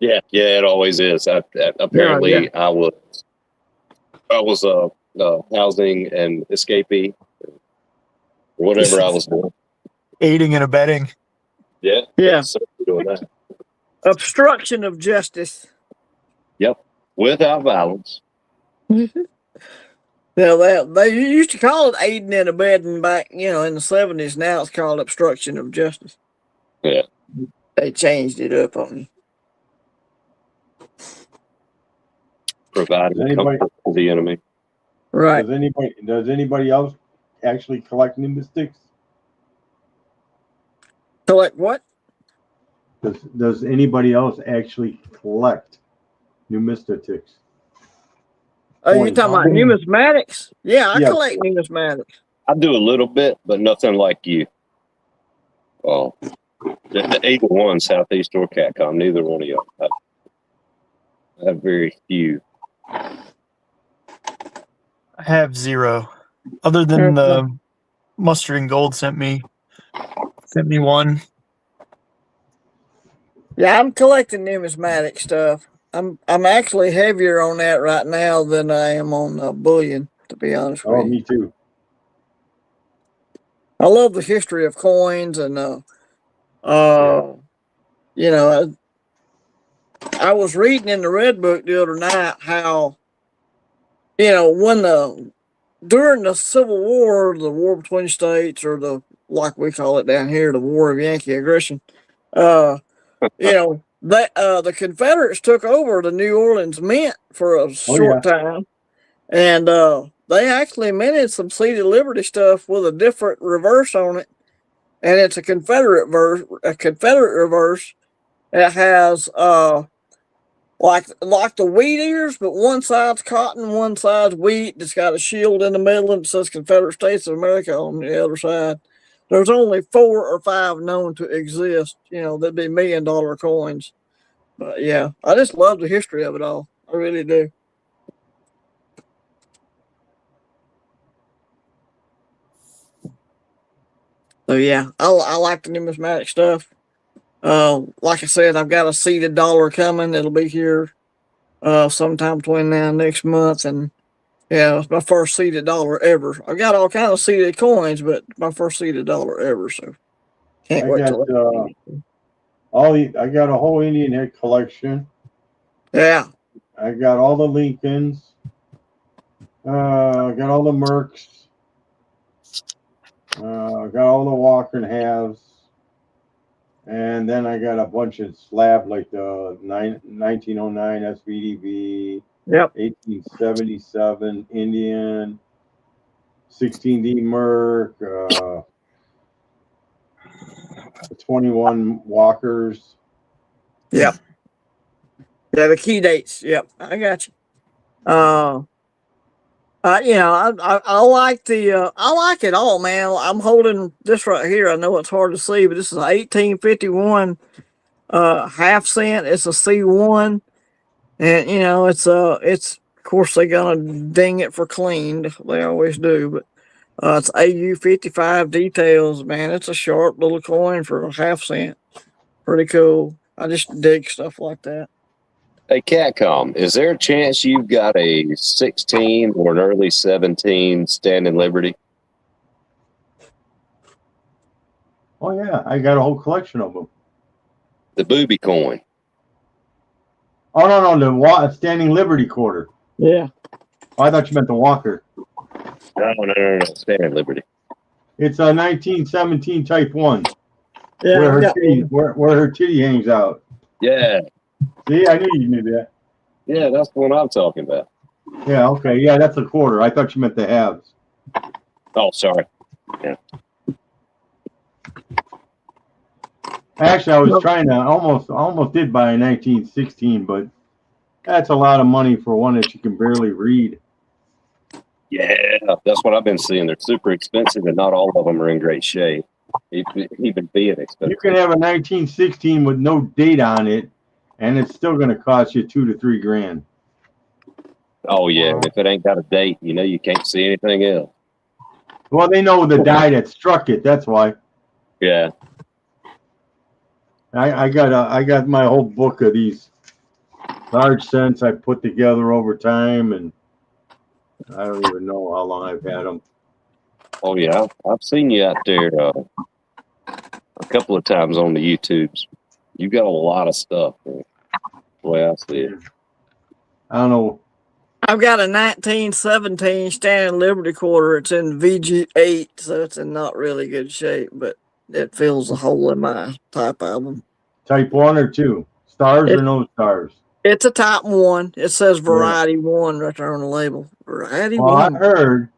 Yeah, it always is. Apparently, I was housing and escapee, or whatever I was doing. Aiding and abetting. Yeah. So doing that. Obstruction of justice. Yep, without violence. Now, they used to call it aiding and abetting back, in the 70s. Now it's called obstruction of justice. Yeah. They changed it up on me. Providing comfort for the enemy. Right. Does anybody else actually collect mystics? Collect what? Does anybody else actually collect numismatics? Oh, you talking about numismatics? Yeah, I collect numismatics. I do a little bit, but nothing like you. Well, the Eagle One, Southeast or Catcom, neither one of y'all. I have very few. I have 0. Other than the Mustard and Gold sent me Send me one. Yeah, I'm collecting numismatic stuff. I'm actually heavier on that right now than I am on bullion, to be honest with Oh, you. me too. I love the history of coins and you know, I was reading in the Red Book the other night how, you know, when during the Civil War, the war between states, or the, like we call it down here, the War of Yankee Aggression, you know, the Confederates took over the New Orleans Mint for a short time, and they actually minted some Seed of Liberty stuff with a different reverse on it, and it's a Confederate reverse. It has like the wheat ears, but one side's cotton, one side's wheat. It's got a shield in the middle and it says Confederate States of America on the other side. There's only 4 or 5 known to exist. You know, that'd be $1 million coins. But yeah, I just love the history of it all. I really do. So yeah, I like the numismatic stuff. Like I said, I've got a seeded dollar coming. It'll be here sometime between now and next month, and yeah, it's my first seeded dollar ever. I've got all kinds of seeded coins, but my first seeded dollar ever. So can't wait till I got a whole Indian head collection. yeah. I got all the Lincolns. I got all the Mercs. I got all the Walker and halves. And then I got a bunch of slab like the 1909 SVDB, Yep. 1877 Indian, 16D Merc, 21 Walkers. Yep. Yeah, the key dates. Yep, I got you. You know, I like I like it all, man. I'm holding this right here. I know it's hard to see, but this is an 1851 half cent. It's a C1, and you know, it's of course they're gonna ding it for cleaned. They always do, but it's AU 55 details, man. It's a sharp little coin for a half cent. Pretty cool. I just dig stuff like that. Hey, Catcom, is there a chance you've got a 16 or an early 17 Standing Liberty? Oh yeah, I got a whole collection of them. The booby coin. Oh no, the Standing Liberty quarter. Yeah. Oh, I thought you meant the Walker. No, Standing Liberty. It's a 1917 Type 1. Yeah. Where her titty hangs out. Yeah. See, I knew you knew that. Yeah, that's the one I'm talking about. Yeah, okay. Yeah, that's a quarter. I thought you meant the halves. Oh, sorry. Yeah. Actually, I was trying to almost did buy a 1916, but that's a lot of money for one that you can barely read. Yeah, that's what I've been seeing. They're super expensive, and not all of them are in great shape. Even being expensive. You can have a 1916 with no date on it, and it's still going to cost you $2 to $3 grand. Oh yeah, if it ain't got a date, you know you can't see anything else. Well, they know the die that struck it. That's why. Yeah. I got my whole book of these large cents I put together over time, and I don't even know how long I've had them. Oh yeah, I've seen you out there a couple of times on the YouTubes. You got a lot of stuff, man. The way I see it. I don't know. I've got a 1917 Standing Liberty quarter. It's in VG8, so it's in not really good shape, but it fills a hole in my type album. Type 1 or 2? Stars or no stars? It's a type 1. It says variety 1 right there on the label. Variety 1. I heard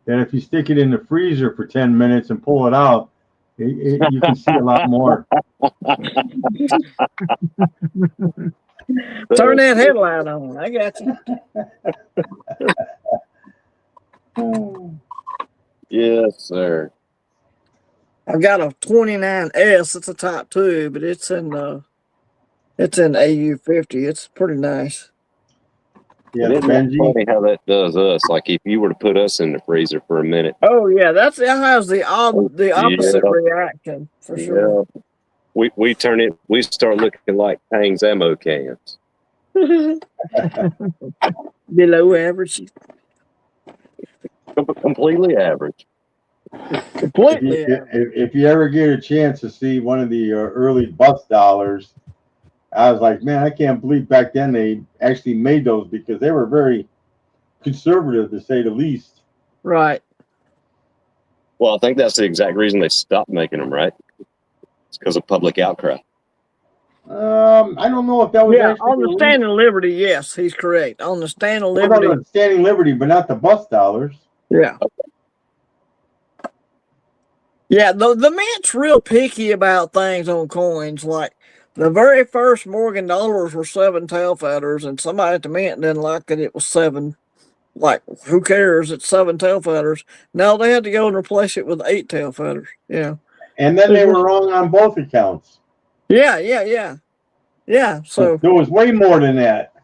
that if you stick it in the freezer for 10 minutes and pull it out, you can see a lot more. Turn that headlight on. I got you. Yes, sir. I've got a 29S. It's a type 2, but it's in AU 50. It's pretty nice. Yeah, the Isn't that Benji. funny how that does us? Like if you were to put us in the freezer for a minute, Oh yeah, that has the opposite yeah, reaction for sure. yeah, we turn it, we start looking like Tang's ammo cans. Below average, Completely average. completely average. If you ever get a chance to see one of the early bus dollars, I was like, man, I can't believe back then they actually made those because they were very conservative, to say the least. Right. Well, I think that's the exact reason they stopped making them, right? It's because of public outcry. I don't know if that was Yeah, actually on the the Stand of Liberty, yes, he's correct. On the Stand of Liberty. Liberty, Standing Liberty, but not the bus dollars. yeah. Yeah, the Mint's real picky about things on coins. Like the very first Morgan dollars were 7 tail feathers, and somebody at the Mint didn't like that it was 7. Like, who cares? It's 7 tail feathers. No, they had to go and replace it with 8 tail feathers. Yeah. And then they were wrong on both accounts. Yeah, yeah, yeah. Yeah, so. There was way more than that.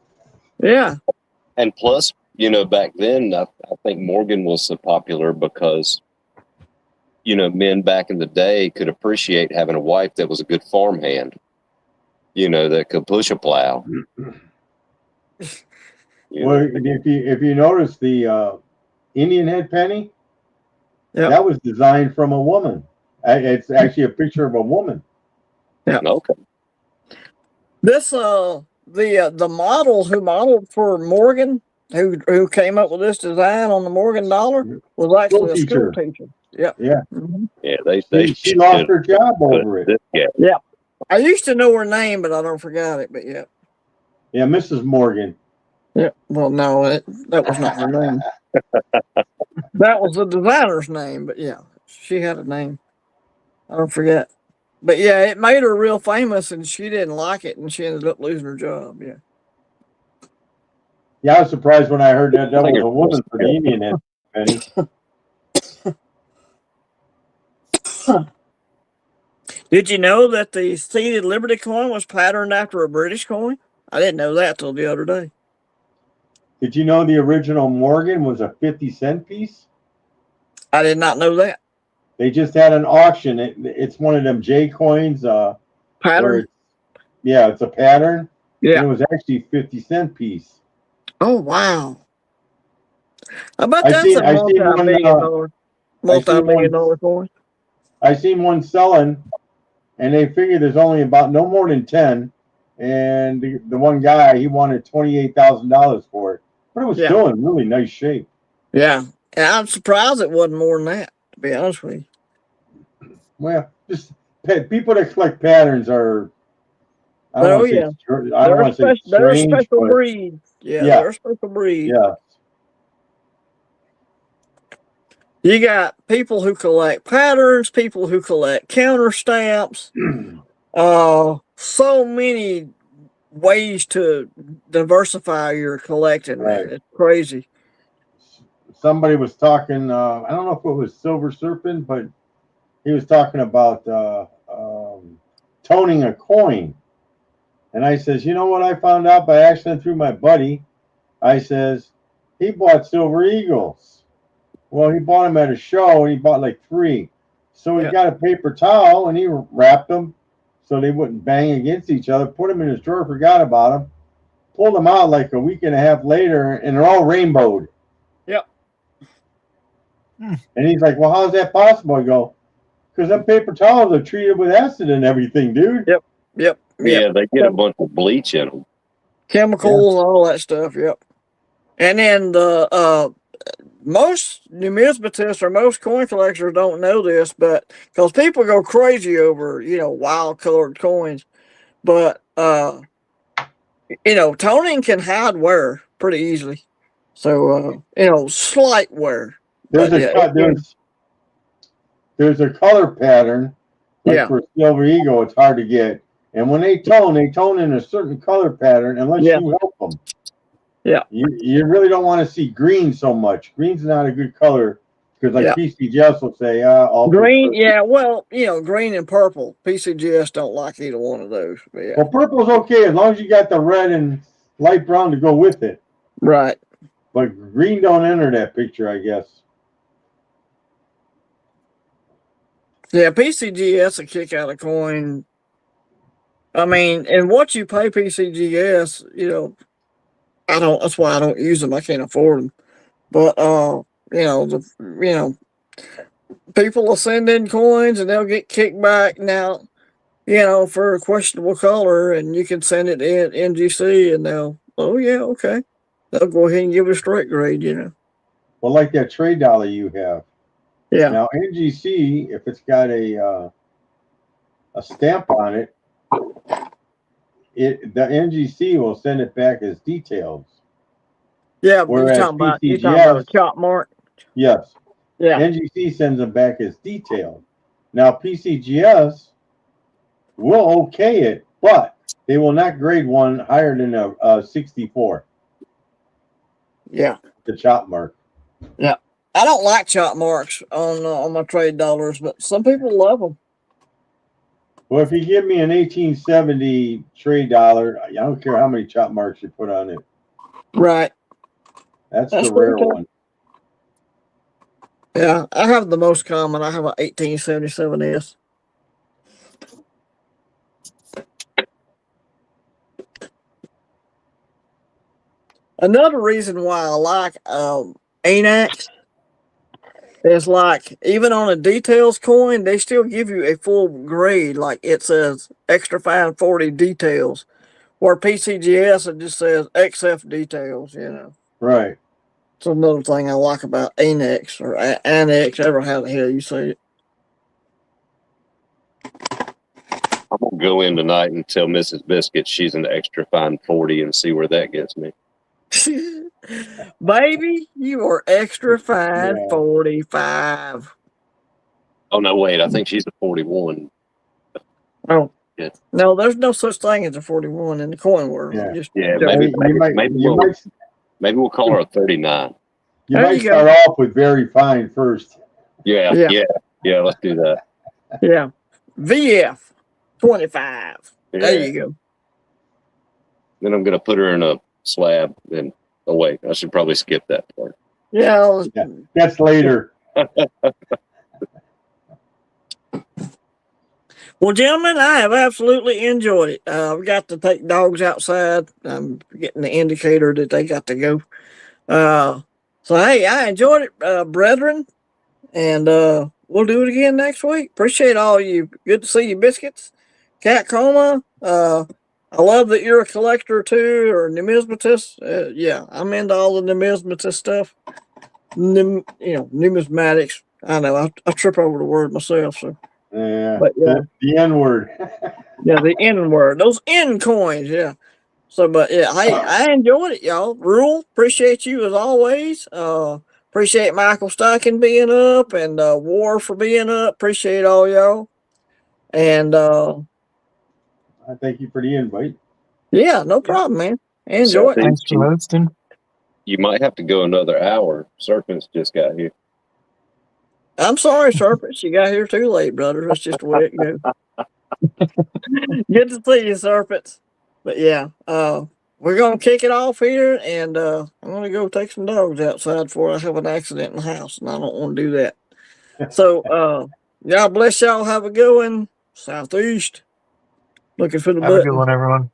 Yeah. And plus, you know, back then, I think Morgan was so popular because, you know, men back in the day could appreciate having a wife that was a good farmhand, you know, that could push a plow. Well, if you notice the Indian head penny, that was designed from a woman. It's actually a picture of a woman. Yeah. Okay. This the model who modeled for Morgan, who came up with this design on the Morgan dollar, was actually a school teacher. Yeah. Yeah. Mm-hmm. Yeah, she lost her job over it. Yeah. I used to know her name, but I don't forget it. But yeah. Yeah, Mrs. Morgan. Yeah. Well, no, that was not her name. That was the designer's name, but yeah, she had a name. I don't forget. But yeah, it made her real famous, and she didn't like it, and she ended up losing her job. Yeah. Yeah, I was surprised when I heard that was a woman for the Indian head penny. Did you know that the seated Liberty coin was patterned after a British coin? I didn't know that till the other day. Did you know the original Morgan was a 50-cent piece? I did not know that. They just had an auction. It's one of them J coins. Pattern? It's a pattern. Yeah. And it was actually a 50-cent piece. Oh, wow. I bet that's a multi-million dollar coin. I seen one selling, and they figured there's only about no more than 10. And the one guy, he wanted $28,000 for it. But it was still in really nice shape. Yeah. And I'm surprised it wasn't more than that, to be honest with you. Well, just people that collect patterns are, I don't want to say strange, they're a special breed. Yeah, they're a special breed. Yeah. You got people who collect patterns, people who collect counter stamps. So many ways to diversify your collecting, man. It's crazy. Somebody was talking, I don't know if it was Silver Serpent, but he was talking about toning a coin. And I says, you know what I found out by accident through my buddy? I says, he bought silver eagles. Well, he bought them at a show, and he bought like 3. So he got a paper towel, and he wrapped them so they wouldn't bang against each other, put them in his drawer, forgot about them, pulled them out like a week and a half later, and they're all rainbowed. Yep. And he's like, well, how's that possible? I go, because them paper towels are treated with acid and everything, dude. Yep. Yeah, they get a bunch of bleach in them. Chemicals, all that stuff, yep. And then the most numismatists or most coin collectors don't know this, but because people go crazy over, wild colored coins. But, toning can hide wear pretty easily. So, slight wear. There's a color pattern. Like for Silver Eagle, it's hard to get. And when they tone in a certain color pattern unless you help them. Yeah. You really don't want to see green so much. Green's not a good color because PCGS will say all green. Yeah, well, green and purple. PCGS don't like either one of those. But Well, purple's okay as long as you got the red and light brown to go with it. Right. But green don't enter that picture, I guess. Yeah, PCGS a kick out of coin. I mean, and what you pay PCGS, that's why I don't use them. I can't afford them. But people will send in coins and they'll get kicked back now, for a questionable color, and you can send it in NGC and oh yeah, okay. They'll go ahead and give it a straight grade, Well, like that trade dollar you have. Yeah. Now NGC, if it's got a stamp on it, the NGC will send it back as details. Yeah, Whereas you're talking about PCGS, a chop mark. yes, Yeah. NGC sends them back as detailed. Now PCGS will okay it, but they will not grade one higher than a 64. Yeah. The chop mark. Yeah. I don't like chop marks on my trade dollars, but some people love them. Well, if you give me an 1870 trade dollar, I don't care how many chop marks you put on it. Right. That's the rare cool. one. Yeah, I have the most common. I have an 1877S. Another reason why I like ANAX is like, even on a details coin, they still give you a full grade. Like it says extra fine 40 details, where PCGS it just says XF details, Right. It's another thing I like about ANAX or Annex, ever how the hell you say it. I'm gonna go in tonight and tell Mrs. Biscuit she's an extra fine 40 and see where that gets me. Baby, you are extra fine 45. Oh no, wait, I think she's a 41. Oh, yeah. No, there's no such thing as a 41 in the coin world. Yeah, maybe we'll call her a 39. You might start off with very fine first. Yeah, let's do that. Yeah. VF 25. Yeah. There you go. Then I'm gonna put her in a slab. Then wait, I should probably skip that part. Yeah, that's later. Well, gentlemen, I have absolutely enjoyed it. I've got to take dogs outside. I'm getting the indicator that they got to go. So hey, I enjoyed it, brethren, and we'll do it again next week. Appreciate all you. Good to see you, Biscuits. Cat Coma. I love that you're a collector too, or numismatist. Yeah, I'm into all the numismatist stuff. Numismatics. I know I trip over the word myself. So. Yeah, but yeah, the N word. Yeah, the N word. Those N coins. Yeah. So, but yeah, I enjoyed it, y'all. Rule, appreciate you as always. Appreciate Michael Stocking being up and War for being up. Appreciate all y'all. And I thank you for the invite. Yeah, no problem, man. Enjoy it. Thanks for hosting. You might have to go another hour. Serpents just got here. I'm sorry, Serpents. You got here too late, brother. That's just the way it goes. Good to see you, Serpents. But yeah, we're gonna kick it off here, and I'm gonna go take some dogs outside before I have an accident in the house, and I don't want to do that. So, God bless y'all. Have a good one. Southeast. Looking for the Have a button. good one, everyone.